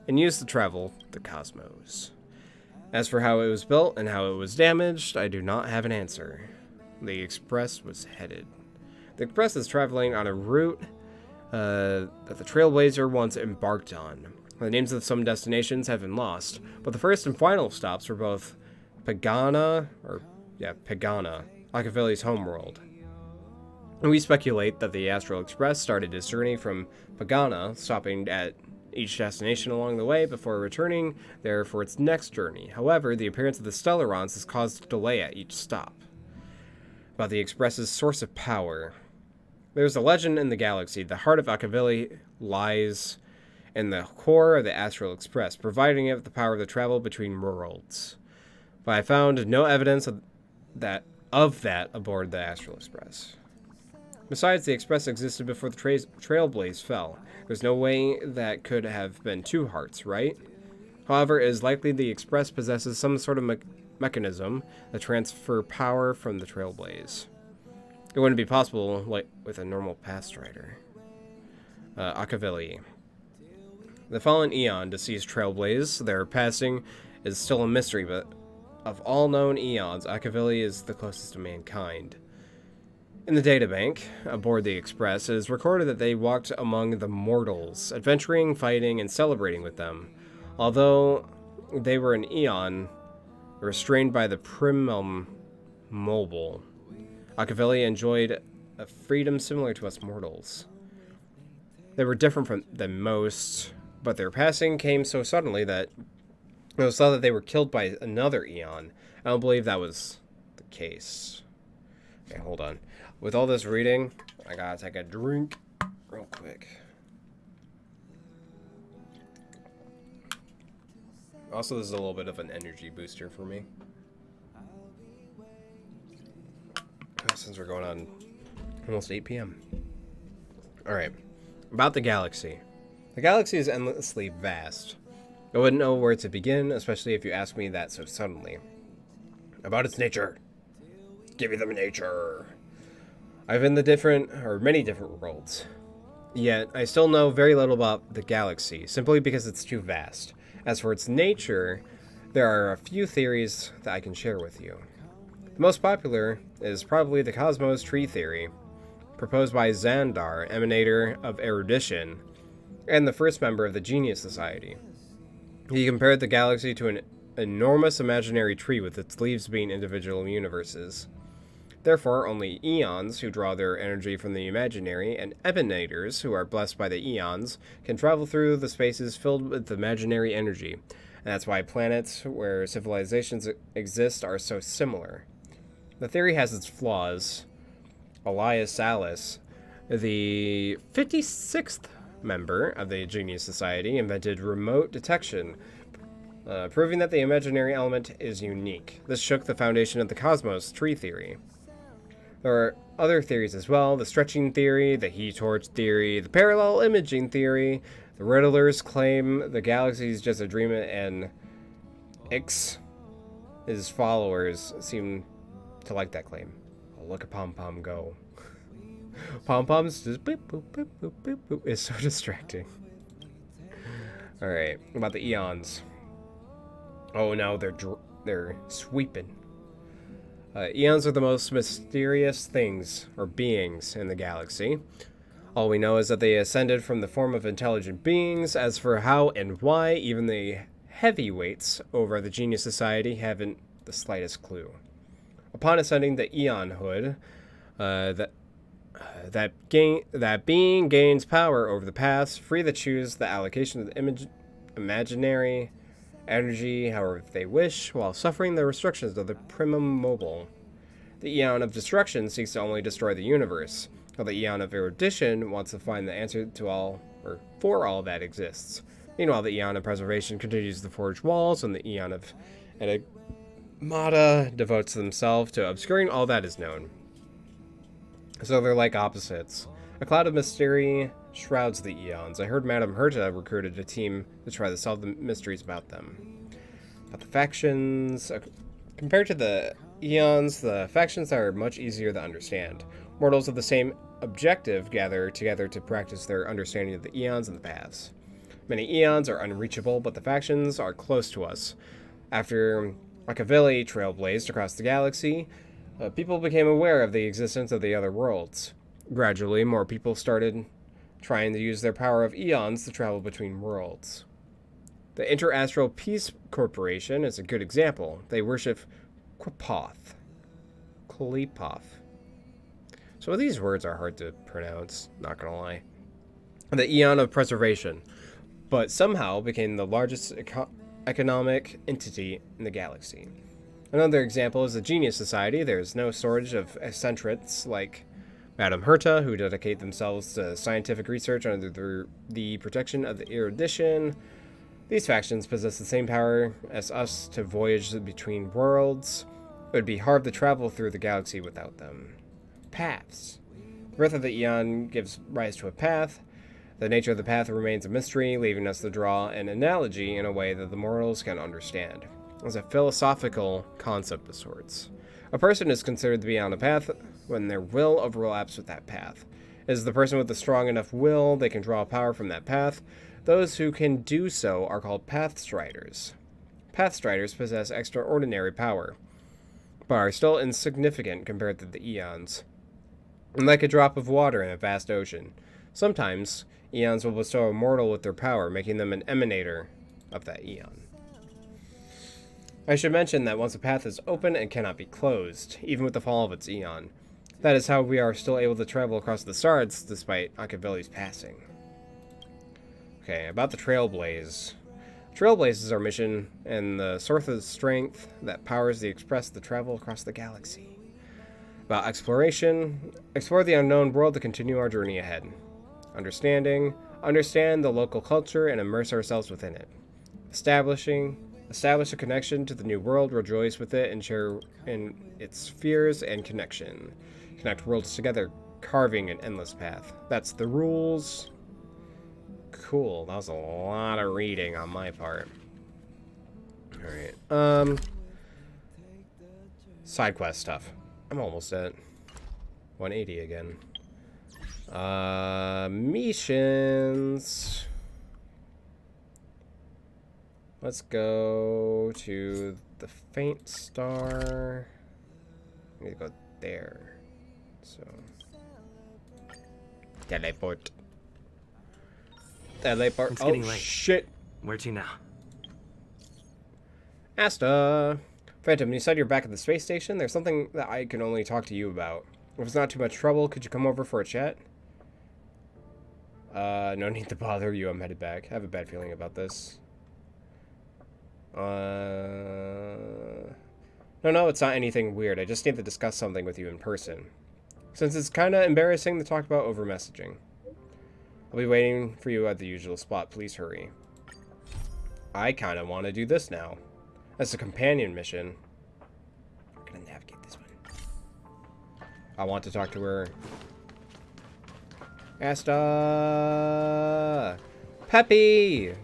and used to travel the cosmos. As for how it was built and how it was damaged, I do not have an answer. The Express was headed. The Express is traveling on a route that the Trailblazer once embarked on. The names of some destinations have been lost, but the first and final stops were both Pagana, Machiavelli's homeworld. And we speculate that the Astral Express started its journey from Pagana, stopping each destination along the way before returning there for its next journey. However, the appearance of the Stellarons has caused a delay at each stop. About the Express's source of power. There's a legend in the galaxy. The heart of Akavili lies in the core of the Astral Express, providing it with the power to travel between worlds. But I found no evidence of that aboard the Astral Express. Besides, the Express existed before the Trailblaze fell. There's no way that could have been two hearts, right? However, it is likely the Express possesses some sort of mechanism that transfer power from the Trailblaze. It wouldn't be possible like with a normal past rider. Akavili. The fallen Eon, deceased Trailblaze, their passing is still a mystery, but of all known Eons, Akavili is the closest to mankind. In the databank, aboard the Express, it is recorded that they walked among the mortals, adventuring, fighting, and celebrating with them. Although they were an Eon, restrained by the primum mobile, Akavili enjoyed a freedom similar to us mortals. They were different than most, but their passing came so suddenly that it was thought that they were killed by another Eon. I don't believe that was the case. Okay, hold on. With all this reading, I gotta take a drink real quick. Also, this is a little bit of an energy booster for me. Since we're going on almost 8 p.m. Alright, about the galaxy. The galaxy is endlessly vast. I wouldn't know where to begin, especially if you ask me that so suddenly. About its nature. Give me the nature. I've been many different worlds. Yet, I still know very little about the galaxy, simply because it's too vast. As for its nature, there are a few theories that I can share with you. The most popular is probably the cosmos tree theory, proposed by Xandar, emanator of erudition, and the first member of the Genius Society. He compared the galaxy to an enormous imaginary tree with its leaves being individual universes. Therefore, only Eons, who draw their energy from the imaginary, and emanators, who are blessed by the Eons, can travel through the spaces filled with imaginary energy. And that's why planets where civilizations exist are so similar. The theory has its flaws. Elias Salas, the 56th member of the Genius Society, invented remote detection, proving that the imaginary element is unique. This shook the foundation of the cosmos tree theory. There are other theories as well: the stretching theory, the heat torch theory, the parallel imaging theory. The Riddlers claim the galaxy is just a dream, and his followers seem to like that claim. Oh, look at Pom Pom go. Pom Pom's just boop, boop, boop, boop, boop, boop. It's so distracting. Alright, about the Eons. Oh no, they're sweeping. Eons are the most mysterious things, or beings, in the galaxy. All we know is that they ascended from the form of intelligent beings. As for how and why, even the heavyweights over the Genius Society haven't the slightest clue. Upon ascending the Eonhood, that being gains power over the past, free to choose the allocation of the imaginary energy however they wish, while suffering the restrictions of the primum mobile. The Eon of Destruction seeks to only destroy the universe, while the Eon of Erudition wants to find the answer to all, or for all that exists. Meanwhile, the Eon of Preservation continues to forge walls, and the Eon of Enigmata devotes themselves to obscuring all that is known. So they're like opposites. A cloud of mystery shrouds the Eons. I heard Madame Herta recruited a team to try to solve the mysteries about them. About the factions, compared to the Eons, the factions are much easier to understand. Mortals of the same objective gather together to practice their understanding of the Eons and the paths. Many Eons are unreachable, but the factions are close to us. After Akavili trailblazed across the galaxy, people became aware of the existence of the other worlds. Gradually, more people started trying to use their power of Eons to travel between worlds. The Interastral Peace Corporation is a good example. They worship Klepoth. So these words are hard to pronounce, not gonna lie. The Eon of Preservation. but somehow became the largest economic entity in the galaxy. Another example is the Genius Society. There's no shortage of eccentrics like Madame Herta, who dedicate themselves to scientific research under the protection of the erudition. These factions possess the same power as us to voyage between worlds. It would be hard to travel through the galaxy without them. Paths. The birth of the Eon gives rise to a path. The nature of the path remains a mystery, leaving us to draw an analogy in a way that the mortals can understand. It's a philosophical concept of sorts. A person is considered to be on a path when their will overlaps with that path. It is the person with a strong enough will they can draw power from that path. Those who can do so are called Pathstriders. Pathstriders possess extraordinary power, but are still insignificant compared to the Eons. And like a drop of water in a vast ocean, sometimes Eons will bestow a mortal with their power, making them an emanator of that Eon. I should mention that once a path is open, it cannot be closed, even with the fall of its Eon. That is how we are still able to travel across the stars despite Machiavelli's passing. Okay, about the Trailblaze. Trailblaze is our mission, and the source of strength that powers the Express to travel across the galaxy. About exploration. Explore the unknown world to continue our journey ahead. Understand the local culture and immerse ourselves within it. Establish a connection to the new world, rejoice with it, and share in its fears and connection. Connect worlds together, carving an endless path. That's the rules. Cool, that was a lot of reading on my part. Alright, side quest stuff. I'm almost at 180 again. Missions. Let's go to the Faint Star. I need to go there. So teleport. Teleport. It's Oh getting late. shit. Where to now? Asta. Phantom, you said you're back at the space station. There's something that I can only talk to you about. If it's not too much trouble, could you come over for a chat? No need to bother you. I'm headed back. I have a bad feeling about this. No, it's not anything weird. I just need to discuss something with you in person. Since it's kind of embarrassing to talk about over messaging. I'll be waiting for you at the usual spot. Please hurry. I kind of want to do this now. That's a companion mission. We're gonna navigate this one. I want to talk to her. Asta! Peppy!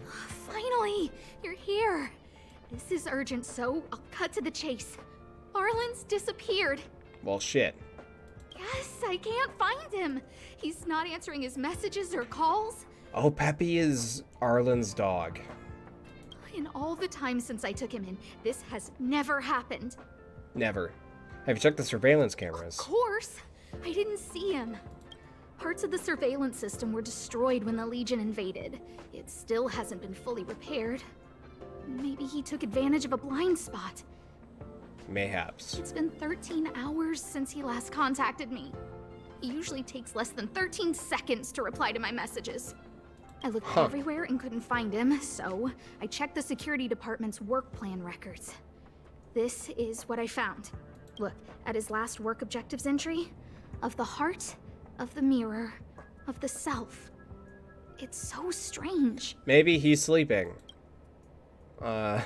Finally! You're here! This is urgent, so I'll cut to the chase. Arlen's disappeared. Well, shit. Yes, I can't find him. He's not answering his messages or calls. Oh, Peppy is Arlen's dog. In all the time since I took him in, this has never happened. Never. Have you checked the surveillance cameras? Of course! I didn't see him. Parts of the surveillance system were destroyed when the Legion invaded. It still hasn't been fully repaired. Maybe he took advantage of a blind spot. Mayhaps. It's been 13 hours since he last contacted me. He usually takes less than 13 seconds to reply to my messages. I looked everywhere and couldn't find him, so I checked the security department's work plan records. This is what I found. Look, at his last work objectives entry, of the heart, of the mirror, of the self. It's so strange. Maybe he's sleeping. The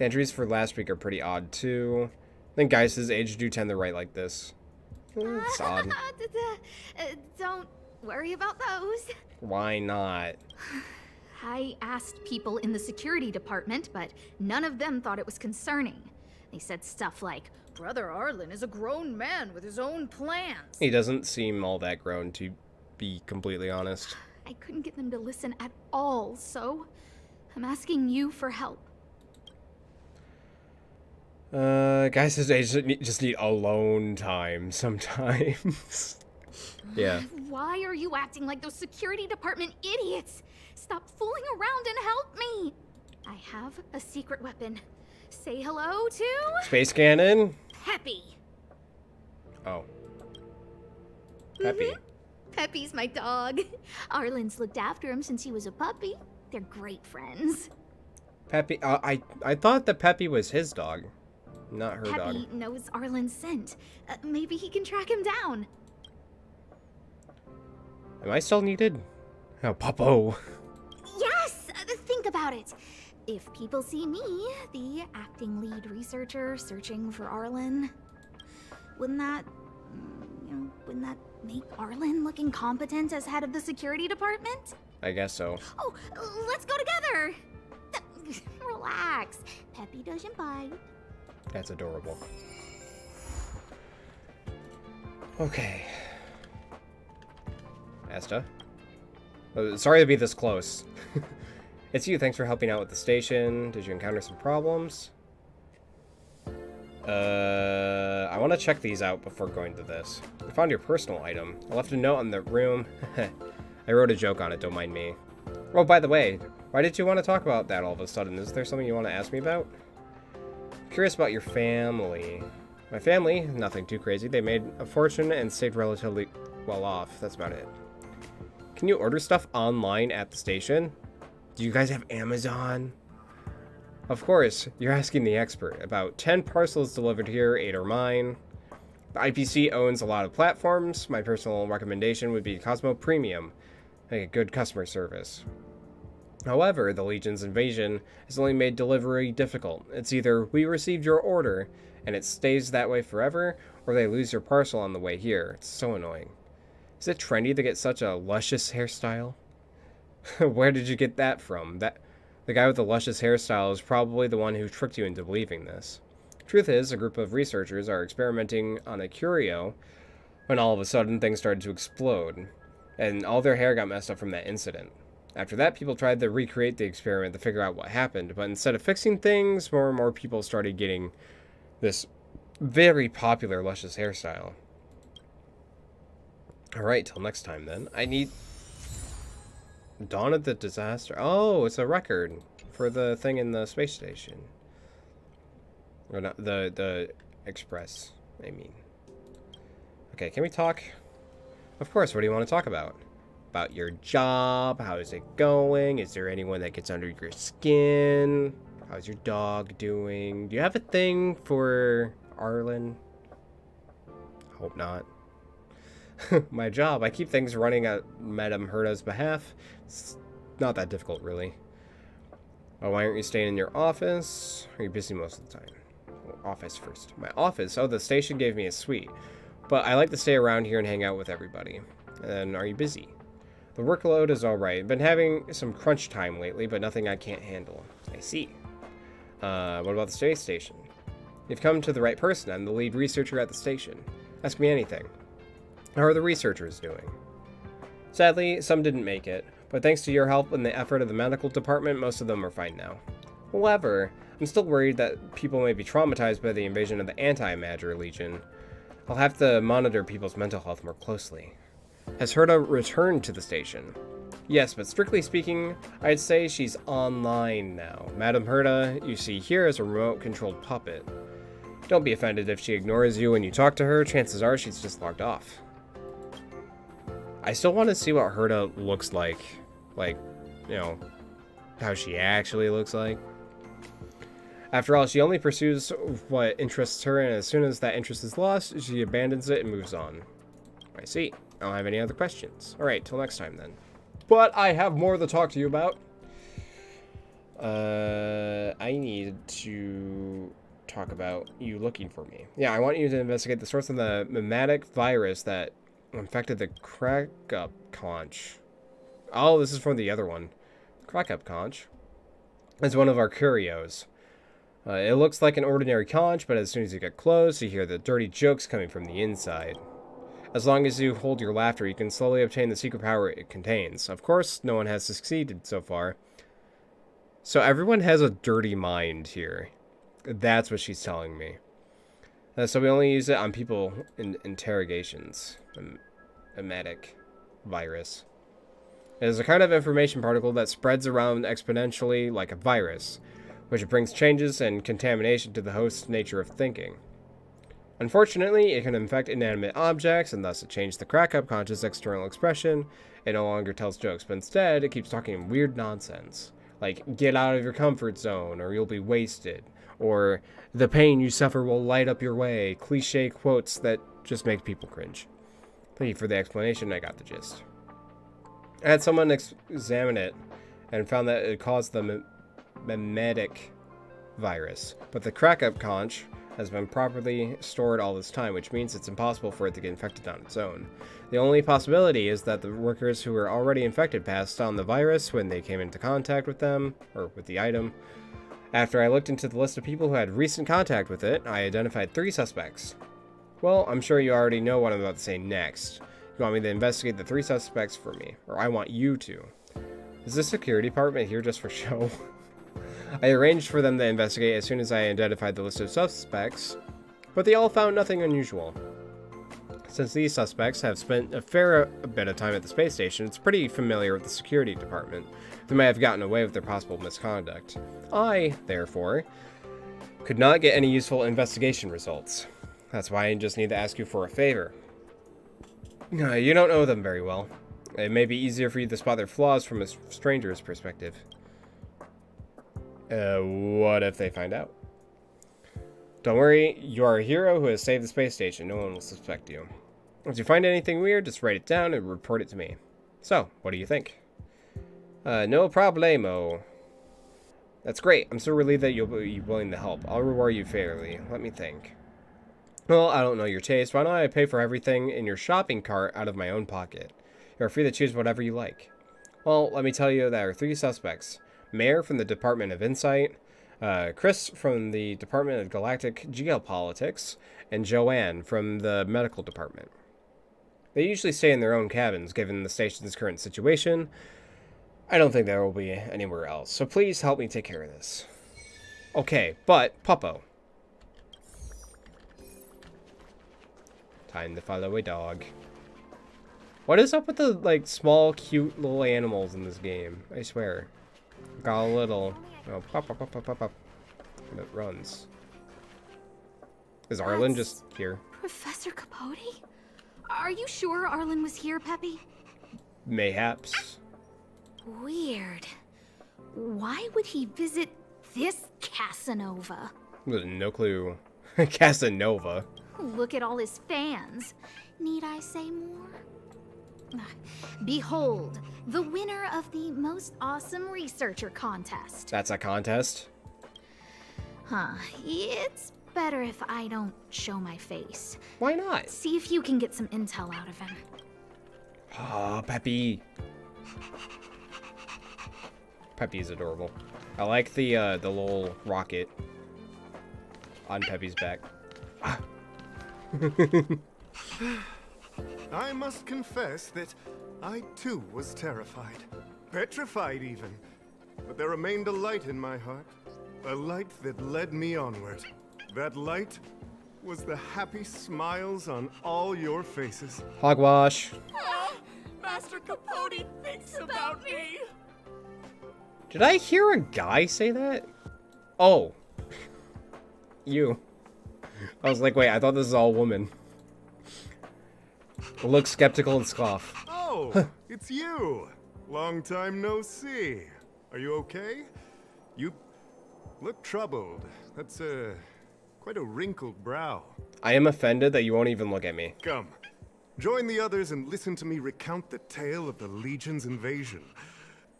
entries for last week are pretty odd, too. I think guys his age do tend to write like this. It's odd. Don't worry about those. Why not? I asked people in the security department, but none of them thought it was concerning. They said stuff like, Brother Arlen is a grown man with his own plans. He doesn't seem all that grown, to be completely honest. I couldn't get them to listen at all, so I'm asking you for help. Guys his age just need alone time sometimes. Yeah. Why are you acting like those security department idiots? Stop fooling around and help me! I have a secret weapon. Say hello to... Space cannon? Peppy. Oh. Peppy. Peppy's my dog. Arlen's looked after him since he was a puppy. They're great friends. Peppy, I thought that Peppy was his dog, not her dog. Peppy knows Arlen's scent. Maybe he can track him down. Am I still needed? Oh, Popo. Yes! Think about it. If people see me, the acting lead researcher searching for Arlen, wouldn't that make Arlen look incompetent as head of the security department? I guess so. Oh, let's go together. Relax. Peppy doesn't bite. That's adorable. Okay. Asta? Oh, sorry to be this close. It's you. Thanks for helping out with the station. Did you encounter some problems? I want to check these out before going to this. I found your personal item. I left a note on the room. I wrote a joke on it, don't mind me. Oh, by the way, why did you want to talk about that all of a sudden? Is there something you want to ask me about? I'm curious about your family. My family, nothing too crazy. They made a fortune and stayed relatively well off. That's about it. Can you order stuff online at the station? Do you guys have Amazon? Of course, you're asking the expert. About 10 parcels delivered here, 8 are mine. The IPC owns a lot of platforms. My personal recommendation would be Cosmo Premium. Make a good customer service. However, the Legion's invasion has only made delivery difficult. It's either we received your order and it stays that way forever, or they lose your parcel on the way here. It's so annoying. Is it trendy to get such a luscious hairstyle? Where did you get that from? The guy with the luscious hairstyle is probably the one who tricked you into believing this. Truth is, a group of researchers are experimenting on a curio when all of a sudden things started to explode, and all their hair got messed up from that incident. After that, people tried to recreate the experiment to figure out what happened, but instead of fixing things, more and more people started getting this very popular luscious hairstyle. Alright, till next time then. I need... Dawn of the Disaster. Oh, it's a record for the thing in the space station. Or not, the Express, I mean. Okay, can we talk? Of course, what do you want to talk about? About your job? How is it going? Is there anyone that gets under your skin? How's your dog doing? Do you have a thing for Arlen? Hope not. My job. I keep things running at Madame Herda's behalf. It's not that difficult, really. Why aren't you staying in your office? Are you busy most of the time? Well, office first. My office? Oh, the station gave me a suite. But I like to stay around here and hang out with everybody. And are you busy? The workload is alright. Been having some crunch time lately, but nothing I can't handle. I see. What about the space station? You've come to the right person. I'm the lead researcher at the station. Ask me anything. How are the researchers doing? Sadly, some didn't make it, but thanks to your help and the effort of the medical department, most of them are fine now. However, I'm still worried that people may be traumatized by the invasion of the Anti-Matter Legion. I'll have to monitor people's mental health more closely. Has Herda returned to the station? Yes, but strictly speaking, I'd say she's online now. Madame Herda, you see here, is a remote-controlled puppet. Don't be offended if she ignores you when you talk to her. Chances are she's just logged off. I still want to see what Herda looks like. Like, you know, how she actually looks like. After all, she only pursues what interests her, and as soon as that interest is lost, she abandons it and moves on. I see. I don't have any other questions. Alright, till next time then. But I have more to talk to you about. I need to talk about you looking for me. Yeah, I want you to investigate the source of the mimetic virus that infected the crack-up conch. Oh, this is from the other one. Crack-up conch. It's one of our curios. It looks like an ordinary conch, but as soon as you get close, you hear the dirty jokes coming from the inside. As long as you hold your laughter, you can slowly obtain the secret power it contains. Of course, no one has succeeded so far. So everyone has a dirty mind here. That's what she's telling me. So we only use it on people in interrogations. Mimetic virus. It is a kind of information particle that spreads around exponentially like a virus, which brings changes and contamination to the host's nature of thinking. Unfortunately, it can infect inanimate objects, and thus it changed the crack subconscious external expression. It no longer tells jokes, but instead, it keeps talking weird nonsense. Like, get out of your comfort zone, or you'll be wasted. Or, the pain you suffer will light up your way. Cliche quotes that just make people cringe. Thank you for the explanation, I got the gist. I had someone examine it, and found that it caused the mimetic virus. But the crack-up conch has been properly stored all this time, which means it's impossible for it to get infected on its own. The only possibility is that the workers who were already infected passed on the virus when they came into contact with them, or with the item. After I looked into the list of people who had recent contact with it, I identified 3 suspects. Well, I'm sure you already know what I'm about to say next. You want me to investigate the 3 suspects for me, or I want you to. Is the security department here just for show? I arranged for them to investigate as soon as I identified the list of suspects, but they all found nothing unusual. Since these suspects have spent a fair bit of time at the space station, it's pretty familiar with the security department. They may have gotten away with their possible misconduct. I, therefore, could not get any useful investigation results. That's why I just need to ask you for a favor. You don't know them very well. It may be easier for you to spot their flaws from a stranger's perspective. What if they find out? Don't worry, you are a hero who has saved the space station. No one will suspect you. If you find anything weird, just write it down and report it to me. So, what do you think? No problemo. That's great. I'm so relieved that you'll be willing to help. I'll reward you fairly. Let me think. Well, I don't know your taste. Why don't I pay for everything in your shopping cart out of my own pocket? You're free to choose whatever you like. Well, let me tell you, there are 3 suspects. Mayor from the Department of Insight, Chris from the Department of Galactic Geopolitics, and Joanne from the Medical Department. They usually stay in their own cabins, given the station's current situation. I don't think there will be anywhere else, so please help me take care of this. Okay, but, Puppo. Time to follow a dog. What is up with the, like, small, cute little animals in this game? I swear. Got a little... Oh, pop, pop, pop, pop, pop, pop. And it runs. Is Arlen just here? Professor Capote? Are you sure Arlen was here, Peppy? Mayhaps. Weird. Why would he visit this Casanova? No clue. Casanova. Look at all his fans. Need I say more? Behold, the winner of the most awesome researcher contest. That's a contest? Huh. It's better if I don't show my face. Why not? See if you can get some intel out of him. Oh, Peppy. Peppy's adorable. I like the little rocket on Peppy's back. I must confess that I too was terrified. Petrified even. But there remained a light in my heart. A light that led me onward. That light was the happy smiles on all your faces. Hogwash. Master Capote thinks about me. Did I hear a guy say that? Oh. You. I was like, wait, I thought this was all woman. Look skeptical and scoff. Oh, it's you. Long time no see. Are you okay? You look troubled. That's quite a wrinkled brow. I am offended that you won't even look at me. Come, join the others and listen to me recount the tale of the Legion's invasion.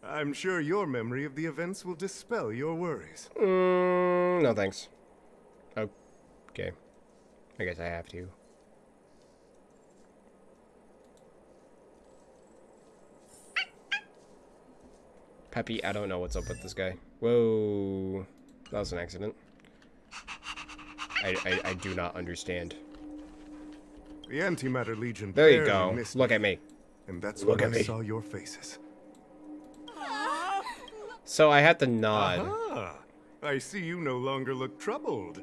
I'm sure your memory of the events will dispel your worries. No thanks. Okay. I guess I have to. Peppy, I don't know what's up with this guy. Whoa. That was an accident. I do not understand. The Antimatter Legion. There you go. Look at me. And that's Look when at I me. saw your faces. So I had to nod. Aha! I see you no longer look troubled.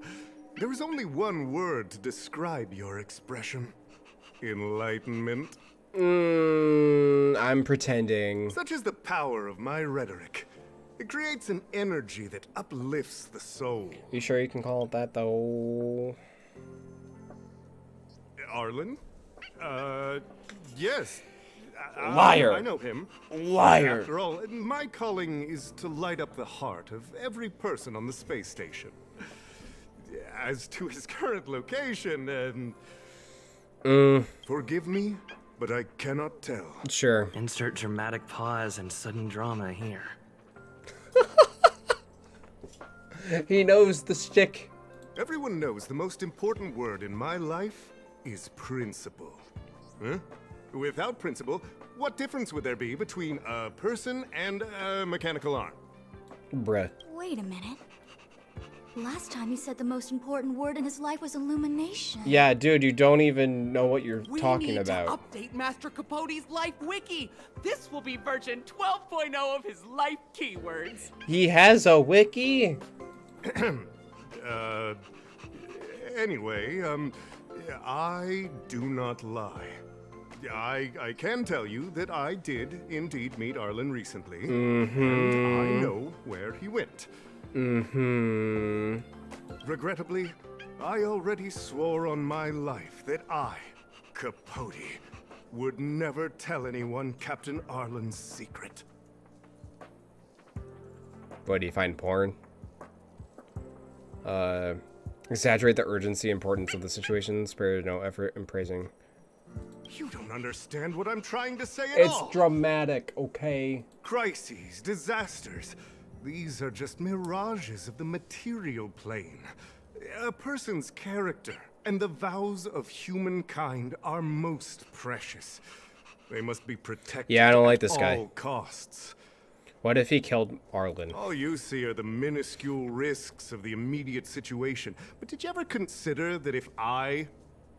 There is only one word to describe your expression. Enlightenment. I'm pretending. Such is the power of my rhetoric. It creates an energy that uplifts the soul. You sure you can call it that, though? Arlen? Yes. Liar. I know him. Liar. After all, my calling is to light up the heart of every person on the space station. As to his current location, forgive me, but I cannot tell. Sure. Insert dramatic pause and sudden drama here. He knows the shtick. Everyone knows the most important word in my life is principle. Huh? Without principle, what difference would there be between a person and a mechanical arm? Bruh. Wait a minute. Last time he said the most important word in his life was illumination. Yeah, dude, you don't even know what you're We talking need about. to update Master Capote's life wiki. This will be version 12.0 of his life keywords. He has a wiki? Anyway, I do not lie. I can tell you that I did indeed meet Arlen recently, and I know where he went. Regrettably, I already swore on my life that I, Capote, would never tell anyone Captain Arlen's secret. What, do you find porn? Exaggerate the urgency and importance of the situation, spare no effort in praising. You don't understand what I'm trying to say at It's all. dramatic, okay? Crises, disasters. These are just mirages of the material plane. A person's character and the vows of humankind are most precious. They must be protected Yeah, I don't like this at guy. all costs. What if he killed Arlen? All you see are the minuscule risks of the immediate situation. But did you ever consider that if I,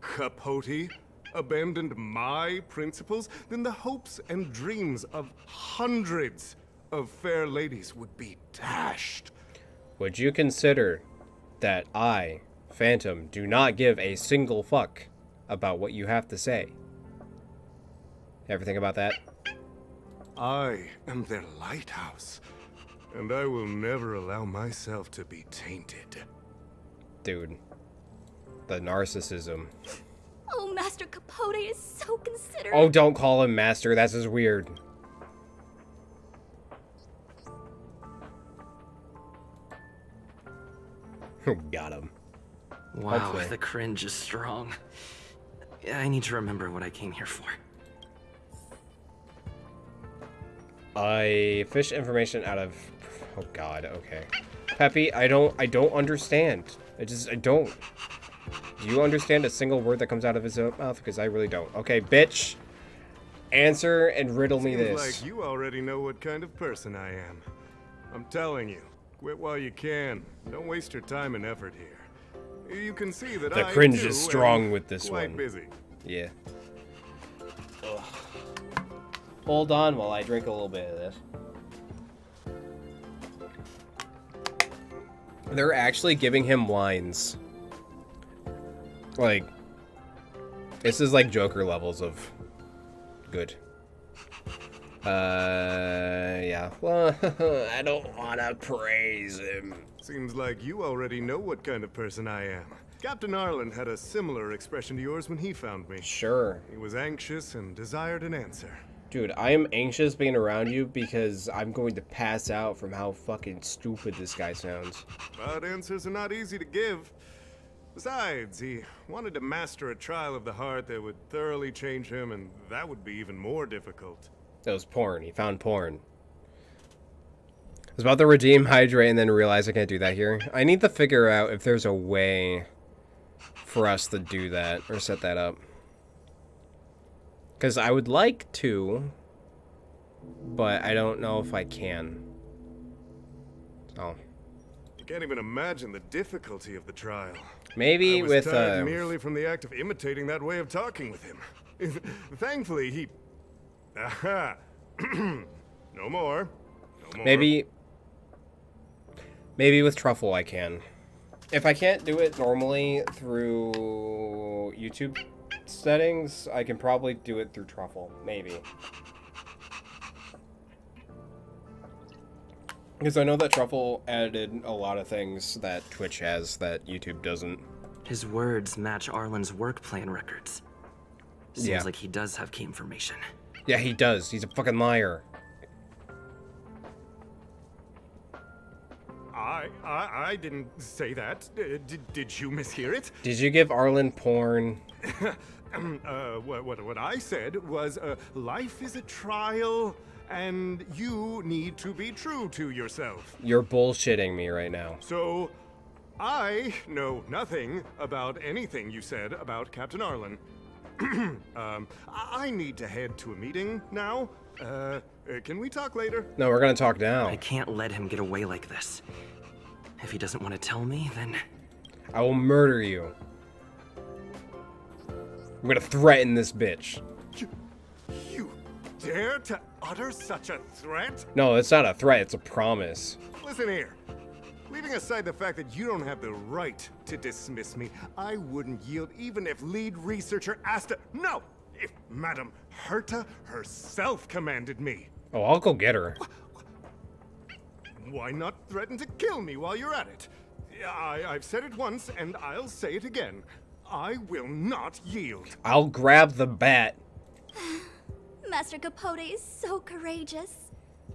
Capote, abandoned my principles, then the hopes and dreams of hundreds of fair ladies would be dashed? Would you consider that I, Phantom, do not give a single fuck about what you have to say? Ever think about that? I am their lighthouse, and I will never allow myself to be tainted. Dude. The narcissism. Oh, Master Capote is so considerate. Oh, don't call him master. That's just weird. Got him. Wow, Hopefully. the cringe is strong. I need to remember what I came here for. I fish information out of... Oh god, okay. Peppy, I don't understand. I don't. Do you understand a single word that comes out of his mouth? Because I really don't. Okay, bitch. Answer and riddle me Seems this. like you already know what kind of person I am. I'm telling you, quit while you can. Don't waste your time and effort here. You can see that The I cringe too is strong am with this quite one. busy. Yeah. Ugh. Hold on while I drink a little bit of this. They're actually giving him lines. Like, this is like Joker levels of good. Yeah. Well, I don't want to praise him. Seems like you already know what kind of person I am. Captain Arlen had a similar expression to yours when he found me. Sure. He was anxious and desired an answer. Dude, I am anxious being around you because I'm going to pass out from how fucking stupid this guy sounds. But answers are not easy to give. Besides, he wanted to master a trial of the heart that would thoroughly change him, and that would be even more difficult. That was porn. He found porn. I was about to redeem, hydrate, and then realize I can't do that here. I need to figure out if there's a way for us to do that or set that up. Because I would like to, but I don't know if I can. Oh. You can't even imagine the difficulty of the trial. Maybe I was with tired merely from the act of imitating that way of talking with him. Thankfully, he. Aha! No more. No more. maybe with Truffle I can. If I can't do it normally through YouTube settings, I can probably do it through Truffle. Maybe. Because I know that Truffle added a lot of things that Twitch has that YouTube doesn't. His words match Arlen's work plan records. Seems Yeah. like he does have key information. Yeah, he does. He's a fucking liar. I didn't say that. Did you mishear it? Did you give Arlen porn? What I said was, life is a trial, and you need to be true to yourself. You're bullshitting me right now. So, I know nothing about anything you said about Captain Arlen. I need to head to a meeting now. Can we talk later? No, we're gonna talk now. I can't let him get away like this. If he doesn't want to tell me, then... I will murder you. I'm gonna threaten this bitch. You dare to utter such a threat? No, it's not a threat, it's a promise. Listen here. Leaving aside the fact that you don't have the right to dismiss me, I wouldn't yield even if lead researcher Asta... No! If Madame Herta herself commanded me. Oh, I'll go get her. Why not threaten to kill me while you're at it? I've said it once, and I'll say it again. I will not yield. I'll grab the bat. Master Capote is so courageous.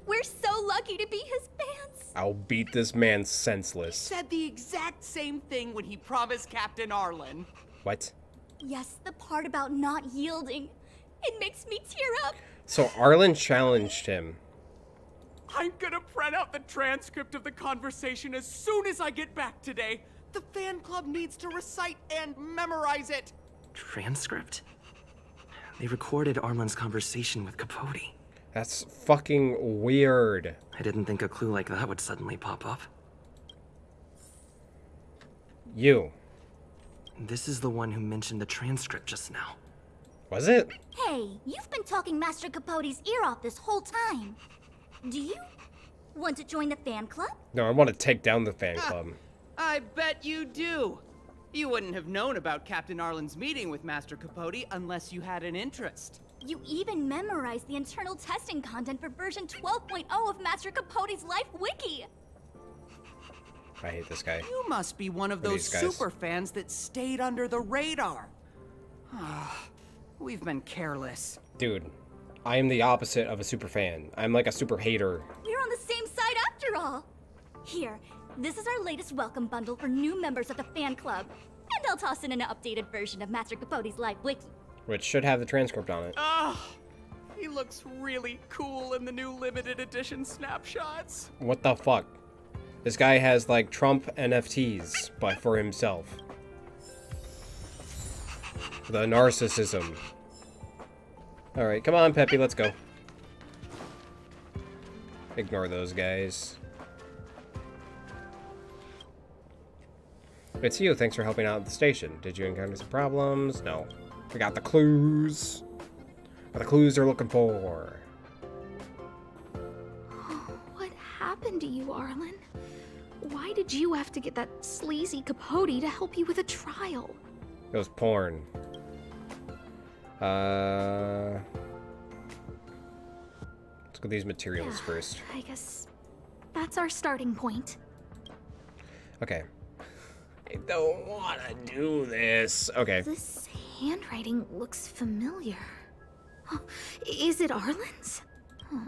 We're so lucky to be his fans. I'll beat this man senseless. Said the exact same thing when he promised Captain Arlen. What? Yes, the part about not yielding. It makes me tear up. So Arlen challenged him. I'm gonna print out the transcript of the conversation as soon as I get back today. The fan club needs to recite and memorize it. Transcript? They recorded Arlen's conversation with Capote. That's fucking weird. I didn't think a clue like that would suddenly pop up. You. This is the one who mentioned the transcript just now. Was it? Hey, you've been talking Master Capote's ear off this whole time. Do you want to join the fan club? No, I want to take down the fan club. I bet you do. You wouldn't have known about Captain Arlen's meeting with Master Capote unless you had an interest. You even memorized the internal testing content for version 12.0 of Master Capote's Life Wiki. I hate this guy. You must be one of Or those these guys. super fans that stayed under the radar. We've been careless. Dude, I am the opposite of a super fan. I'm like a super hater. We're on the same side after all. Here, this is our latest welcome bundle for new members of the fan club. And I'll toss in an updated version of Master Capote's Life Wiki. Which should have the transcript on it. He looks really cool in the new limited edition snapshots. What the fuck? This guy has like Trump NFTs, but for himself. The narcissism. Alright, come on, Peppy, let's go. Ignore those guys. It's you, thanks for helping out at the station. Did you encounter some problems? No. We got the clues. What the clues they're looking for. What happened to you, Arlen? Why did you have to get that sleazy Capote to help you with a trial? It was porn. Let's go these materials first. I guess that's our starting point. Okay. I don't want to do this. Okay. This handwriting looks familiar. Oh, is it Arlen's?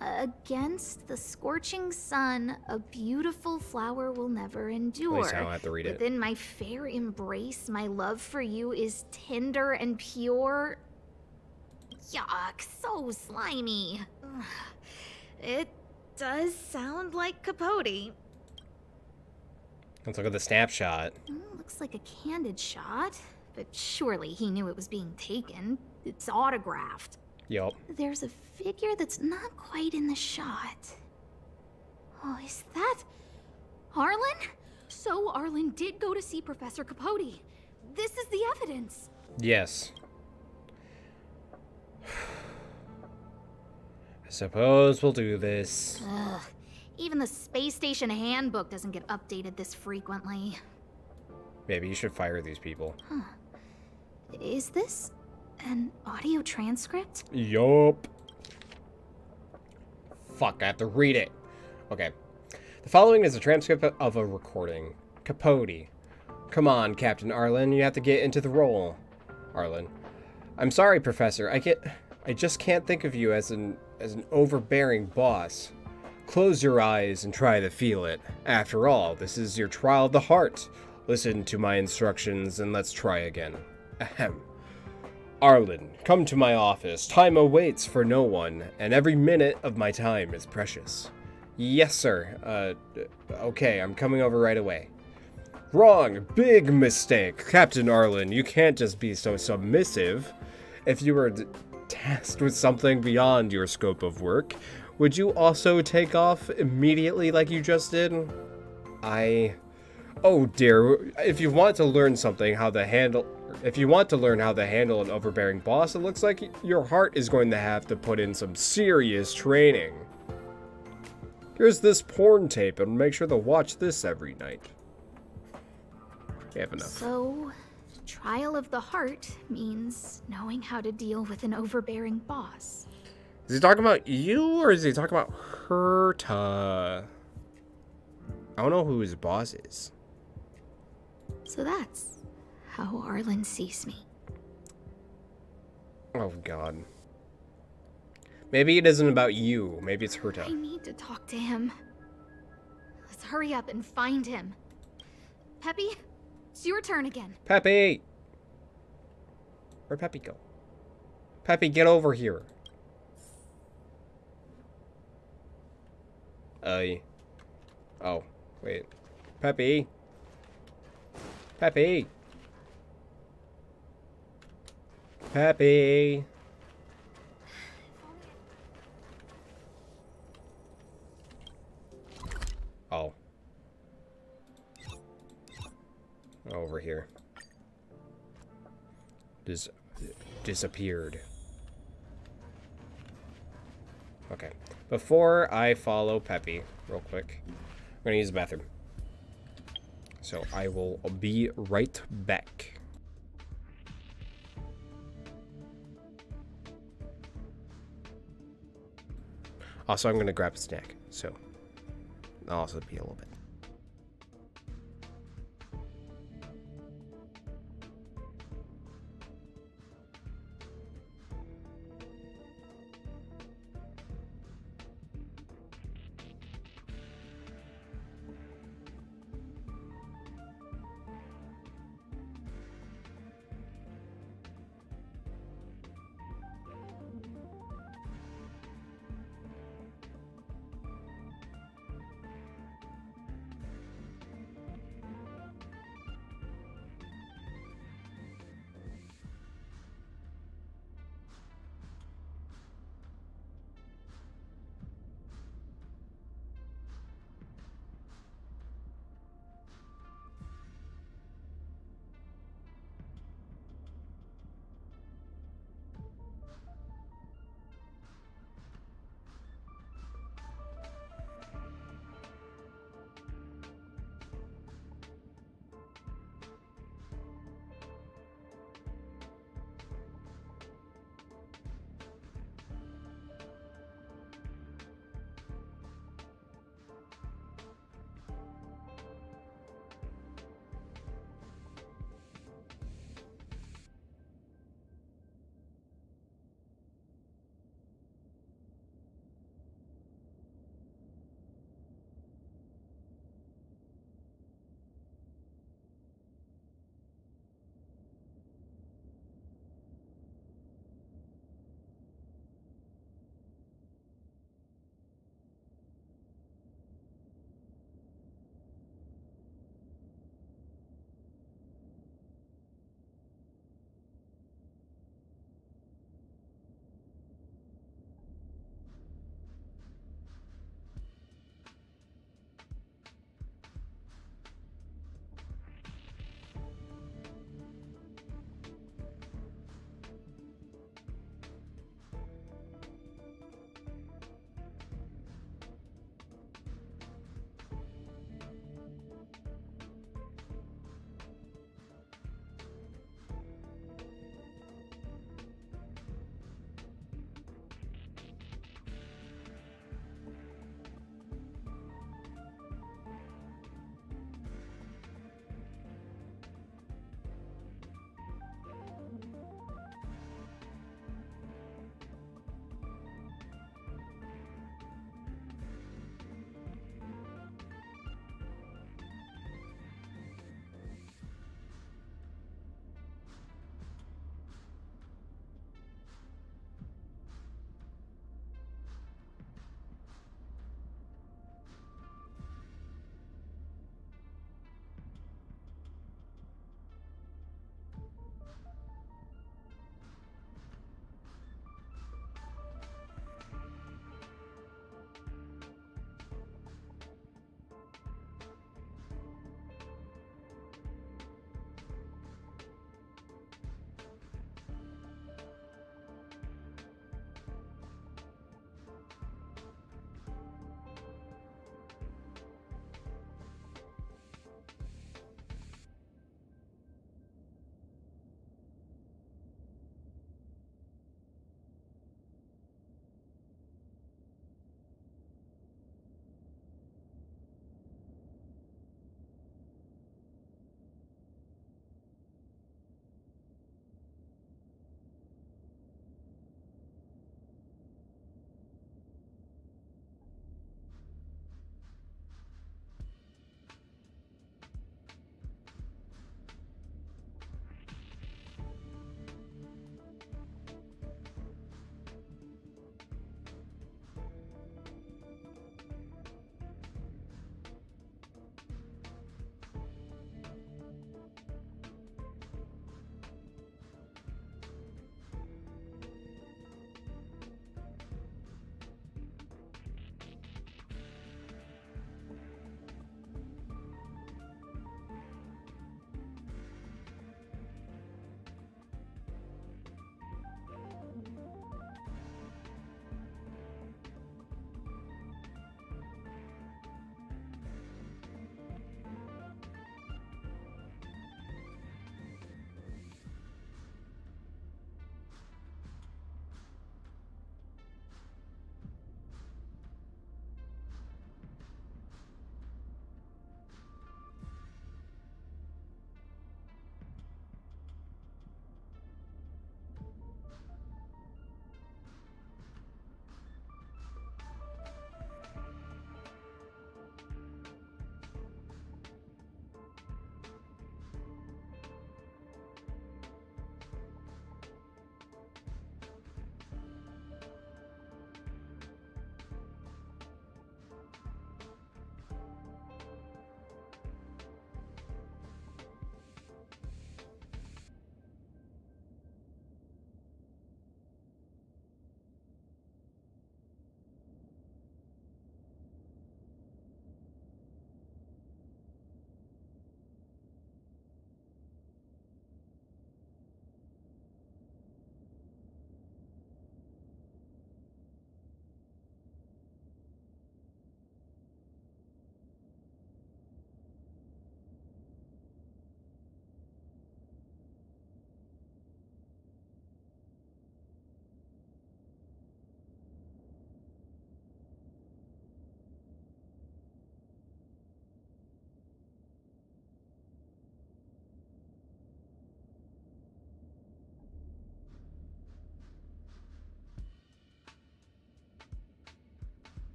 Against the scorching sun, a beautiful flower will never endure. At least I don't have to read it. Within my fair embrace, my love for you is tender and pure. Yuck, so slimy. Ugh. It does sound like Capote. Let's look at the snapshot. Looks like a candid shot, but surely he knew it was being taken. It's autographed. Yup. There's a figure that's not quite in the shot. Oh, is that Arlen? So Arlen did go to see Professor Capote. This is the evidence. Yes. I suppose we'll do this. Ugh. Even the space station handbook doesn't get updated this frequently. Maybe you should fire these people. Huh. Is this an audio transcript? Yup. Fuck, I have to read it. Okay. The following is a transcript of a recording. Capote. Come on, Captain Arlen, you have to get into the role. Arlen. I'm sorry, Professor. I just can't think of you as an overbearing boss. Close your eyes and try to feel it. After all, this is your trial of the heart. Listen to my instructions and let's try again. Ahem. Arlen, come to my office. Time awaits for no one, and every minute of my time is precious. Yes, sir. Okay, I'm coming over right away. Wrong! Big mistake! Captain Arlen, you can't just be so submissive. If you were tasked with something beyond your scope of work, would you also take off immediately like you just did? Oh dear, if you want to learn how to handle an overbearing boss, it looks like your heart is going to have to put in some serious training. Here's this porn tape, and make sure to watch this every night. We have enough. So, trial of the heart means knowing how to deal with an overbearing boss. Is he talking about you, or is he talking about Herta? I don't know who his boss is. So that's how Arlen sees me. Oh god. Maybe it isn't about you. Maybe it's Herta. I need to talk to him. Let's hurry up and find him. Peppy, it's your turn again. Peppy! Where'd Peppy go? Peppy, get over here. Oh, wait. Peppy! Peppy! Peppy! Oh. Over here. Disappeared. Okay. Before I follow Peppy, real quick, I'm gonna use the bathroom. So I will be right back. Also, I'm gonna grab a snack, so I'll also be a little bit.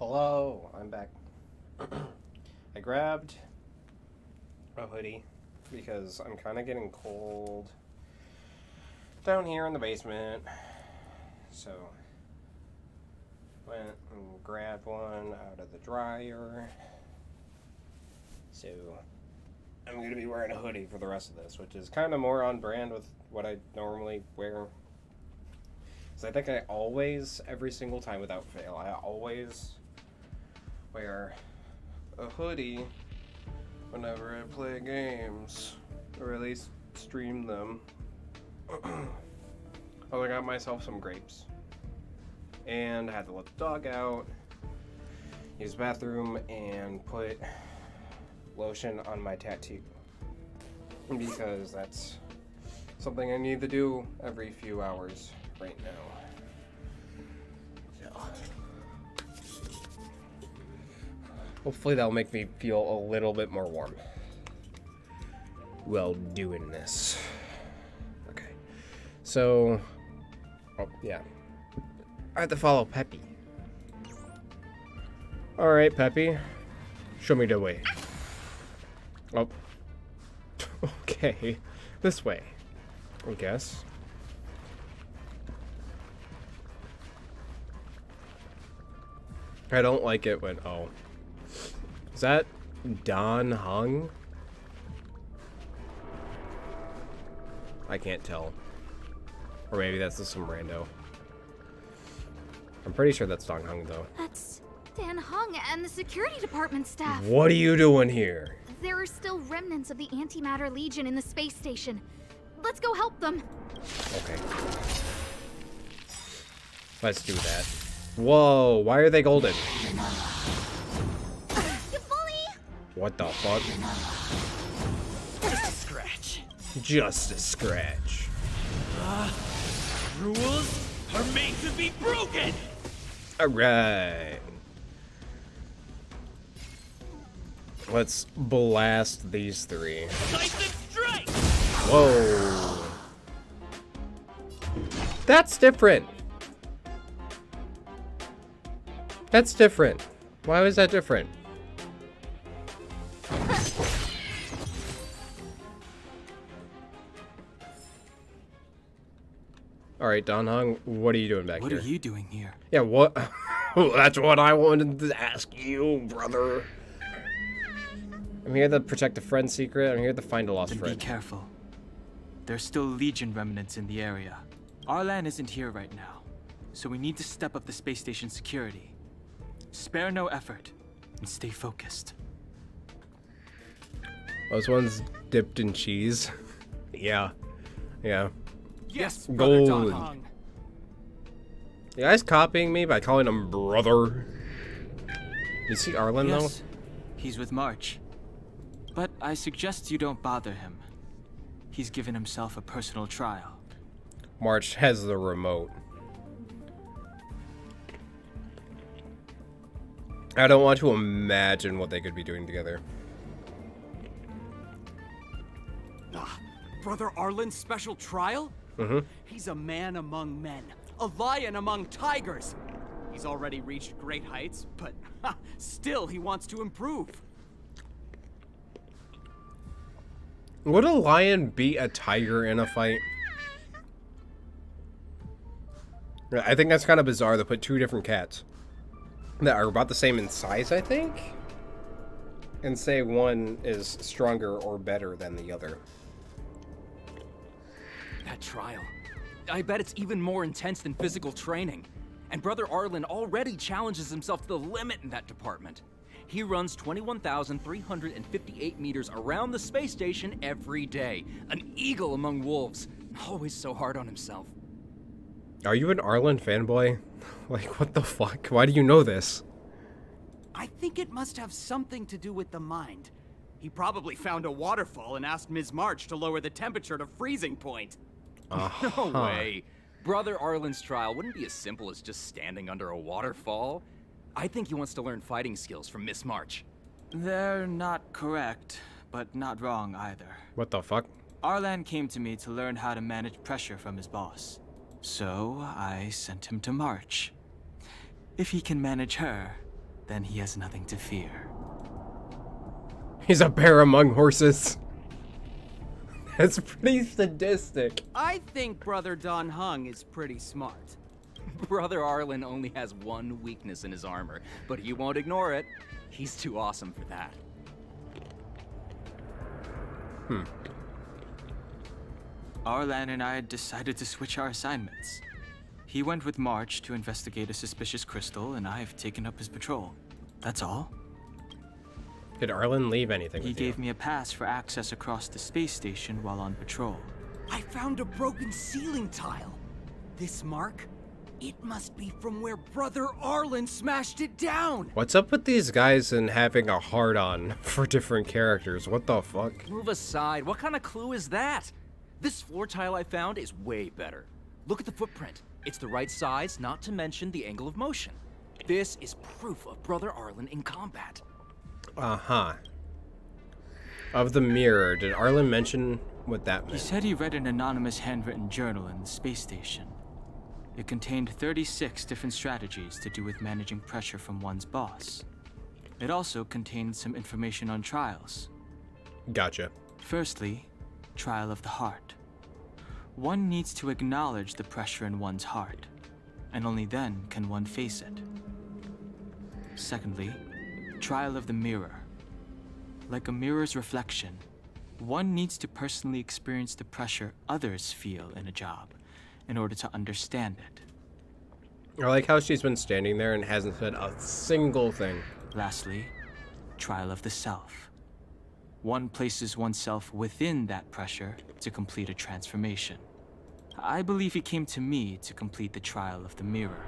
Hello, I'm back. I grabbed a hoodie because I'm kind of getting cold down here in the basement. So, went and grabbed one out of the dryer. So, I'm going to be wearing a hoodie for the rest of this, which is kind of more on brand with what I normally wear. So I think I always, every single time without fail, I always wear a hoodie whenever I play games, or at least stream them. Oh, I got myself some grapes, and I had to let the dog out, use the bathroom, and put lotion on my tattoo, because that's something I need to do every few hours right now. So, hopefully that'll make me feel a little bit more warm while doing this. Okay, so, oh yeah, I have to follow Peppy. All right, Peppy, show me the way. Oh, okay, this way, I guess. I don't like it when, oh. Is that Dan Hung? I can't tell. Or maybe that's just some rando. I'm pretty sure that's Dan Hung, though. That's Dan Hung and the security department staff. What are you doing here? There are still remnants of the Antimatter Legion in the space station. Let's go help them. Okay. Let's do that. Whoa, why are they golden? What the fuck? Just a scratch. Just a scratch. Rules are made to be broken! Alright. Let's blast these three. Strike! Whoa. That's different. That's different. Why was that different? Alright, Don Hung, what are you doing back here? What are you doing here? Yeah, what? That's what I wanted to ask you, brother. I'm here to protect a friend's secret. I'm here to find a lost Then friend. be careful. There's still Legion remnants in the area. Arlan isn't here right now, so we need to step up the space station security. Spare no effort, and stay focused. Those ones dipped in cheese. Yeah. Yeah. Yes, Gold. Brother Don Hung. The guy's copying me by calling him brother. You see Arlen, Yes, he's with March. But I suggest you don't bother him. He's given himself a personal trial. though? March has the remote. I don't want to imagine what they could be doing together. Brother Arlen's special trial? Mm-hmm. He's a man among men, a lion among tigers. He's already reached great heights, but still he wants to improve. Would a lion beat a tiger in a fight? I think that's kind of bizarre to put two different cats that are about the same in size, I think, and say one is stronger or better than the other. That trial. I bet it's even more intense than physical training. And Brother Arlen already challenges himself to the limit in that department. He runs 21,358 meters around the space station every day. An eagle among wolves. Always so hard on himself. Are you an Arlen fanboy? Like, what the fuck? Why do you know this? I think it must have something to do with the mind. He probably found a waterfall and asked Ms. March to lower the temperature to freezing point. No way. Brother Arlen's trial wouldn't be as simple as just standing under a waterfall. I think he wants to learn fighting skills from Miss March. They're not correct, but not wrong either. What the fuck? Arlan came to me to learn how to manage pressure from his boss. So I sent him to March. If he can manage her, then he has nothing to fear. He's a bear among horses. That's pretty sadistic. I think Brother Don Hung is pretty smart. Brother Arlen only has one weakness in his armor, but he won't ignore it. He's too awesome for that. Arlan and I decided to switch our assignments. He went with March to investigate a suspicious crystal, and I've taken up his patrol. That's all. Did Arlen leave anything He with you? gave me a pass for access across the space station while on patrol. I found a broken ceiling tile. This mark? It must be from where Brother Arlen smashed it down. What's up with these guys and having a hard-on for different characters? What the fuck? Move aside. What kind of clue is that? This floor tile I found is way better. Look at the footprint. It's the right size, not to mention the angle of motion. This is proof of Brother Arlen in combat. Uh-huh. Of the mirror, did Arlen mention what that He meant? said he read an anonymous handwritten journal in the space station. It contained 36 different strategies to do with managing pressure from one's boss. It also contained some information on trials. Gotcha. Firstly, trial of the heart. One needs to acknowledge the pressure in one's heart, and only then can one face it. Secondly, trial of the mirror. Like a mirror's reflection, one needs to personally experience the pressure others feel in a job in order to understand it. I like how she's been standing there and hasn't said a single thing. Lastly, trial of the self. One places oneself within that pressure to complete a transformation. I believe he came to me to complete the trial of the mirror.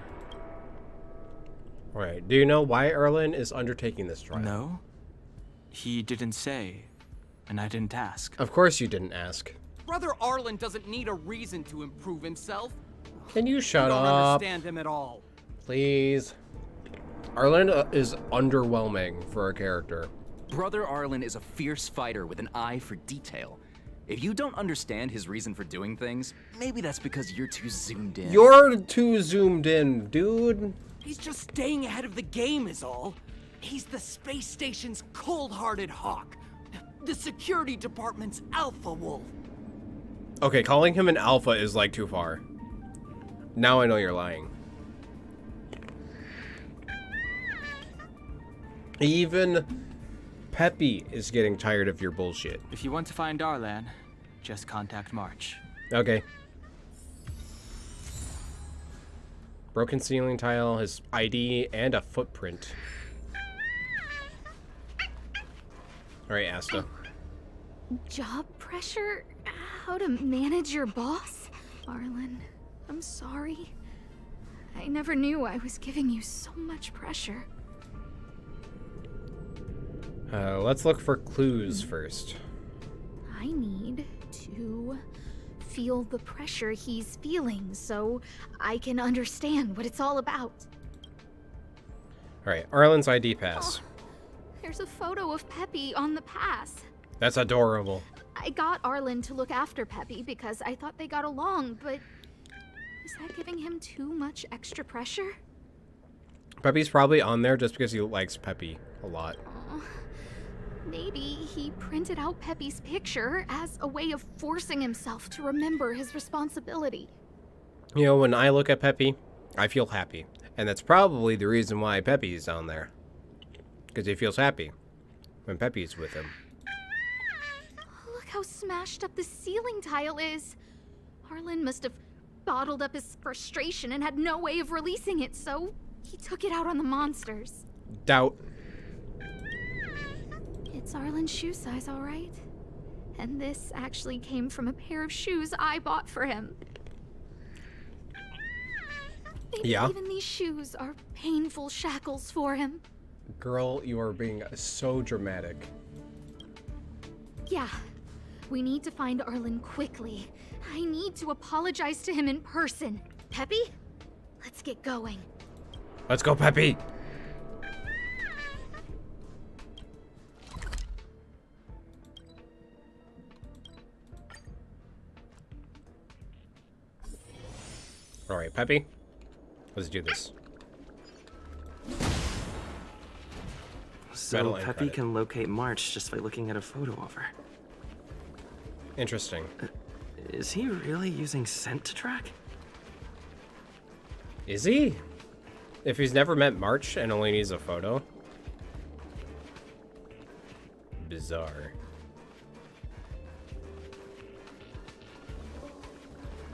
Alright, do you know why Arlen is undertaking this trial? No, he didn't say, and I didn't ask. Of course you didn't ask. Brother Arlen doesn't need a reason to improve himself. Can you shut I don't up? understand him at all. Please. Arlen is underwhelming for a character. Brother Arlen is a fierce fighter with an eye for detail. If you don't understand his reason for doing things, maybe that's because you're too zoomed in. You're too zoomed in, dude. He's just staying ahead of the game is all. He's the space station's cold-hearted hawk. The security department's alpha wolf. Okay, calling him an alpha is like too far. Now I know you're lying. Even Peppy is getting tired of your bullshit. If you want to find Arlan, just contact March. Okay. Broken ceiling tile, his ID, and a footprint. Alright, Asta. Job pressure? How to manage your boss? Arlen, I'm sorry. I never knew I was giving you so much pressure. Let's look for clues first. I need to feel the pressure he's feeling so I can understand what it's all about. Alright, Arlen's ID pass. There's a photo of Peppy on the pass. That's adorable. I got Arlen to look after Peppy because I thought they got along, but is that giving him too much extra pressure? Peppy's probably on there just because he likes Peppy a lot. Maybe he printed out Peppy's picture as a way of forcing himself to remember his responsibility. You know, when I look at Peppy, I feel happy. And that's probably the reason why Peppy's down there. Because he feels happy when Peppy's with him. Look how smashed up the ceiling tile is. Arlen must have bottled up his frustration and had no way of releasing it, so he took it out on the monsters. Doubt. It's Arlen's shoe size, all right? And this actually came from a pair of shoes I bought for him. Maybe Yeah? even these shoes are painful shackles for him. Girl, you are being so dramatic. Yeah, we need to find Arlen quickly. I need to apologize to him in person. Peppy, let's get going. Let's go, Peppy! Alright, Peppy. Let's do this. So Metal and Peppy credit. can locate March just by looking at a photo of her. Interesting. Is he really using scent to track? Is he? If he's never met March and only needs a photo? Bizarre.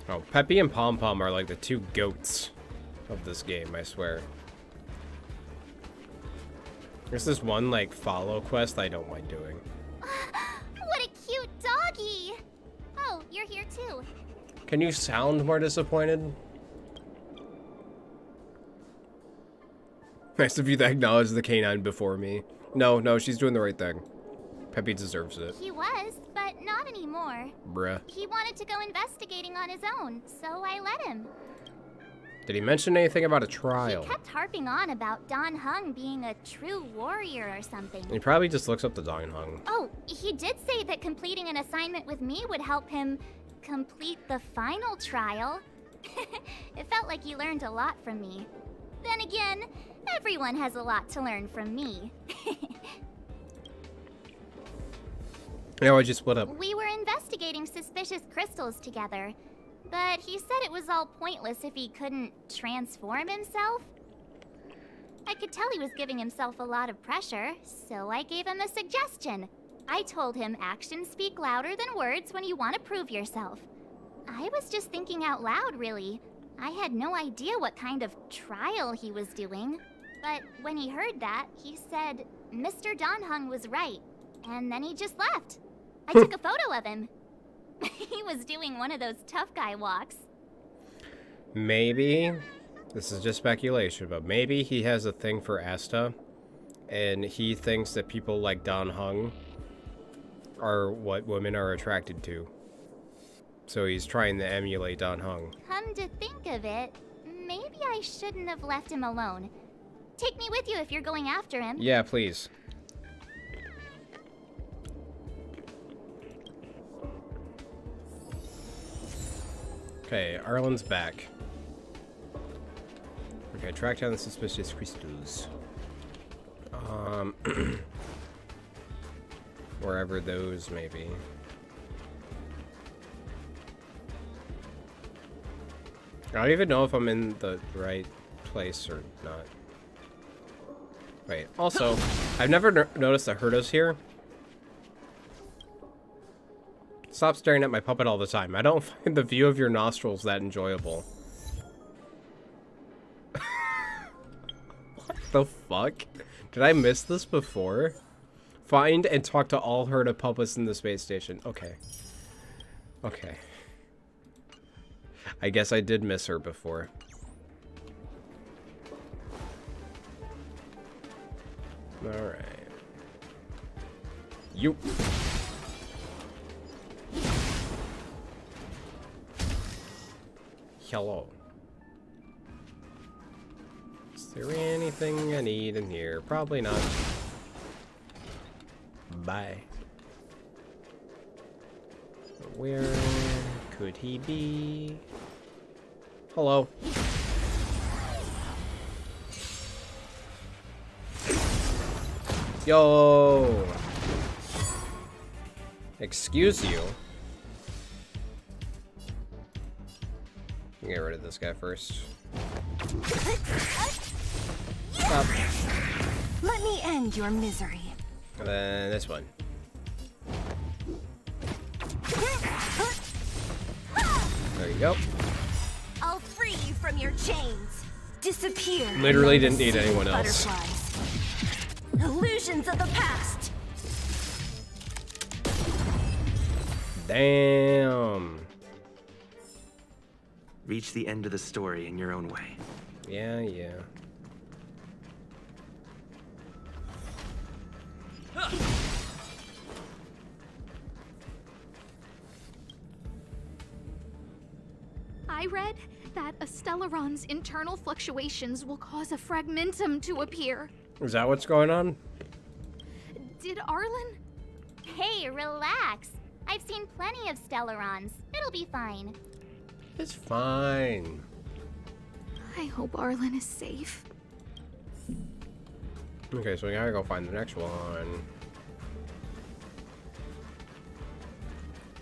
Oh, Peppy and Pom Pom are like the two goats of this game, I swear. There's this one, like, follow quest I don't mind doing. What a cute doggy! Oh, you're here too. Can you sound more disappointed? Nice of you to acknowledge the canine before me. No, she's doing the right thing. Peppy deserves it. He was, but not anymore. Bruh. He wanted to go investigating on his own, so I let him. Did he mention anything about a trial? He kept harping on about Don Hung being a true warrior or something. He probably just looks up the Don Hung. Oh, he did say that completing an assignment with me would help him complete the final trial. It felt like he learned a lot from me. Then again, everyone has a lot to learn from me. Yeah, why'd you split up? We were investigating suspicious crystals together, but he said it was all pointless if he couldn't transform himself. I could tell he was giving himself a lot of pressure, so I gave him a suggestion. I told him actions speak louder than words when you want to prove yourself. I was just thinking out loud, really. I had no idea what kind of trial he was doing. But when he heard that, he said Mr. Don Hung was right, and then he just left. I took a photo of him. He was doing one of those tough guy walks. Maybe, this is just speculation, but maybe he has a thing for Asta, and he thinks that people like Don Hung are what women are attracted to. So he's trying to emulate Don Hung. Come to think of it, maybe I shouldn't have left him alone. Take me with you if you're going after him. Yeah, please. Okay, Arlen's back. Okay, track down the suspicious crystals. Wherever those may be. I don't even know if I'm in the right place or not. Wait, also, I've never noticed the Herdos here. Stop staring at my puppet all the time. I don't find the view of your nostrils that enjoyable. What the fuck? Did I miss this before? Find and talk to all Herda puppets in the space station. Okay. Okay. I guess I did miss her before. Alright. You. Hello. Is there anything I need in here? Probably not. Bye. Where could he be? Hello. Yo! Excuse you. Get rid of this guy first. Stop. Let me end your misery. And then this one. There you go. I'll free you from your chains. Disappear. Literally didn't need anyone else. Butterflies. Illusions of the past. Damn. Reach the end of the story in your own way. Yeah, yeah. I read that a Stellaron's internal fluctuations will cause a fragmentum to appear. Is that what's going on? Did Arlen? Hey, relax. I've seen plenty of Stellarons. It'll be fine. It's fine. I hope Arlen is safe. Okay, so we gotta go find the next one.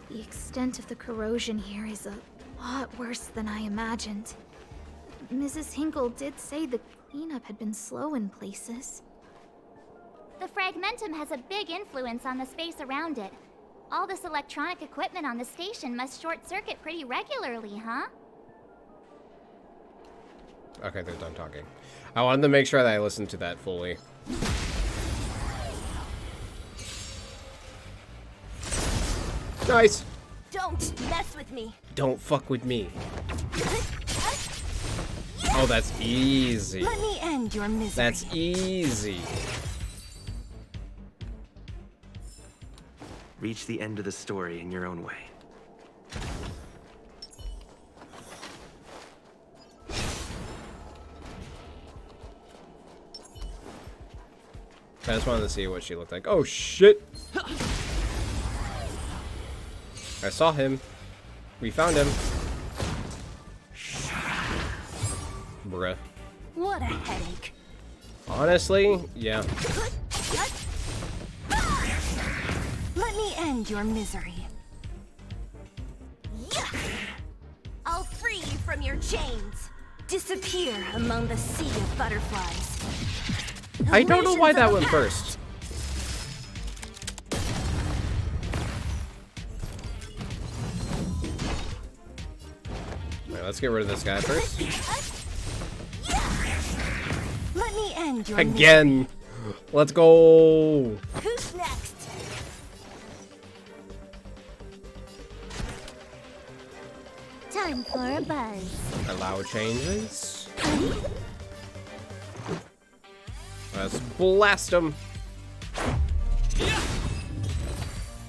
The extent of the corrosion here is a lot worse than I imagined. Mrs. Hinkle did say the cleanup had been slow in places. The fragmentum has a big influence on the space around it. All this electronic equipment on the station must short-circuit pretty regularly, huh? Okay, they're done talking. I wanted to make sure that I listened to that fully. Nice! Don't mess with me. Don't fuck with me. Oh, that's easy. Let me end your misery. That's easy. Reach the end of the story in your own way. I just wanted to see what she looked like. Oh, shit! I saw him. We found him. Bruh. What a headache. Honestly, yeah. Let me end your misery. I'll free you from your chains. Disappear among the sea of butterflies. I don't know why that went first. Alright, let's get rid of this guy first. Let me end your Again! Let's go! Who's next? Time for a buzz. Allow changes. Let's blast him.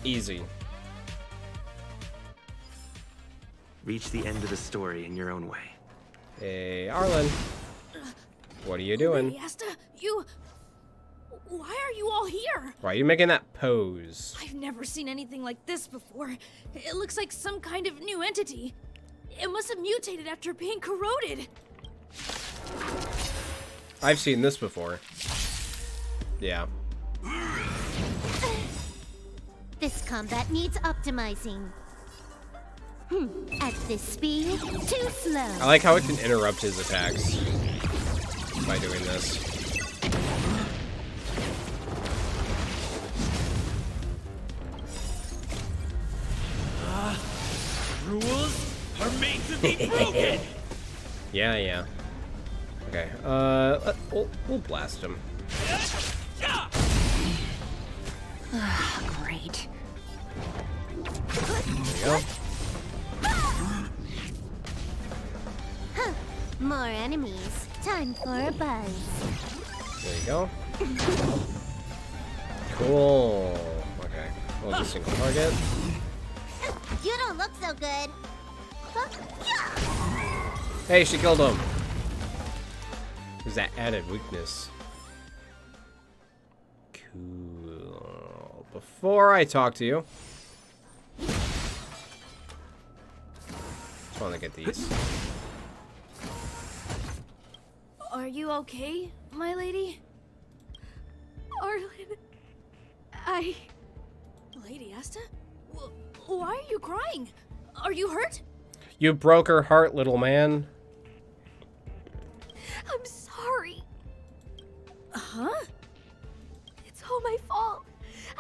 Easy. Reach the end of the story in your own way. Hey, Arlen. What are you doing? Asta, you... Why are you all here? Why are you making that pose? I've never seen anything like this before. It looks like some kind of new entity. It must have mutated after being corroded. I've seen this before. Yeah. This combat needs optimizing. At this speed, too slow. I like how it can interrupt his attacks by doing this. Rules are made to be broken. Yeah. Okay. We'll blast him. Great. There we go. More enemies. Time for a buzz. There you go. Cool. Okay. We'll just single target. You don't look so good. Hey, she killed him. There's that added weakness. Cool. Before I talk to you, just want to get these. Are you okay, my lady? Arlen, Lady Asta? Why are you crying? Are you hurt? You broke her heart, little man. I'm sorry. Huh? It's all my fault.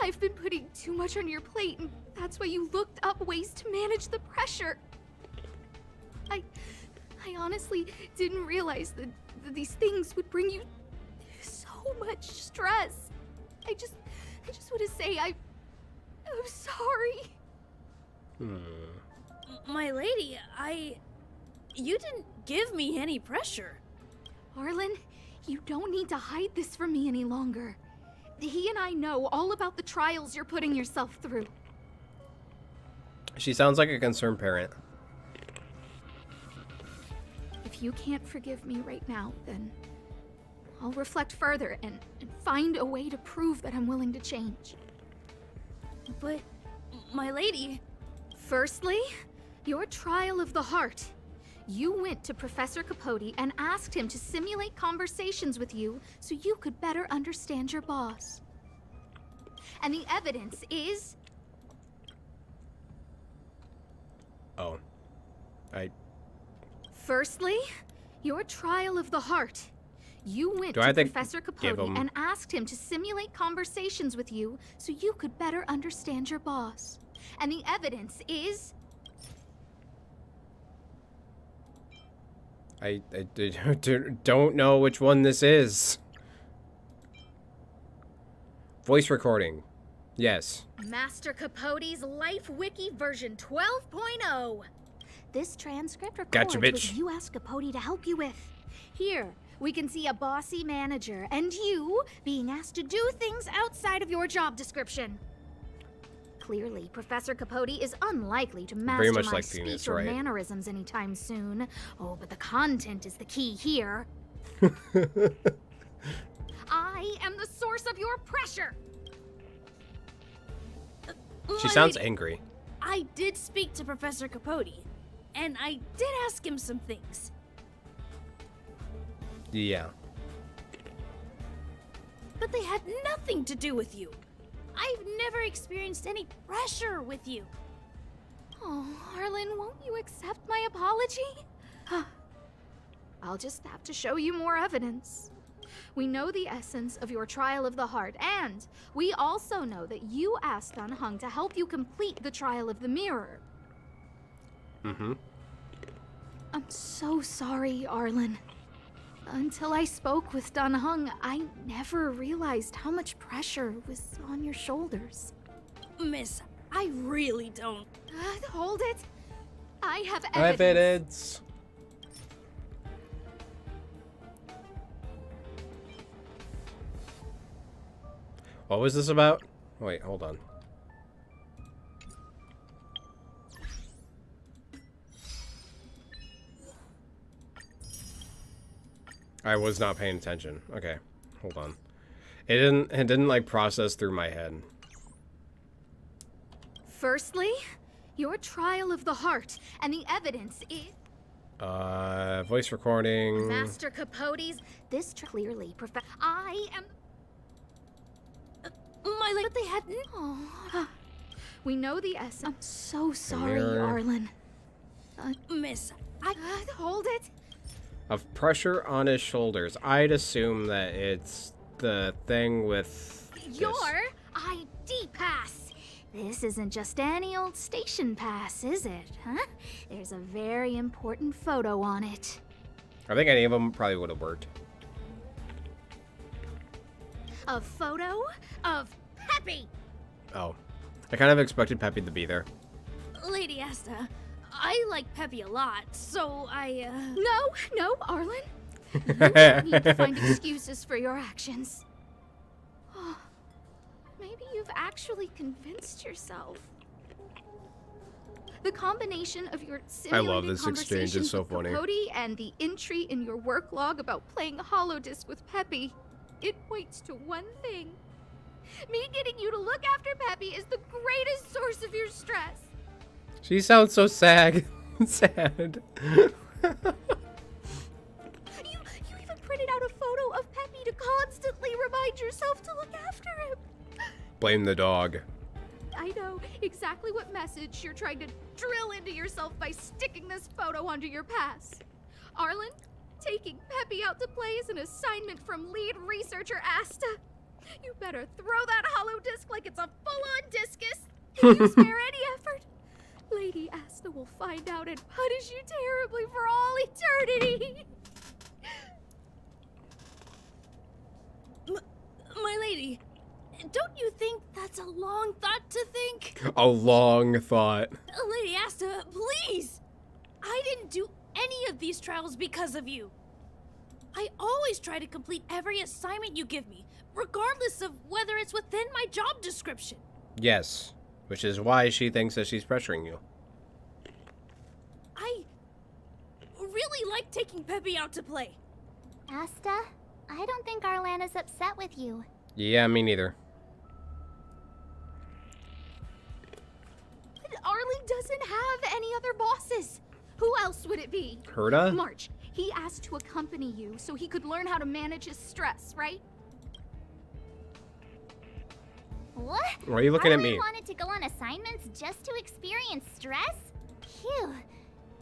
I've been putting too much on your plate, and that's why you looked up ways to manage the pressure. I honestly didn't realize that these things would bring you so much stress. I just want to say I'm sorry. My lady, you didn't give me any pressure. Arlen, you don't need to hide this from me any longer. He and I know all about the trials you're putting yourself through. She sounds like a concerned parent. If you can't forgive me right now, then I'll reflect further and find a way to prove that I'm willing to change. But, my lady... Firstly, your trial of the heart. You went to Professor Capote and asked him to simulate conversations with you so you could better understand your boss. And the evidence is... Oh. Firstly, your trial of the heart. You went Do I to think Professor give Capote him- and asked him to simulate conversations with you so you could better understand your boss. And the evidence is... I don't know which one this is. Voice recording. Yes. Master Capote's Life Wiki version 12.0. This transcript records Gotcha, what bitch. you asked Capote to help you with. Here, we can see a bossy manager and you being asked to do things outside of your job description. Clearly, Professor Capote is unlikely to master Very much my like speech Venus, or right? mannerisms anytime soon. Oh, but the content is the key here. I am the source of your pressure. She sounds angry. I did speak to Professor Capote, and I did ask him some things. Yeah. But they had nothing to do with you. I've never experienced any pressure with you. Oh, Arlen, won't you accept my apology? I'll just have to show you more evidence. We know the essence of your trial of the heart, and we also know that you asked Dan Heng to help you complete the trial of the mirror. Mm-hmm. I'm so sorry, Arlen. Until I spoke with Dan Heng, I never realized how much pressure was on your shoulders. Miss, I really don't. Hold it. I have evidence. Evidence. What was this about? Wait, hold on. I was not paying attention. Okay, hold on. It didn't like process through my head. Firstly, your trial of the heart, and the evidence is... Voice recording. Master Capote's... This clearly... I am... My but they had... Oh. We know the essence... I'm so sorry, mirror. Arlen. Miss, Hold it. Of pressure on his shoulders. I'd assume that it's the thing with Your this. ID pass. This isn't just any old station pass, is it? Huh? There's a very important photo on it. I think any of them probably would have worked. A photo of Peppy. Oh. I kind of expected Peppy to be there. Lady Asta, I like Peppy a lot, so I, No, Arlen. You don't need to find excuses for your actions. Oh, maybe you've actually convinced yourself. The combination of your simulated this exchange, it's conversations so with funny. Capote and the entry in your work log about playing holodisc with Peppy, it points to one thing. Me getting you to look after Peppy is the greatest source of your stress. She sounds so sad. Sad. You even printed out a photo of Peppy to constantly remind yourself to look after him. Blame the dog. I know exactly what message you're trying to drill into yourself by sticking this photo onto your pass. Arlen, taking Peppy out to play is an assignment from lead researcher Asta. You better throw that holodisc like it's a full-on discus. If you spare any effort, Lady Asta will find out and punish you terribly for all eternity. my lady, don't you think that's a long thought to think? A long thought. Lady Asta, please! I didn't do any of these trials because of you. I always try to complete every assignment you give me, regardless of whether it's within my job description. Yes. Which is why she thinks that she's pressuring you. I really like taking Peppy out to play. Asta, I don't think Arlan is upset with you. Yeah, me neither. But Arlen doesn't have any other bosses. Who else would it be? Herta? March, he asked to accompany you so he could learn how to manage his stress, right? What? Why are you looking at Arlen me? wanted to go on assignments just to experience stress? Phew.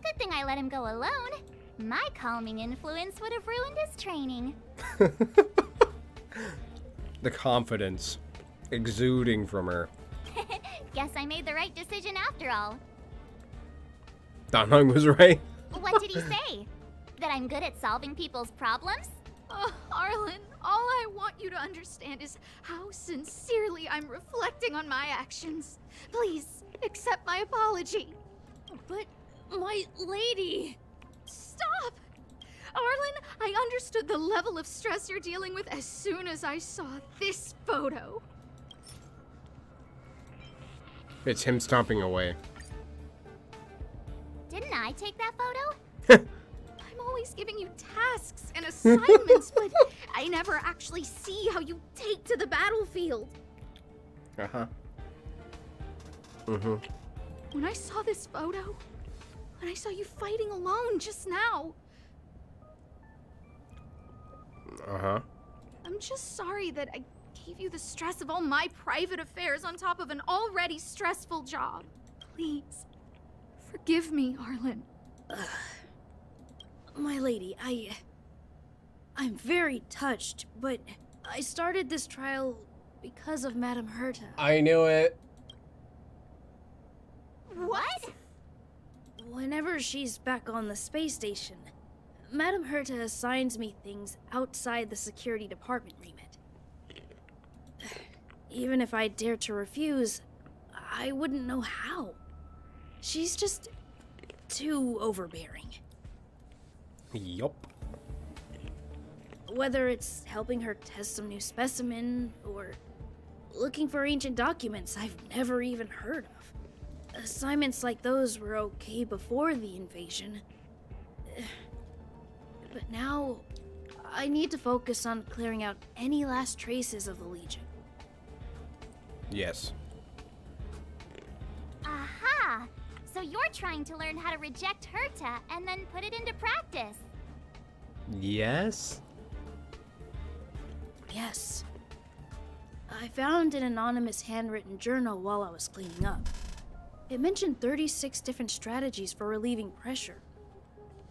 Good thing I let him go alone. My calming influence would have ruined his training. The confidence exuding from her. Guess I made the right decision after all. Don Hung was right. What did he say? That I'm good at solving people's problems? Oh, Arlen, all I want you to understand is how sincerely I'm reflecting on my actions. Please, accept my apology. But, my lady... Stop! Arlen, I understood the level of stress you're dealing with as soon as I saw this photo. It's him stomping away. Didn't I take that photo? I'm always giving you tasks and assignments, but I never actually see how you take to the battlefield. Uh-huh. Mm-hmm. When I saw this photo, when I saw you fighting alone just now, Uh-huh. I'm just sorry that I gave you the stress of all my private affairs on top of an already stressful job. Please, forgive me, Arlen. My lady, I'm very touched, but I started this trial because of Madame Herta. I knew it. What? Whenever she's back on the space station, Madame Herta assigns me things outside the security department remit. Even if I dared to refuse, I wouldn't know how. She's just too overbearing. Yup. Whether it's helping her test some new specimen, or looking for ancient documents I've never even heard of. Assignments like those were okay before the invasion. But now, I need to focus on clearing out any last traces of the Legion. Yes. Aha! So you're trying to learn how to reject Herta and then put it into practice. Yes? Yes. I found an anonymous handwritten journal while I was cleaning up. It mentioned 36 different strategies for relieving pressure.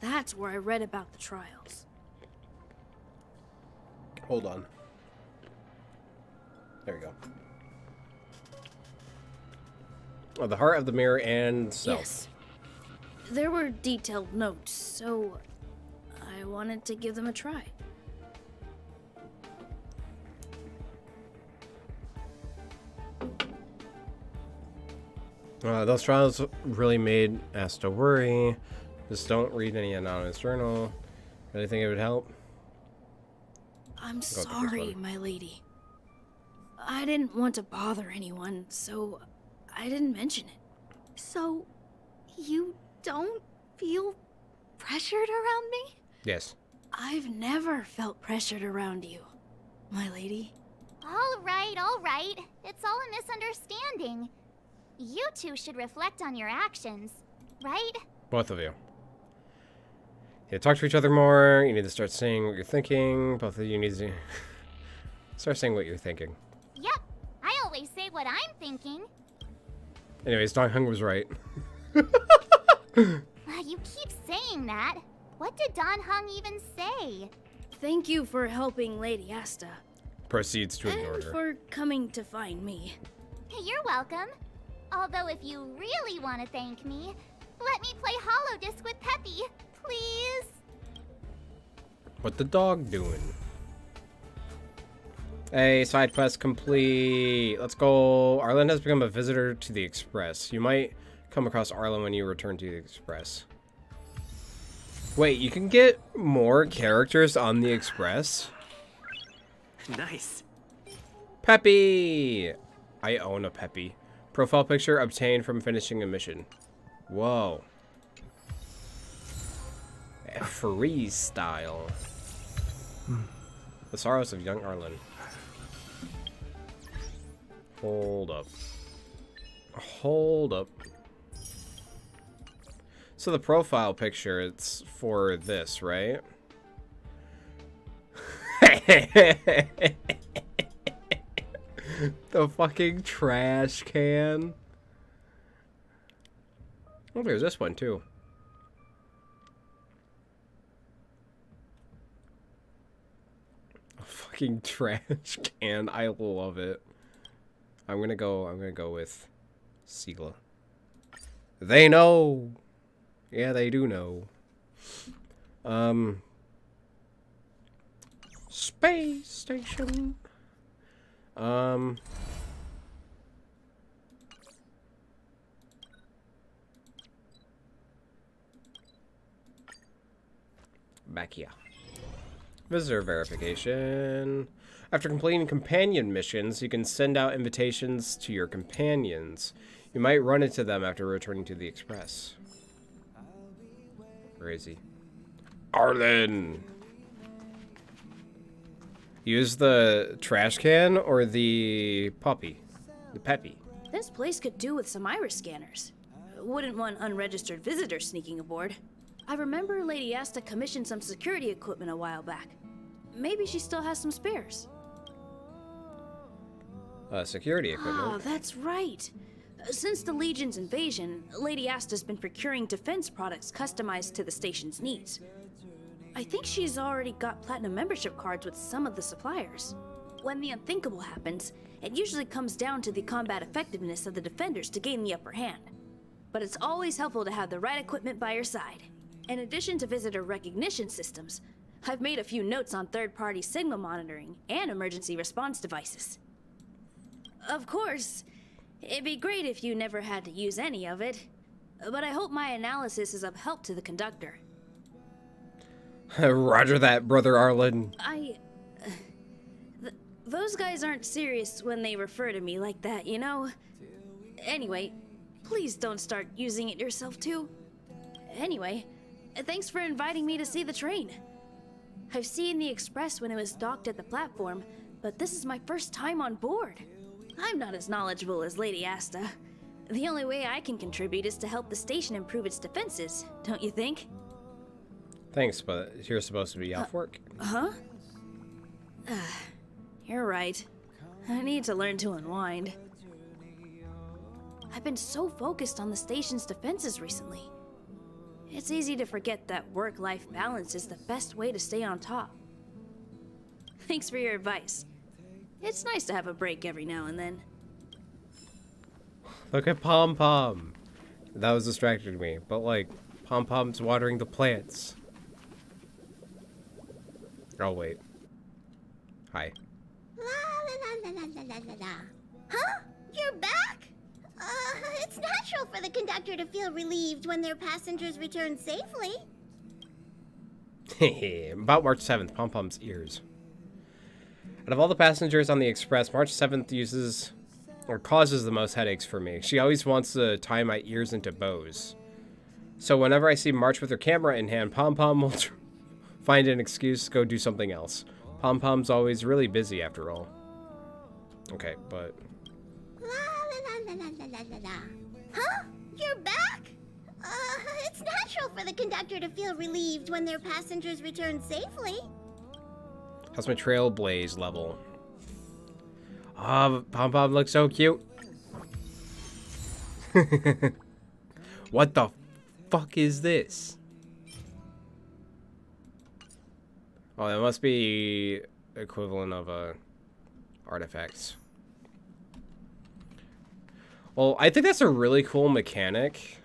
That's where I read about the trials. Hold on. There we go. Oh, the heart of the mirror and self. Yes. There were detailed notes, so I wanted to give them a try. Those trials really made Asta worry. Just don't read any anonymous journal. Really think it would help? I'm sorry, my lady. I didn't want to bother anyone, so I didn't mention it. So, you don't feel pressured around me? Yes. I've never felt pressured around you, my lady. All right. It's all a misunderstanding. You two should reflect on your actions, right? Both of you. You need to talk to each other more. You need to start saying what you're thinking. Both of you need to start saying what you're thinking. Yep, I always say what I'm thinking. Anyways, Don Hung was right. You keep saying that. What did Don Hung even say? Thank you for helping Lady Asta. Proceeds to ignore And her. for coming to find me. You're welcome. Although if you really want to thank me, let me play Hollow Disc with Peppy, please. What the dog doing? Hey, side quest complete. Let's go. Arlen has become a visitor to the Express. You might come across Arlen when you return to the Express. Wait, you can get more characters on the Express? Nice. Peppy! I own a Peppy. Profile picture obtained from finishing a mission. Whoa. Freestyle. The sorrows of young Arlen. Hold up. So to the profile picture, it's for this, right? The fucking trash can. Oh, there's this one too. A fucking trash can. I love it. I'm gonna go with Sigla. They know. Yeah, they do know. Space station. Back here. Visitor verification. After completing companion missions, you can send out invitations to your companions. You might run into them after returning to the Express. Where is he? Arlen! Use the trash can or the puppy? The peppy. This place could do with some iris scanners. Wouldn't want unregistered visitors sneaking aboard. I remember Lady Asta commissioned some security equipment a while back. Maybe she still has some spares. Security equipment. Ah, that's right. Since the Legion's invasion, Lady Asta's been procuring defense products customized to the station's needs. I think she's already got platinum membership cards with some of the suppliers. When the unthinkable happens, it usually comes down to the combat effectiveness of the defenders to gain the upper hand. But it's always helpful to have the right equipment by your side. In addition to visitor recognition systems, I've made a few notes on third-party signal monitoring and emergency response devices. Of course, it'd be great if you never had to use any of it, but I hope my analysis is of help to the conductor. Roger that, Brother Arlen. Those guys aren't serious when they refer to me like that, you know? Anyway, please don't start using it yourself too. Anyway, thanks for inviting me to see the train. I've seen the Express when it was docked at the platform, but this is my first time on board. I'm not as knowledgeable as Lady Asta. The only way I can contribute is to help the station improve its defenses, don't you think? Thanks, but you're supposed to be off work. Huh? You're right. I need to learn to unwind. I've been so focused on the station's defenses recently. It's easy to forget that work-life balance is the best way to stay on top. Thanks for your advice. It's nice to have a break every now and then. Look at Pom Pom. That was distracting me, but like, Pom Pom's watering the plants. Oh, wait. Hi. La la la la la la la la. Huh? You're back? It's natural for the conductor to feel relieved when their passengers return safely. About March 7th, Pom Pom's ears. Out of all the passengers on the Express, March 7th uses or causes the most headaches for me. She always wants to tie my ears into bows. So whenever I see March with her camera in hand, Pom Pom will find an excuse to go do something else. Pom Pom's always really busy after all. Okay, but... La la la la la la la la. Huh? You're back? It's natural for the conductor to feel relieved when their passengers return safely. How's my Trailblaze level? Ah, Pom Pom looks so cute. What the fuck is this? Oh, that must be equivalent of artifacts. Well, I think that's a really cool mechanic.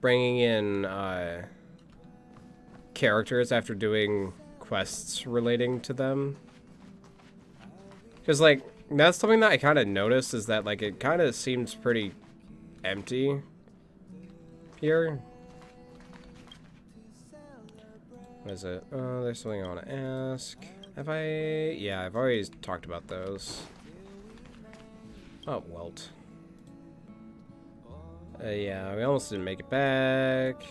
Bringing in characters after doing quests relating to them. Because, like, that's something that I kind of noticed is that, like, it kind of seems pretty empty here. What is it? Oh, there's something I want to ask. Have I... Yeah, I've always talked about those. Oh, Welt. Yeah, we almost didn't make it back.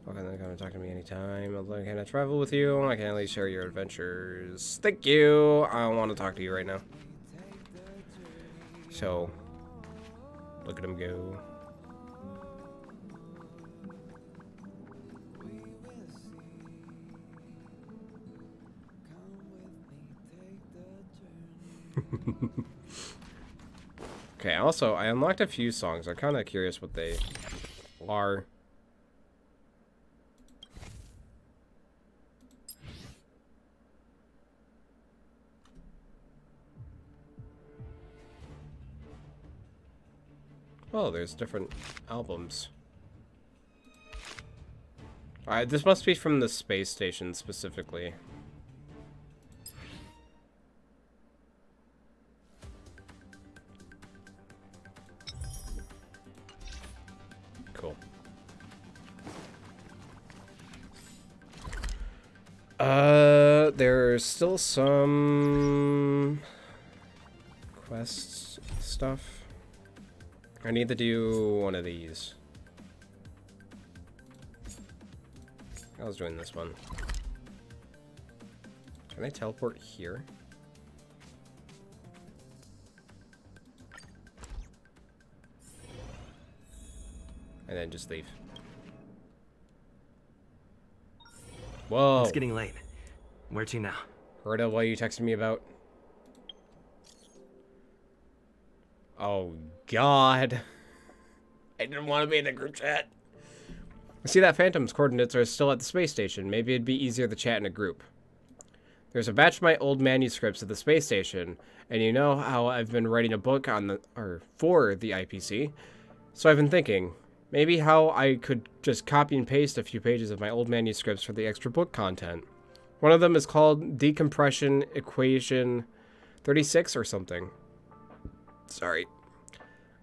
Okay, then come and talk to me anytime. Can I travel with you? I can at least share your adventures. Thank you! I don't want to talk to you right now. So, look at him go. Okay, also, I unlocked a few songs. I'm kind of curious what they are. Oh, there's different albums. Alright, this must be from the space station specifically. Cool. There's still some quest stuff. I need to do one of these. I was doing this one. Can I teleport here? And then just leave. Whoa. It's getting late. Where to now? Heard of what you texted me about? Oh, God. I didn't want to be in the group chat. I see that Phantom's coordinates are still at the space station. Maybe it'd be easier to chat in a group. There's a batch of my old manuscripts at the space station, and you know how I've been writing a book on for the IPC. So I've been thinking, maybe how I could just copy and paste a few pages of my old manuscripts for the extra book content. One of them is called Decompression Equation 36 or something. Sorry.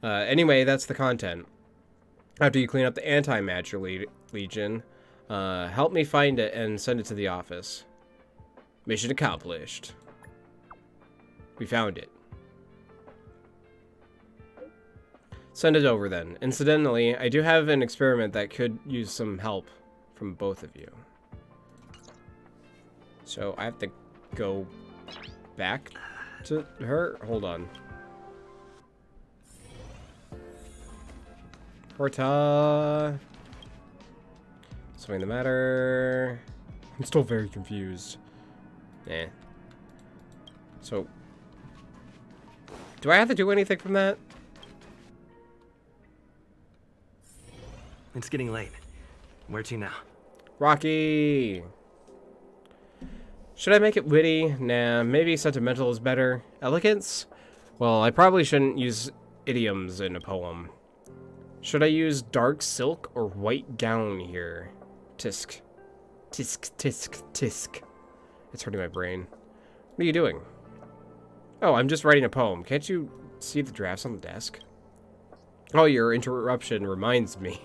Anyway, that's the content. After you clean up the anti-matter legion, help me find it and send it to the office. Mission accomplished. We found it. Send it over then. Incidentally, I do have an experiment that could use some help from both of you. So I have to go back to her? Hold on. Porta. Something the matter. I'm still very confused. Eh. So, do I have to do anything from that? It's getting late. Where to now? Rocky! Should I make it witty? Nah, maybe sentimental is better. Elegance? Well, I probably shouldn't use idioms in a poem. Should I use dark silk or white gown here? Tisk. Tisk, tisk, tisk. It's hurting my brain. What are you doing? Oh, I'm just writing a poem. Can't you see the drafts on the desk? Oh, your interruption reminds me.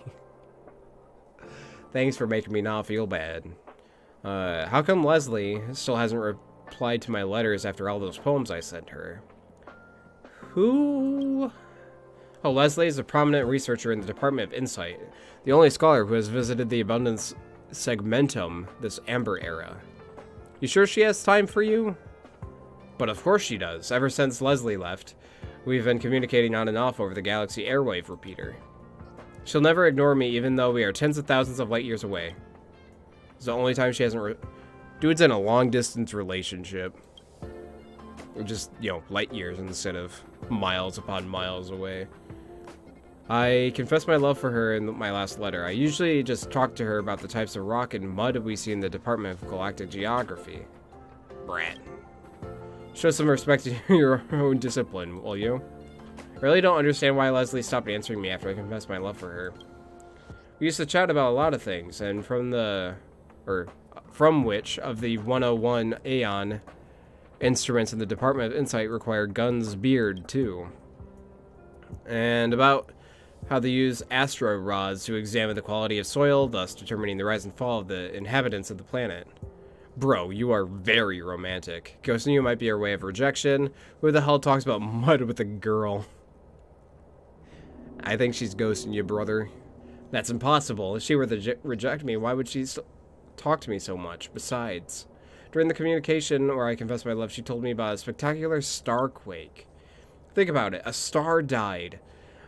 Thanks for making me not feel bad. How come Leslie still hasn't replied to my letters after all those poems I sent her? Who? Oh, Leslie is a prominent researcher in the Department of Insight, the only scholar who has visited the Abundance Segmentum this Amber era. You sure she has time for you? But of course she does. Ever since Leslie left, we've been communicating on and off over the Galaxy Airwave repeater. She'll never ignore me even though we are tens of thousands of light years away. It's the only time she hasn't Dude's in a long-distance relationship. Just, you know, light years instead of miles upon miles away. I confessed my love for her in my last letter. I usually just talk to her about the types of rock and mud we see in the Department of Galactic Geography. Brat. Show some respect to your own discipline, will you? I really don't understand why Leslie stopped answering me after I confessed my love for her. We used to chat about a lot of things, and from which of the 101 Aeon instruments in the Department of Insight require Gun's beard, too. And about how they use astro rods to examine the quality of soil, thus determining the rise and fall of the inhabitants of the planet. Bro, you are very romantic. Ghosting you might be your way of rejection. Who the hell talks about mud with a girl? I think she's ghosting you, brother. That's impossible. If she were to reject me, why would she talk to me so much? Besides, during the communication where I confessed my love, she told me about a spectacular starquake. Think about it. A star died.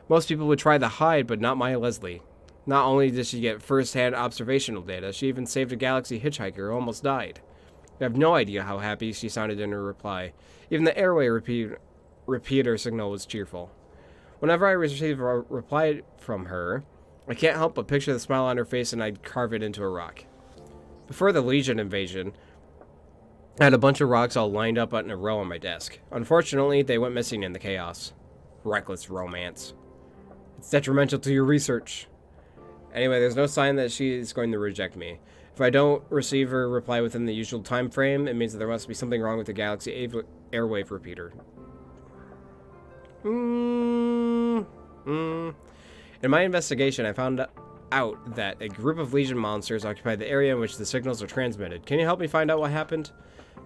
Most people would try to hide, but not my Leslie. Not only did she get first-hand observational data, she even saved a galaxy hitchhiker who almost died. You have no idea how happy she sounded in her reply. Even the airway repeater signal was cheerful. Whenever I receive a reply from her, I can't help but picture the smile on her face, and I'd carve it into a rock. Before the Legion invasion, I had a bunch of rocks all lined up in a row on my desk. Unfortunately, they went missing in the chaos. Reckless romance. It's detrimental to your research. Anyway, there's no sign that she is going to reject me. If I don't receive her reply within the usual time frame, it means that there must be something wrong with the Galaxy Airwave Repeater. In my investigation, I found out that a group of Legion monsters occupied the area in which the signals are transmitted. Can you help me find out what happened?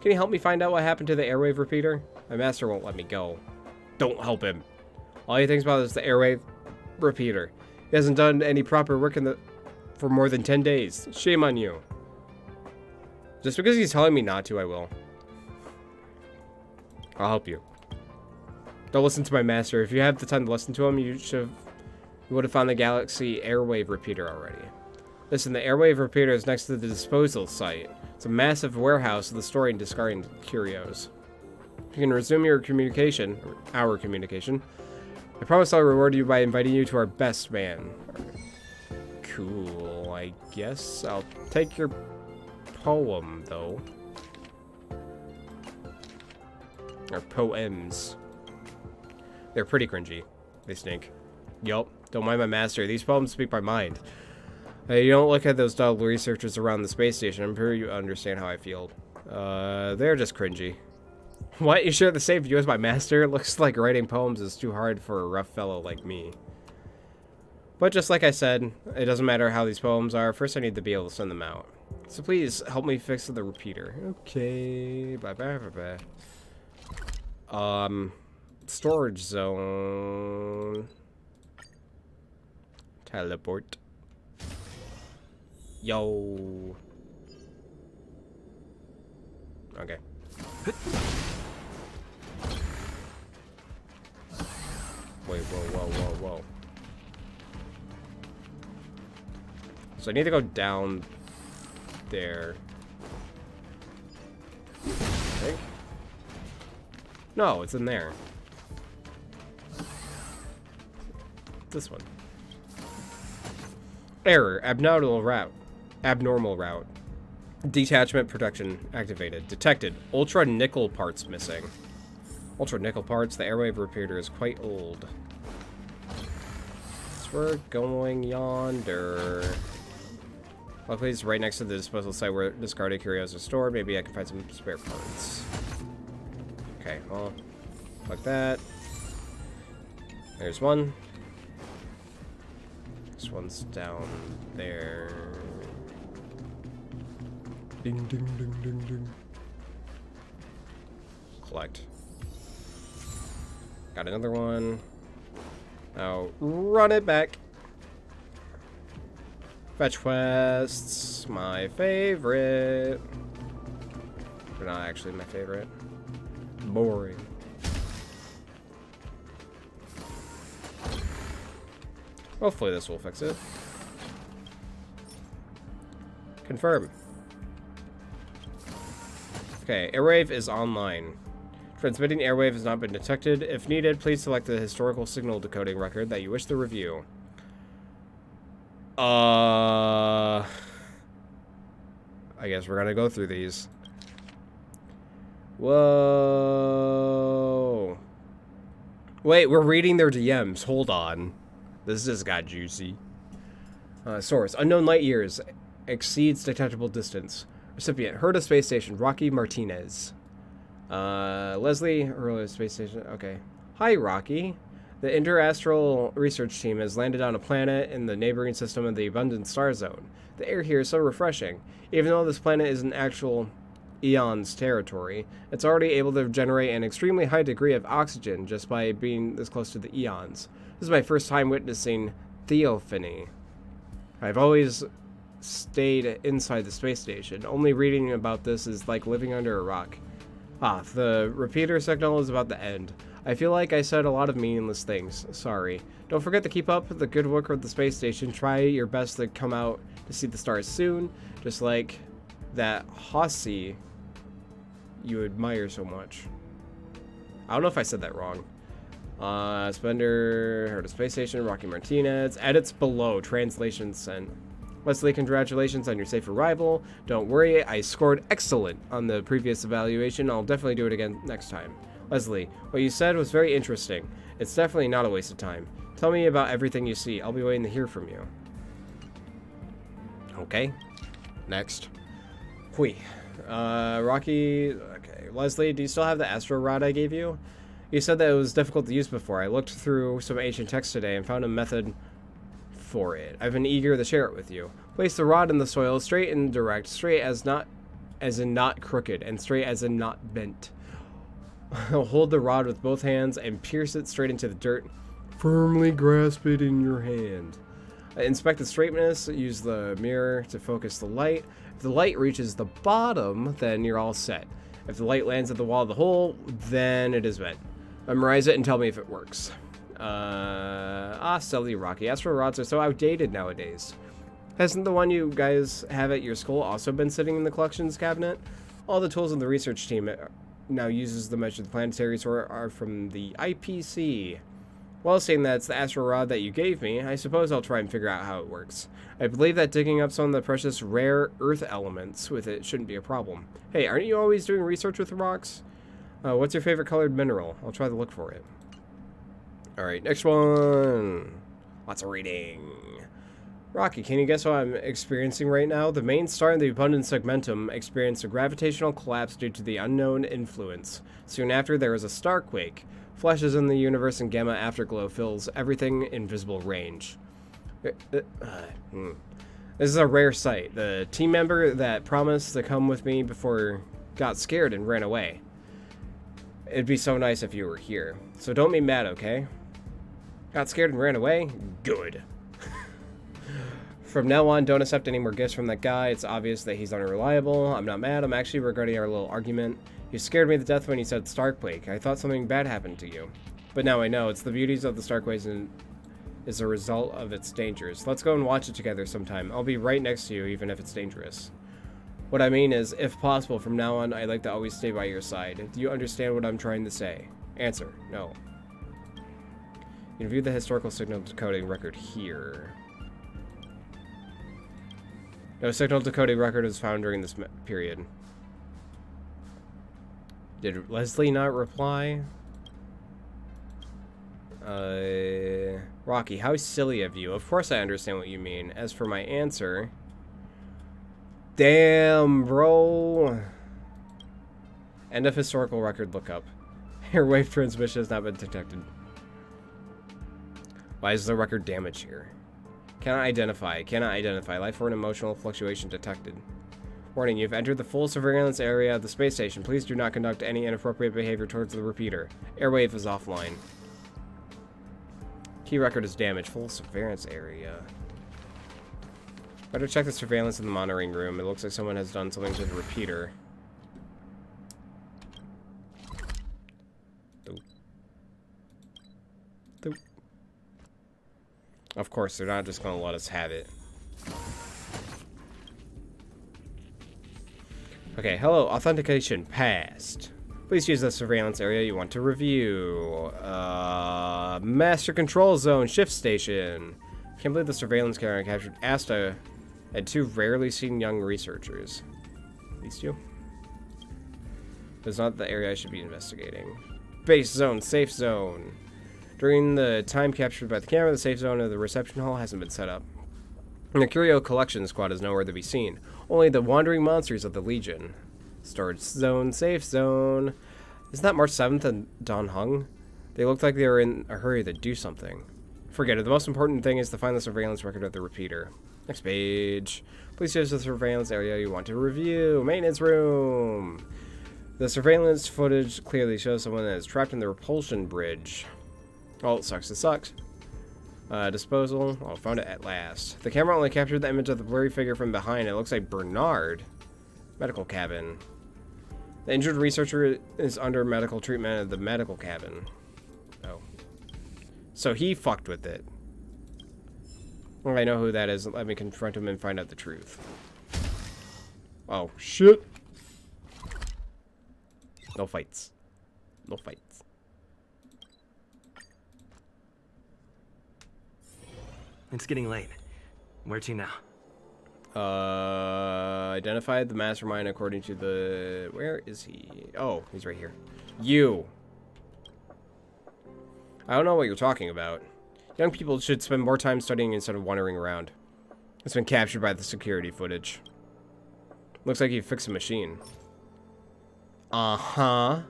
Can you help me find out what happened to the airwave repeater? My master won't let me go. Don't help him. All he thinks about is the airwave repeater. He hasn't done any proper work for more than 10 days. Shame on you. Just because he's telling me not to, I will. I'll help you. Don't listen to my master. If you have the time to listen to him, you would have found the Galaxy Airwave Repeater already. Listen, the Airwave Repeater is next to the disposal site. It's a massive warehouse with storing and discarding curios. If you can resume your communication, or our communication, I promise I'll reward you by inviting you to our best man. Cool, I guess. I'll take your poem, though. Or poems. They're pretty cringy. They stink. Yup, don't mind my master. These poems speak my mind. You don't look at those dull researchers around the space station. I'm sure you understand how I feel. They're just cringy. What? You share the same view as my master? Looks like writing poems is too hard for a rough fellow like me. But just like I said, it doesn't matter how these poems are. First, I need to be able to send them out. So please, help me fix the repeater. Okay. Bye. Storage zone. Teleport. Yo. Okay. Wait, whoa. So I need to go down there. I think. No, it's in there. This one. Error. Abnormal route. Detachment protection activated. Detected. Ultra nickel parts missing. Ultra nickel parts. The airwave repeater is quite old. So we're going yonder. Luckily, it's right next to the disposal site where discarded curios are stored. Maybe I can find some spare parts. Okay, well, like that. There's one. This one's down there. Ding, ding, ding, ding, ding. Collect. Got another one. Now, run it back. Fetch quests. My favorite. They're not actually my favorite. Boring. Hopefully this will fix it. Confirm. Okay, airwave is online. Transmitting airwave has not been detected. If needed, please select the historical signal decoding record that you wish to review. I guess we're gonna go through these. Whoa. Wait, we're reading their DMs. Hold on. This just got juicy. Source. Unknown light years. Exceeds detectable distance. Recipient. Heard of space station. Rocky Martinez. Leslie. Earlier space station. Okay. Hi, Rocky. The interastral research team has landed on a planet in the neighboring system of the Abundant Star Zone. The air here is so refreshing. Even though this planet is an actual Eon's territory, it's already able to generate an extremely high degree of oxygen just by being this close to the Eons. This is my first time witnessing theophany. I've always stayed inside the space station. Only reading about this is like living under a rock. Ah, the repeater signal is about to end. I feel like I said a lot of meaningless things. Sorry. Don't forget to keep up the good work of the space station. Try your best to come out to see the stars soon. Just like that Hossie you admire so much. I don't know if I said that wrong. Spender, heard of Space Station, Rocky Martinez. Edits below, translation sent. Leslie, congratulations on your safe arrival. Don't worry, I scored excellent on the previous evaluation. I'll definitely do it again next time. Leslie, what you said was very interesting. It's definitely not a waste of time. Tell me about everything you see. I'll be waiting to hear from you. Okay. Next. Hui. Rocky. Okay. Leslie, do you still have the astro rod I gave you? You said that it was difficult to use before. I looked through some ancient texts today and found a method for it. I've been eager to share it with you. Place the rod in the soil, straight and direct, straight as in not crooked, and straight as in not bent. Hold the rod with both hands and pierce it straight into the dirt. Firmly grasp it in your hand. Inspect the straightness. Use the mirror to focus the light. If the light reaches the bottom, then you're all set. If the light lands at the wall of the hole, then it is met. Memorize it and tell me if it works. Silly Rocky. Astro rods are so outdated nowadays. Hasn't the one you guys have at your school also been sitting in the collections cabinet? All the tools in the research team now uses to measure the planetaries are from the IPC. Well, seeing that it's the astro rod that you gave me, I suppose I'll try and figure out how it works. I believe that digging up some of the precious rare earth elements with it shouldn't be a problem. Hey, aren't you always doing research with rocks? What's your favorite colored mineral? I'll try to look for it. Alright, next one. Lots of reading. Rocky, can you guess what I'm experiencing right now? The main star in the abundant segmentum experienced a gravitational collapse due to the unknown influence. Soon after, there was a star quake. Flashes in the universe and gamma afterglow fills everything in visible range. This is a rare sight. The team member that promised to come with me before got scared and ran away. It'd be so nice if you were here. So don't be mad, okay? Got scared and ran away? Good. From now on, don't accept any more gifts from that guy. It's obvious that he's unreliable. I'm not mad. I'm actually regretting our little argument. You scared me to death when you said Starquake. I thought something bad happened to you. But now I know. It's the beauties of the Starquakes and is a result of its dangers. Let's go and watch it together sometime. I'll be right next to you, even if it's dangerous. What I mean is, if possible, from now on, I'd like to always stay by your side. Do you understand what I'm trying to say? Answer, no. You can view the historical signal decoding record here. No signal decoding record was found during this period. Did Leslie not reply? Rocky, how silly of you. Of course I understand what you mean. As for my answer... Damn, bro. End of historical record lookup. Airwave transmission has not been detected. Why is the record damaged here? Cannot identify. Cannot identify. Life or an emotional fluctuation detected. Warning, you've entered the full surveillance area of the space station. Please do not conduct any inappropriate behavior towards the repeater. Airwave is offline. Key record is damaged. Full surveillance area. Better check the surveillance in the monitoring room. It looks like someone has done something to the repeater. Doop. Doop. Of course, they're not just going to let us have it. Okay, hello, authentication passed. Please use the surveillance area you want to review. Master control zone, shift station. Can't believe the surveillance camera captured Asta and two rarely seen young researchers. These two? It's not the area I should be investigating. Base zone, safe zone. During the time captured by the camera, the safe zone of the reception hall hasn't been set up. And the curio collection squad is nowhere to be seen. Only the wandering monsters of the Legion. Storage zone, safe zone. Isn't that March 7th and Dan Hung? They looked like they were in a hurry to do something. Forget it. The most important thing is to find the surveillance record of the repeater. Next page. Please choose the surveillance area you want to review. Maintenance room. The surveillance footage clearly shows someone that is trapped in the repulsion bridge. Oh, it sucks. It sucks. Disposal. Oh, found it at last. The camera only captured the image of the blurry figure from behind. It looks like Bernard. Medical cabin. The injured researcher is under medical treatment at the medical cabin. Oh. So he fucked with it. Well, I know who that is. Let me confront him and find out the truth. Oh, shit. No fights. No fights. It's getting late. Where to now? Identified the mastermind according to the... Where is he? Oh, he's right here. You. I don't know what you're talking about. Young people should spend more time studying instead of wandering around. It's been captured by the security footage. Looks like you fixed a machine. Uh-huh.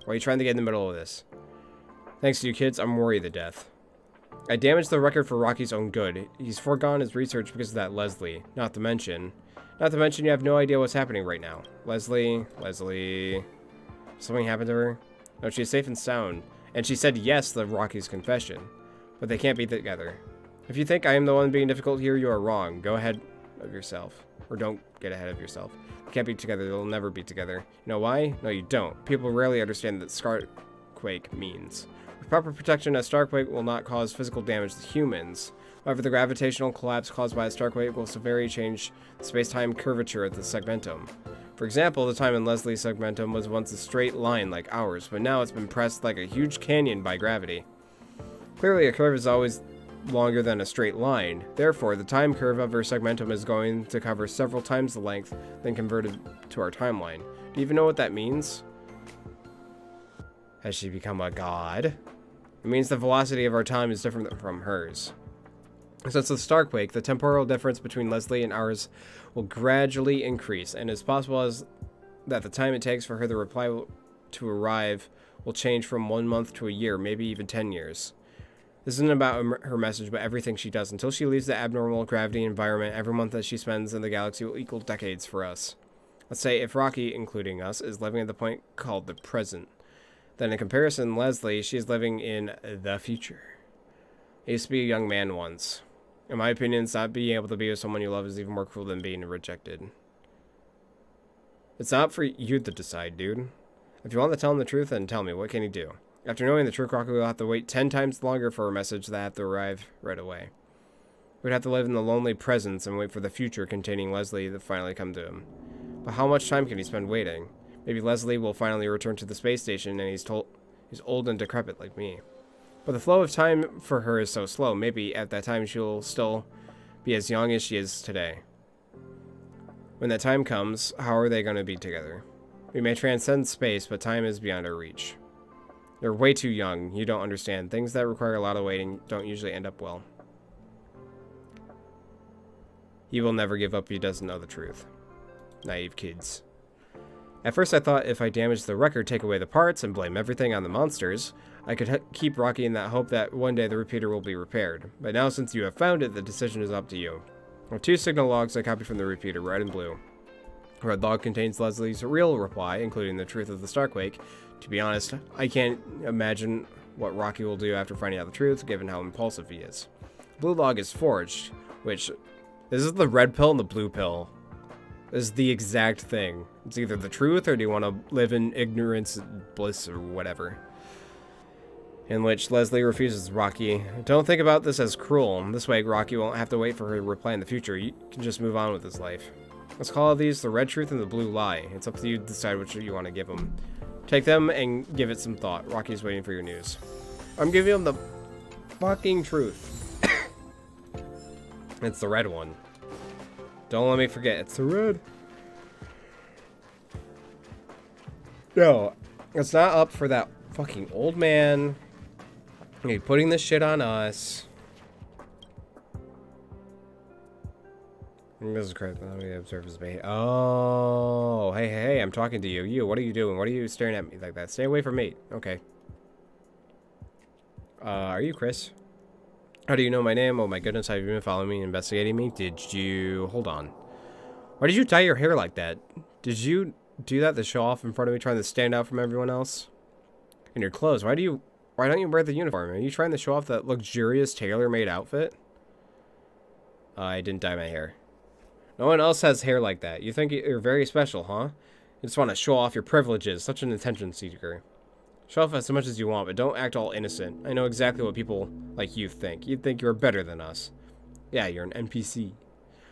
Why are you trying to get in the middle of this? Thanks to you kids, I'm worried to death. I damaged the record for Rocky's own good. He's foregone his research because of that Leslie. Not to mention you have no idea what's happening right now. Leslie. Something happened to her? No, she's safe and sound. And she said yes to Rocky's confession. But they can't be together. If you think I am the one being difficult here, you are wrong. Go ahead of yourself. Or don't get ahead of yourself. They can't be together. They'll never be together. You know why? No, you don't. People rarely understand what Starquake means. With proper protection, a Starquake will not cause physical damage to humans. However, the gravitational collapse caused by a Starquake will severely change the space-time curvature of the segmentum. For example, the time in Leslie's segmentum was once a straight line like ours, but now it's been pressed like a huge canyon by gravity. Clearly, a curve is always longer than a straight line. Therefore, the time curve of her segmentum is going to cover several times the length than converted to our timeline. Do you even know what that means? Has she become a god? It means the velocity of our time is different from hers. Since the Starquake, the temporal difference between Leslie and ours will gradually increase, and it's possible that the time it takes for her reply to arrive will change from 1 month to a year, maybe even 10 years. This isn't about her message, but everything she does. Until she leaves the abnormal gravity environment, every month that she spends in the galaxy will equal decades for us. Let's say if Rocky, including us, is living at the point called the present, then in comparison, Leslie, she is living in the future. I used to be a young man once. In my opinion, not being able to be with someone you love is even more cruel than being rejected. It's not for you to decide, dude. If you want to tell him the truth, then tell me. What can he do? After knowing the truth, Rocky will have to wait 10 times longer for a message that have to arrive right away. We'd have to live in the lonely presence and wait for the future containing Leslie to finally come to him. But how much time can he spend waiting? Maybe Leslie will finally return to the space station and he's old and decrepit like me. But the flow of time for her is so slow. Maybe at that time she'll still be as young as she is today. When that time comes, how are they going to be together? We may transcend space, but time is beyond our reach. They're way too young. You don't understand. Things that require a lot of waiting don't usually end up well. He will never give up if he doesn't know the truth. Naive kids. At first I thought if I damaged the record, take away the parts, and blame everything on the monsters, I could keep Rocky in that hope that one day the repeater will be repaired. But now since you have found it, the decision is up to you. There are 2 signal logs I copied from the repeater, red and blue. Red log contains Leslie's real reply, including the truth of the Starquake. To be honest, I can't imagine what Rocky will do after finding out the truth, given how impulsive he is. Blue log is forged, which... This is the red pill and the blue pill. This is the exact thing. It's either the truth, or do you want to live in ignorance, bliss, or whatever. In which Leslie refuses Rocky. Don't think about this as cruel. This way, Rocky won't have to wait for her to reply in the future. You can just move on with his life. Let's call these the red truth and the blue lie. It's up to you to decide which you want to give him. Take them and give it some thought. Rocky's waiting for your news. I'm giving him the fucking truth. It's the red one. Don't let me forget. It's the red. No, it's not up for that fucking old man. He's putting this shit on us. This is correct. Let me observe his behavior. Oh, hey, I'm talking to you. You, what are you doing? What are you staring at me like that? Stay away from me. Okay. Are you Chris? How do you know my name? Oh my goodness, have you been following me, investigating me? Did you... Hold on. Why did you dye your hair like that? Did you do that to show off in front of me, trying to stand out from everyone else? And your clothes, why don't you wear the uniform? Are you trying to show off that luxurious tailor-made outfit? I didn't dye my hair. No one else has hair like that. You think you're very special, huh? You just want to show off your privileges. Such an attention seeker. Show off as much as you want, but don't act all innocent. I know exactly what people like you think. You'd think you're better than us. Yeah, you're an NPC.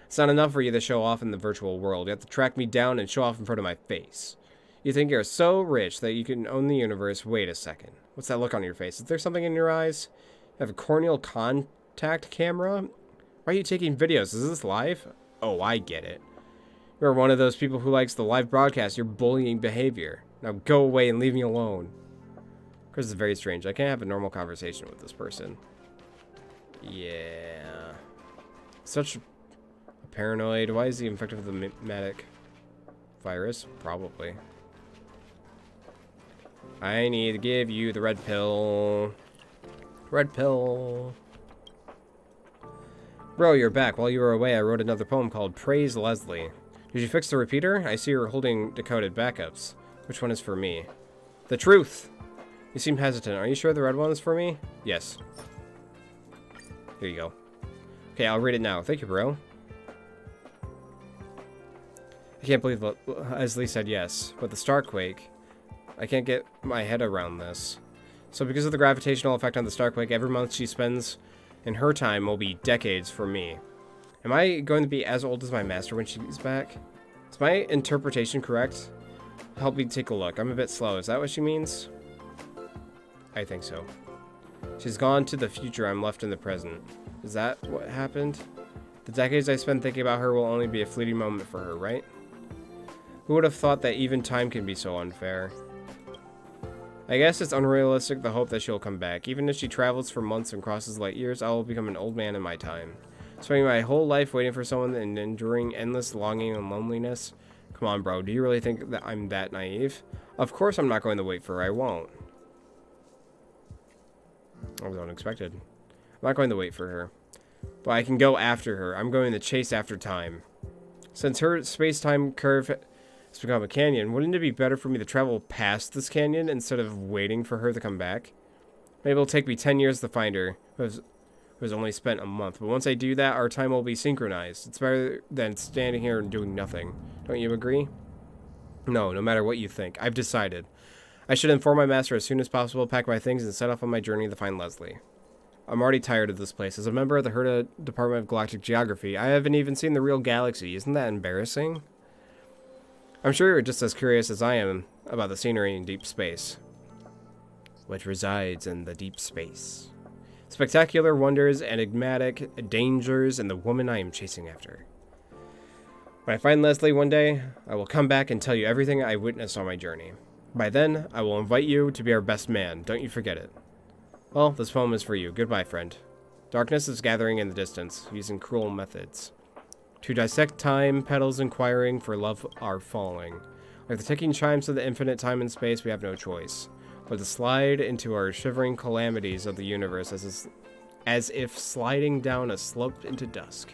It's not enough for you to show off in the virtual world. You have to track me down and show off in front of my face. You think you're so rich that you can own the universe. Wait a second. What's that look on your face? Is there something in your eyes? You have a corneal contact camera? Why are you taking videos? Is this live? Oh, I get it. You're one of those people who likes the live broadcast your bullying behavior. Now go away and leave me alone. Chris is very strange. I can't have a normal conversation with this person. Yeah. Such a paranoid. Why is he infected with the medic virus? Probably. I need to give you the red pill. Red pill. Bro, you're back. While you were away, I wrote another poem called Praise Leslie. Did you fix the repeater? I see you're holding decoded backups. Which one is for me? The truth! You seem hesitant. Are you sure the red one is for me? Yes. Here you go. Okay, I'll read it now. Thank you, bro. I can't believe Leslie said yes. But the Starquake... I can't get my head around this. So because of the gravitational effect on the Starquake, every month she spends in her time will be decades for me. Am I going to be as old as my master when she's back? Is my interpretation correct? Help me take a look. I'm a bit slow. Is that what she means? I think so. She's gone to the future. I'm left in the present. Is that what happened? The decades I spend thinking about her will only be a fleeting moment for her, right? Who would have thought that even time can be so unfair? I guess it's unrealistic the hope that she'll come back. Even if she travels for months and crosses light years, I will become an old man in my time. Spending my whole life waiting for someone and enduring endless longing and loneliness? Come on, bro. Do you really think that I'm that naive? Of course I'm not going to wait for her. I won't. That was unexpected. I'm not going to wait for her. But I can go after her. I'm going to chase after time. Since her space-time curve has become a canyon, wouldn't it be better for me to travel past this canyon instead of waiting for her to come back? Maybe it'll take me 10 years to find her, who has only spent a month. But once I do that, our time will be synchronized. It's better than standing here and doing nothing. Don't you agree? No matter what you think. I've decided. I should inform my master as soon as possible, pack my things, and set off on my journey to find Leslie. I'm already tired of this place. As a member of the Herta Department of Galactic Geography, I haven't even seen the real galaxy. Isn't that embarrassing? I'm sure you're just as curious as I am about the scenery in deep space. Which resides in the deep space. Spectacular wonders, enigmatic dangers, and the woman I am chasing after. When I find Leslie one day, I will come back and tell you everything I witnessed on my journey. By then, I will invite you to be our best man. Don't you forget it. Well, this poem is for you. Goodbye, friend. Darkness is gathering in the distance, using cruel methods. To dissect time, petals inquiring for love are falling. Like the ticking chimes of the infinite time and space, we have no choice but to slide into our shivering calamities of the universe as if sliding down a slope into dusk.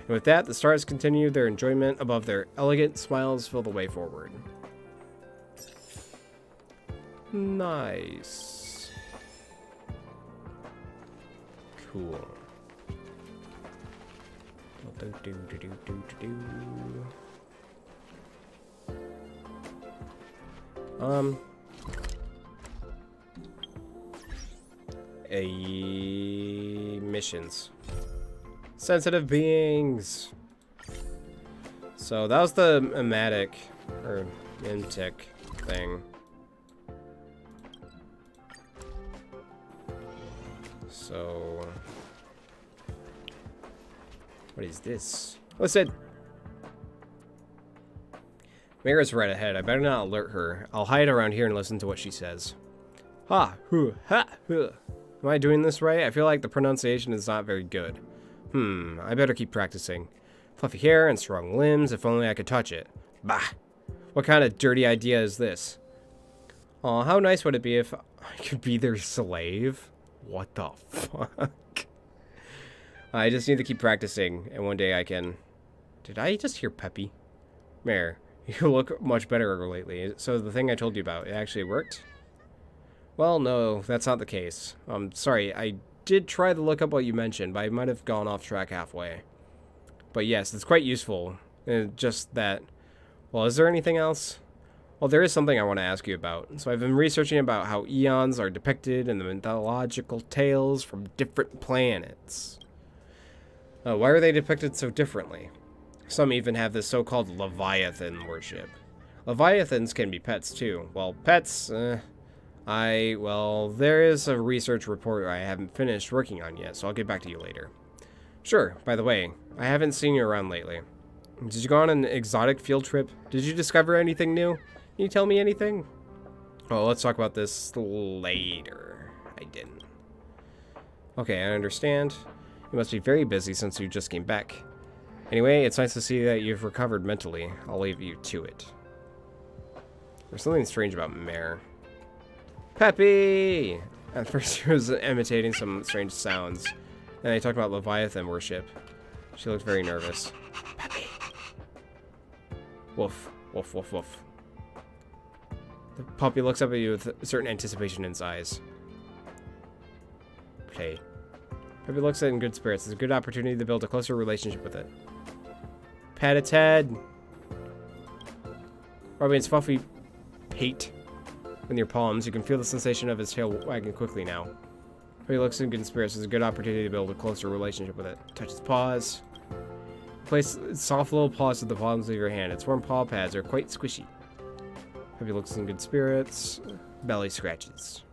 And with that, the stars continue their enjoyment above their elegant smiles fill the way forward. Nice. Cool. Missions. Sensitive beings. So that was the Matic or Mintic thing. So what is this? Listen. Mira's right ahead. I better not alert her. I'll hide around here and listen to what she says. Ha, hu, ha, hu. Am I doing this right? I feel like the pronunciation is not very good. I better keep practicing. Fluffy hair and strong limbs, if only I could touch it. Bah! What kind of dirty idea is this? Aw, how nice would it be if I could be their slave? What the fuck? I just need to keep practicing, and one day I can... Did I just hear Peppy? Mare, you look much better lately. So the thing I told you about, it actually worked? Well, no, that's not the case. Sorry, I did try to look up what you mentioned, but I might have gone off track halfway. But yes, it's quite useful. Just that... Well, is there anything else? Well, there is something I want to ask you about. So I've been researching about how eons are depicted in the mythological tales from different planets. Why are they depicted so differently? Some even have this so-called Leviathan worship. Leviathans can be pets too. Well, pets, well, there is a research report I haven't finished working on yet, so I'll get back to you later. Sure, by the way, I haven't seen you around lately. Did you go on an exotic field trip? Did you discover anything new? Can you tell me anything? Well, let's talk about this later. I didn't. Okay, I understand. You must be very busy since you just came back. Anyway, it's nice to see that you've recovered mentally. I'll leave you to it. There's something strange about Mare. Peppy! At first she was imitating some strange sounds. And they talked about Leviathan worship. She looked very nervous. Peppy! Woof. Woof, woof, woof. The puppy looks up at you with a certain anticipation in its eyes. Okay. Peppy looks at it in good spirits. It's a good opportunity to build a closer relationship with it. Pat its head. Rubbing its fluffy pate in your palms. You can feel the sensation of its tail wagging quickly now. Peppy looks in good spirits. It's a good opportunity to build a closer relationship with it. Touch its paws. Place soft little paws to the palms of your hand. Its warm paw pads are quite squishy. Peppy looks in good spirits. Belly scratches.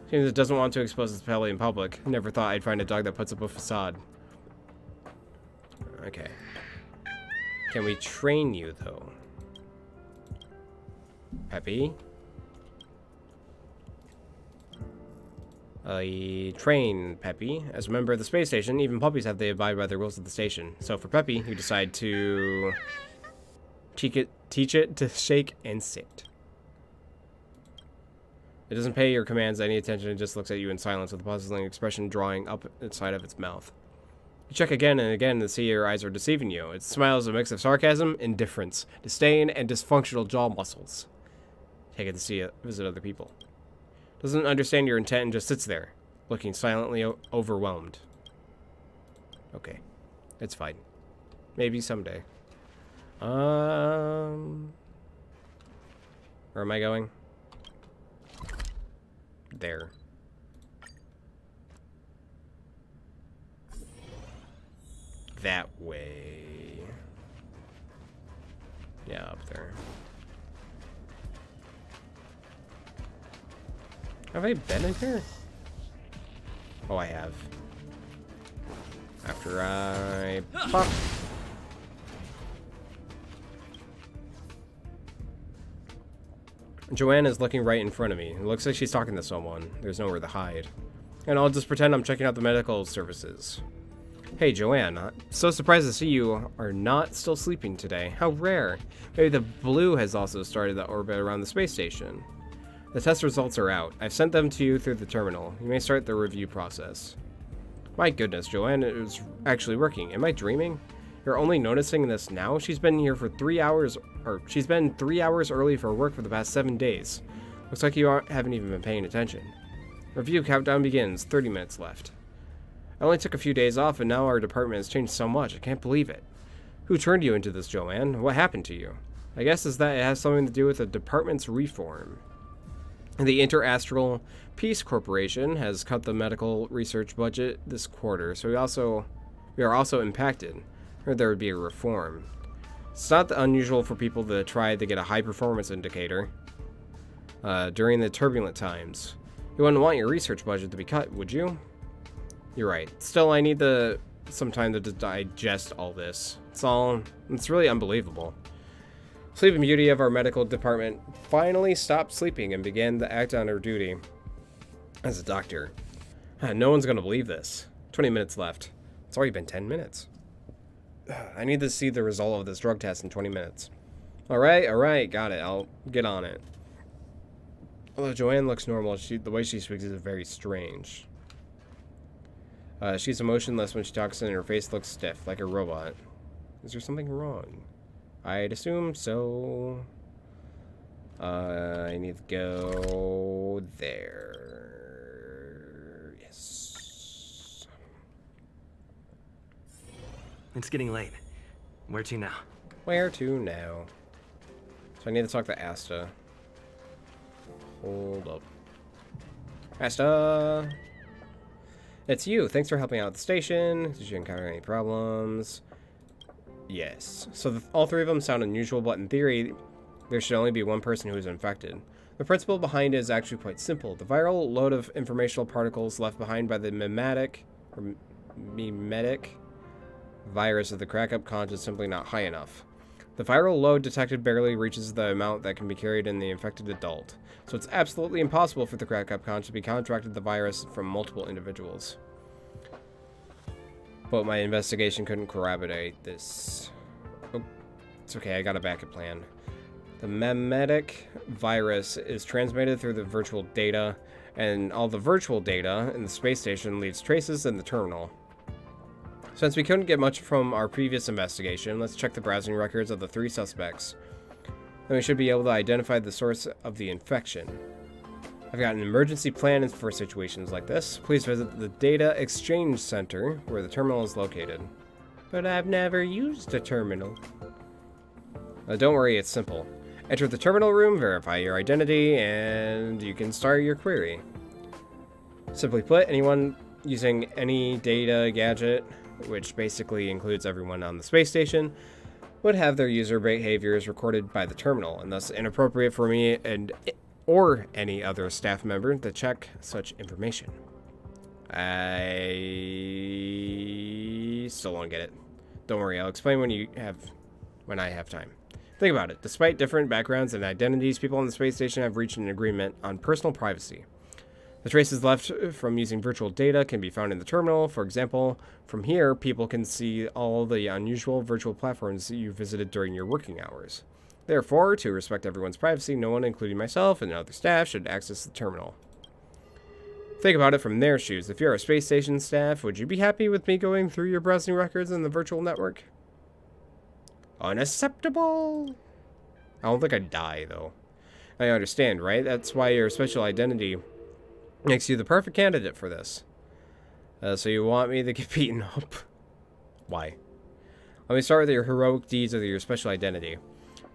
Seems it doesn't want to expose its belly in public. Never thought I'd find a dog that puts up a facade. Okay. Can we train you, though? Peppy? Train Peppy. As a member of the space station, even puppies have to abide by the rules of the station. So for Peppy, you decide to teach it to shake and sit. It doesn't pay your commands any attention, it just looks at you in silence with a puzzling expression drawing up inside of its mouth. You check again and again to see your eyes are deceiving you. Its smile is a mix of sarcasm, indifference, disdain, and dysfunctional jaw muscles. Take it to see it, visit other people. Doesn't understand your intent and just sits there, looking silently overwhelmed. Okay. It's fine. Maybe someday. Where am I going? There. That way. Yeah, up there. Have I been in here? Oh, I have. After I pop. Joanne is looking right in front of me. It looks like she's talking to someone. There's nowhere to hide. And I'll just pretend I'm checking out the medical services. Hey, Joanne. So surprised to see you are not still sleeping today. How rare. Maybe the blue has also started the orbit around the space station. The test results are out. I've sent them to you through the terminal. You may start the review process. My goodness, Joanne, it was actually working. Am I dreaming? You're only noticing this now? She's been here for 3 hours, or she's been 3 hours early for work for the past 7 days. Looks like you haven't even been paying attention. Review countdown begins. 30 minutes left. I only took a few days off, and now our department has changed so much. I can't believe it. Who turned you into this, Joanne? What happened to you? I guess is that it has something to do with the department's reform. The Interastral Peace Corporation has cut the medical research budget this quarter, so we are also impacted. Or there would be a reform. It's not unusual for people to try to get a high performance indicator during the turbulent times. You wouldn't want your research budget to be cut, would you? You're right. Still, I need some time to digest all this. It's really unbelievable. Sleeping Beauty of our medical department finally stopped sleeping and began to act on her duty as a doctor. No one's gonna believe this. 20 minutes left. It's already been 10 minutes. I need to see the result of this drug test in 20 minutes. Alright, got it. I'll get on it. Although Joanne looks normal, the way she speaks is very strange. She's emotionless when she talks and her face looks stiff, like a robot. Is there something wrong? I'd assume so. I need to go there. Yes. It's getting late. Where to now? Where to now? So I need to talk to Asta. Hold up. Asta! It's you. Thanks for helping out at the station. Did you encounter any problems? Yes. So all three of them sound unusual, but in theory, there should only be one person who is infected. The principle behind it is actually quite simple. The viral load of informational particles left behind by the mimetic virus of the crack-up conch is simply not high enough. The viral load detected barely reaches the amount that can be carried in the infected adult, so it's absolutely impossible for the crack-up conch to be contracted the virus from multiple individuals. But my investigation couldn't corroborate this. Oh, it's okay, I got a backup plan. The mimetic virus is transmitted through the virtual data, and all the virtual data in the space station leaves traces in the terminal. Since we couldn't get much from our previous investigation, let's check the browsing records of the 3 suspects. Then we should be able to identify the source of the infection. I've got an emergency plan for situations like this. Please visit the Data Exchange Center, where the terminal is located. But I've never used a terminal. Don't worry, it's simple. Enter the terminal room, verify your identity, and you can start your query. Simply put, anyone using any data gadget, which basically includes everyone on the space station, would have their user behaviors recorded by the terminal, and thus inappropriate for me or any other staff member to check such information. I still don't get it. Don't worry, I'll explain when I have time. Think about it. Despite different backgrounds and identities, people on the space station have reached an agreement on personal privacy. The traces left from using virtual data can be found in the terminal. For example, from here, people can see all the unusual virtual platforms that you visited during your working hours. Therefore, to respect everyone's privacy, no one, including myself and other staff, should access the terminal. Think about it from their shoes. If you're a space station staff, would you be happy with me going through your browsing records in the virtual network? Unacceptable! I don't think I'd die, though. I understand, right? That's why your special identity makes you the perfect candidate for this. So you want me to get beaten up? Why? Let me start with your heroic deeds of your special identity.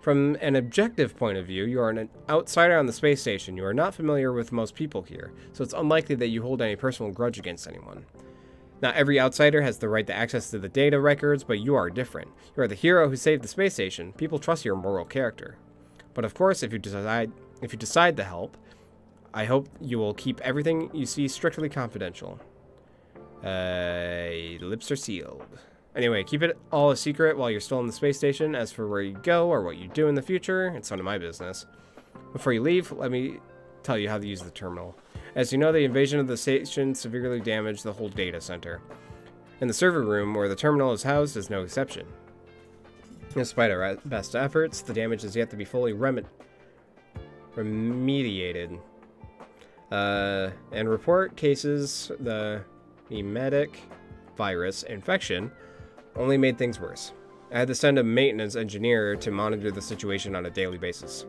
From an objective point of view, you are an outsider on the space station. You are not familiar with most people here, so it's unlikely that you hold any personal grudge against anyone. Not every outsider has the right to access to the data records, but you are different. You are the hero who saved the space station. People trust your moral character. But of course, if you decide to help, I hope you will keep everything you see strictly confidential. Lips are sealed. Anyway, keep it all a secret while you're still in the space station. As for where you go or what you do in the future, it's none of my business. Before you leave, let me tell you how to use the terminal. As you know, the invasion of the station severely damaged the whole data center. And the server room, where the terminal is housed, is no exception. Despite our best efforts, the damage is yet to be fully remediated. And report cases, the mimetic virus infection only made things worse. I had to send a maintenance engineer to monitor the situation on a daily basis.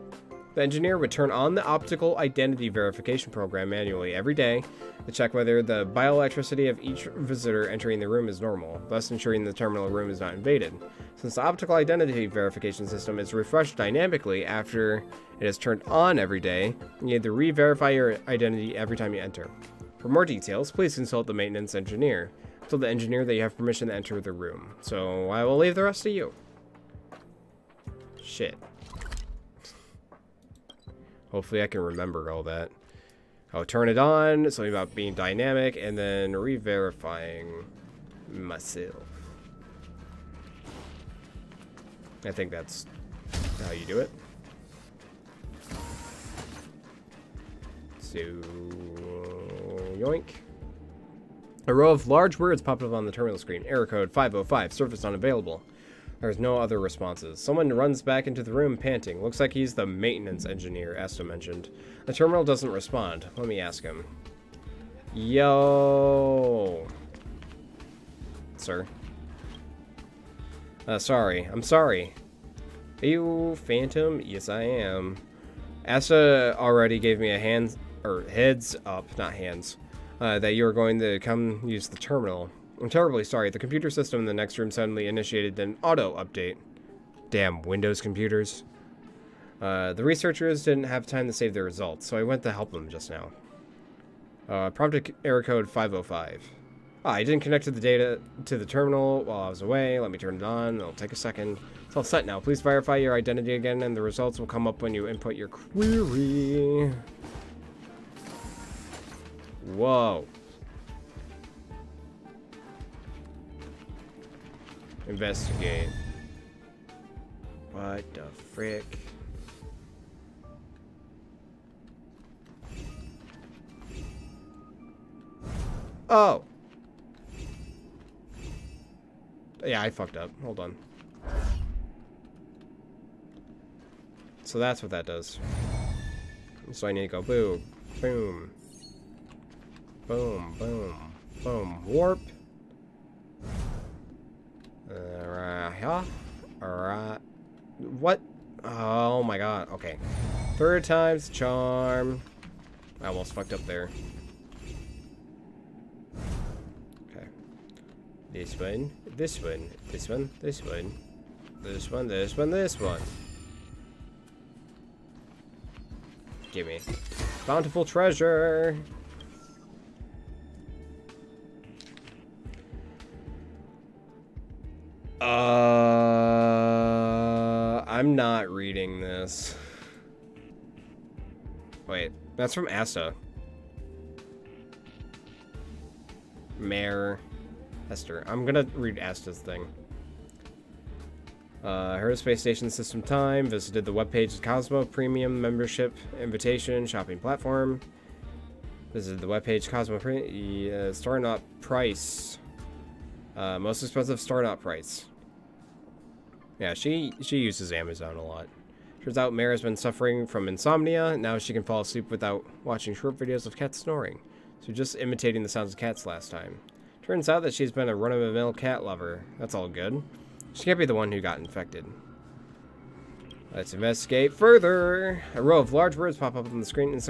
The engineer would turn on the optical identity verification program manually every day to check whether the bioelectricity of each visitor entering the room is normal, thus ensuring the terminal room is not invaded. Since the optical identity verification system is refreshed dynamically after it is turned on every day, you need to re-verify your identity every time you enter. For more details, please consult the maintenance engineer. Tell the engineer that you have permission to enter the room. So I will leave the rest to you. Shit. Hopefully I can remember all that. I'll turn it on, something about being dynamic, and then re-verifying myself. I think that's how you do it. So, yoink. A row of large words popped up on the terminal screen. Error code 505, service unavailable. There's no other responses. Someone runs back into the room panting. Looks like he's the maintenance engineer, Asta mentioned. The terminal doesn't respond. Let me ask him. Yo. Sir. Sorry. I'm sorry. Are you Phantom? Yes, I am. Asta already gave me a heads up, not hands, that you were going to come use the terminal. I'm terribly sorry. The computer system in the next room suddenly initiated an auto update. Damn Windows computers. The researchers didn't have time to save their results, so I went to help them just now. Prompted error code 505. Ah, I didn't connect to the data to the terminal while I was away. Let me turn it on. It'll take a second. It's all set now. Please verify your identity again, and the results will come up when you input your query. Whoa. Investigate. What the frick? Oh. Yeah, I fucked up. Hold on. So that's what that does. So I need to go boom, boom, boom, boom, boom, warp. Alright. What? Oh my god. Okay. Third time's charm. I almost fucked up there. Okay. This one, this one, this one, this one, this one, this one, this one. Gimme. Bountiful treasure. I'm not reading this. Wait, that's from Asta. Mayor Esther. I'm gonna read Asta's thing. Heard of Space Station System Time. Visited the webpage of Cosmo Premium Membership Invitation Shopping Platform. Visited the webpage Cosmo Premium Store Not Price. Most expensive Store Not Price. Yeah, she uses Amazon a lot. Turns out Mare has been suffering from insomnia. Now she can fall asleep without watching short videos of cats snoring. So just imitating the sounds of cats last time. Turns out that she's been a run-of-the-mill cat lover. That's all good. She can't be the one who got infected. Let's investigate further. A row of large words pop up on the screen.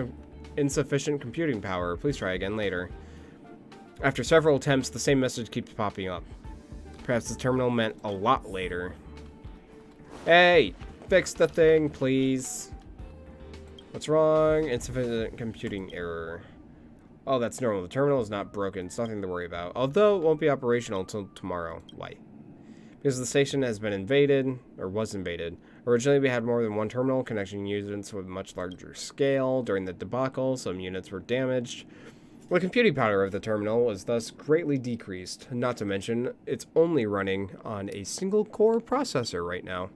Insufficient computing power. Please try again later. After several attempts, the same message keeps popping up. Perhaps the terminal meant a lot later. Hey! Fix the thing, please. What's wrong? Insufficient computing error. Oh, that's normal. The terminal is not broken. It's nothing to worry about. Although it won't be operational until tomorrow. Why? Because the station has been invaded, or was invaded. Originally, we had more than one terminal connecting units with a much larger scale. During the debacle, some units were damaged. The computing power of the terminal was thus greatly decreased. Not to mention, it's only running on a single core processor right now.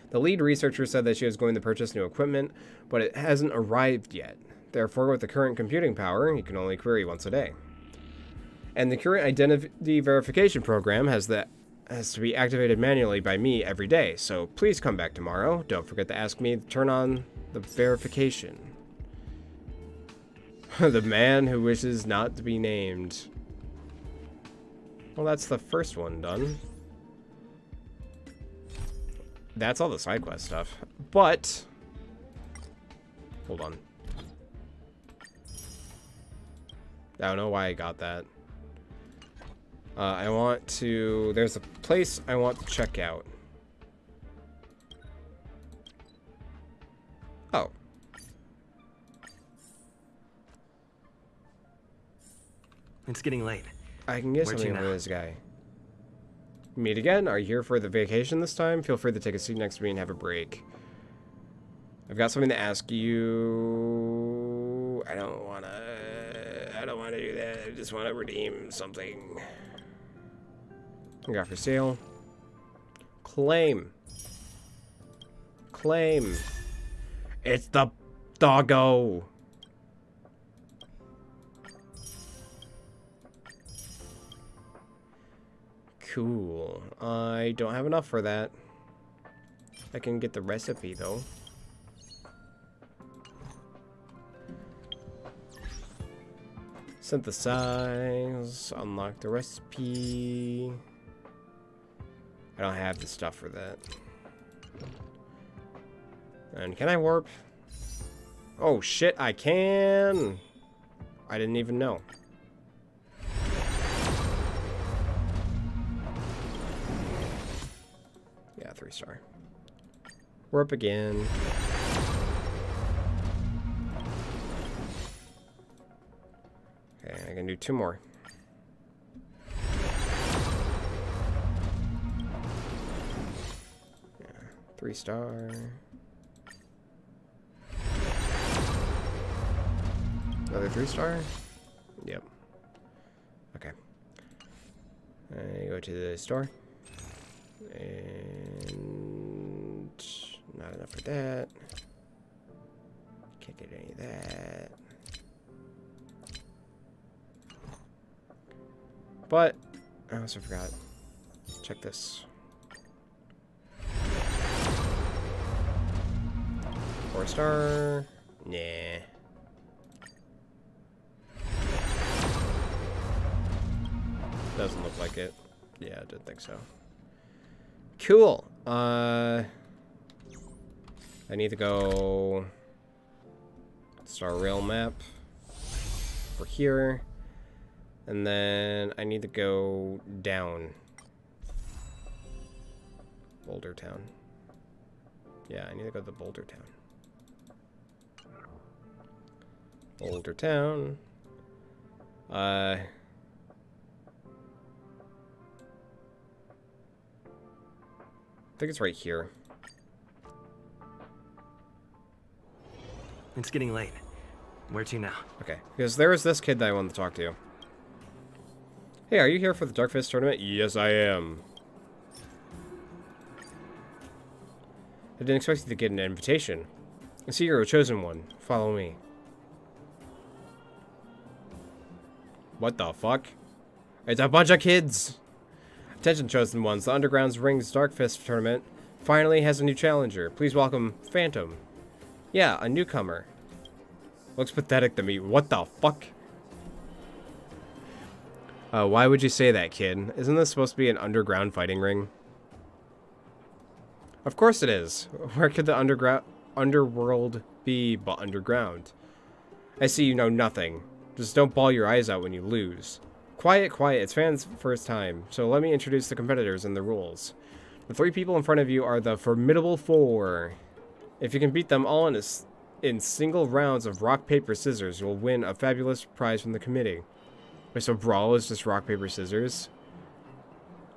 The lead researcher said that she was going to purchase new equipment, but it hasn't arrived yet. Therefore, with the current computing power, you can only query once a day. And the current identity verification program has to be activated manually by me every day, so please come back tomorrow. Don't forget to ask me to turn on the verification. The man who wishes not to be named. Well, that's the first one done. That's all the side quest stuff. But hold on. I don't know why I got that. I want to... There's a place I want to check out. Oh. It's getting late. I can get Where'd something you for know? this guy. Meet again? Are you here for the vacation this time? Feel free to take a seat next to me and have a break. I've got something to ask you. I don't want to do that. I just want to redeem something. I got for sale. Claim. Claim. It's the doggo. Cool. I don't have enough for that. I can get the recipe though. Synthesize. Unlock the recipe. I don't have the stuff for that. And can I warp? Oh shit, I can! I didn't even know. Yeah, 3-star. Warp again. Okay, I can do 2 more. 3-star. Another 3-star? Yep. Okay. I go to the store. And not enough for that. Can't get any of that. But I also forgot. Check this. 4-star. Nah. Doesn't look like it. Yeah, I didn't think so. Cool. I need to go Star Rail map for here. And then I need to go down. Boulder Town. Yeah, I need to go to Boulder Town. Boulder Town. I think it's right here. It's getting late. Where to now? Okay, because there was this kid that I wanted to talk to. Hey, are you here for the Dark Fist tournament? Yes, I am. I didn't expect you to get an invitation. I see you're a chosen one. Follow me. What the fuck? It's a bunch of kids! Attention, chosen ones. The Underground's Rings Dark Fist tournament finally has a new challenger. Please welcome Phantom. Yeah, a newcomer. Looks pathetic to me. What the fuck? Why would you say that, kid? Isn't this supposed to be an underground fighting ring? Of course it is. Where could the underworld be but underground? I see you know nothing. Just don't bawl your eyes out when you lose. Quiet, quiet. It's fans' first time. So let me introduce the competitors and the rules. The 3 people in front of you are the Formidable 4. If you can beat them all in single rounds of rock, paper, scissors, you'll win a fabulous prize from the committee. Wait, so Brawl is just rock, paper, scissors?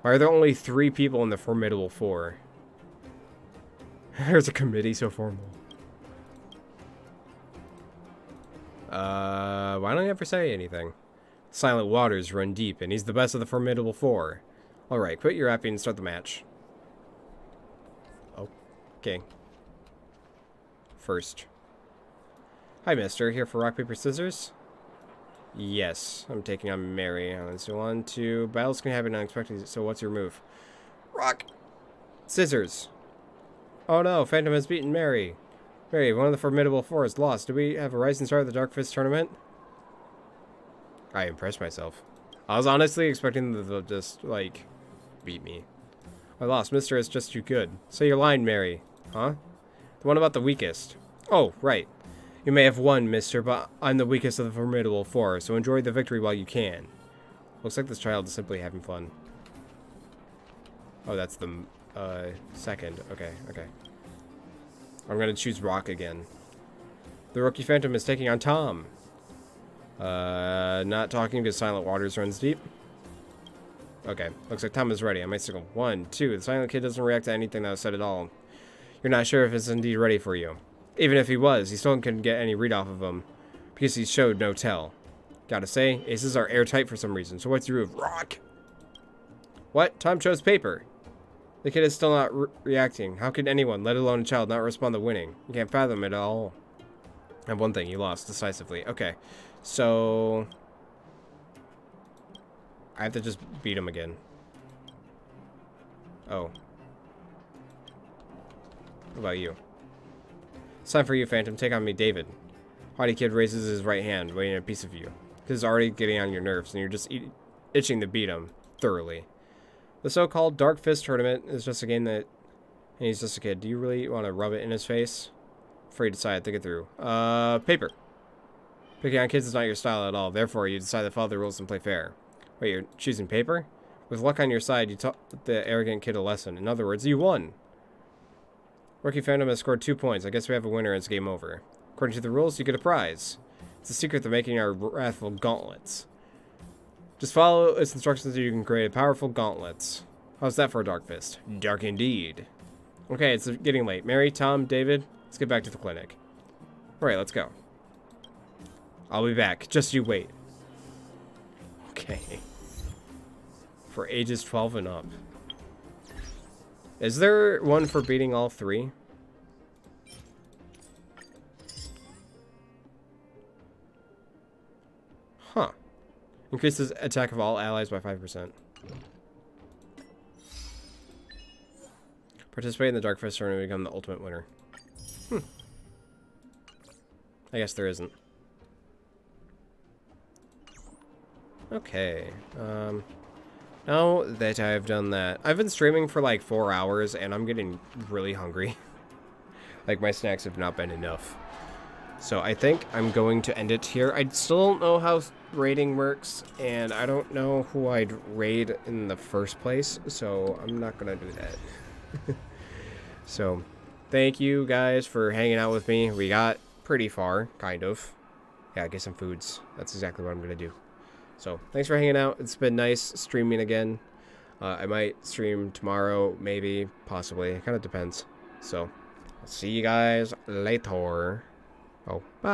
Why are there only 3 people in the Formidable 4? There's a committee so formal. Why don't you ever say anything? Silent waters run deep, and he's the best of the Formidable 4. Alright, quit your rapping and start the match. Okay. First. Hi, mister. Here for rock, paper, scissors? Yes, I'm taking on Mary. So 1, 2. Battles can happen unexpectedly, so what's your move? Rock! Scissors! Oh no, Phantom has beaten Mary. Mary, one of the Formidable 4 is lost. Do we have a rising star at the Dark Fist tournament? I impressed myself. I was honestly expecting them to just, like, beat me. I lost. Mister is just too good. Say your line, Mary. Huh? The one about the weakest. Oh, right. You may have won, mister, but I'm the weakest of the Formidable 4, so enjoy the victory while you can. Looks like this child is simply having fun. Oh, that's the, second. Okay, okay. I'm gonna choose Rock again. The rookie Phantom is taking on Tom. Not talking because Silent Waters runs deep. Okay, looks like Tom is ready. I might signal 1, 2. The silent kid doesn't react to anything that was said at all. You're not sure if it's indeed ready for you. Even if he was, he still couldn't get any read off of him, because he showed no tell. Gotta say, aces are airtight for some reason, so what's your move? Rock! What? Tom chose paper. The kid is still not reacting. How could anyone, let alone a child, not respond to winning? You can't fathom it at all. I have one thing, you lost decisively. Okay, so I have to just beat him again. Oh. What about you? It's time for you, Phantom. Take on me, David. Haughty kid raises his right hand, waiting a piece of you. This is already getting on your nerves, and you're just itching to beat him thoroughly. The so-called Dark Fist tournament is just a game that... And he's just a kid. Do you really want to rub it in his face? Before you decide, think it through. Paper. Picking on kids is not your style at all. Therefore, you decide to follow the rules and play fair. Wait, you're choosing paper? With luck on your side, you taught the arrogant kid a lesson. In other words, you won. Rookie Phantom has scored 2 points. I guess we have a winner and it's game over. According to the rules, you get a prize. It's the secret to making our wrathful gauntlets. Just follow its instructions so you can create powerful gauntlets. How's that for a Dark Fist? Dark indeed. Okay, it's getting late. Mary, Tom, David, let's get back to the clinic. Alright, let's go. I'll be back. Just you wait. Okay. For ages 12 and up. Is there one for beating all 3? Huh. Increases attack of all allies by 5%. Participate in the Dark Fist tournament to become the ultimate winner. I guess there isn't. Okay. Now that I've done that, I've been streaming for like 4 hours and I'm getting really hungry. Like my snacks have not been enough. So I think I'm going to end it here. I still don't know how raiding works and I don't know who I'd raid in the first place. So I'm not going to do that. So thank you guys for hanging out with me. We got pretty far, kind of. Yeah, get some foods. That's exactly what I'm going to do. So, thanks for hanging out. It's been nice streaming again. I might stream tomorrow, maybe, possibly. It kind of depends. So, I'll see you guys later. Oh, bye.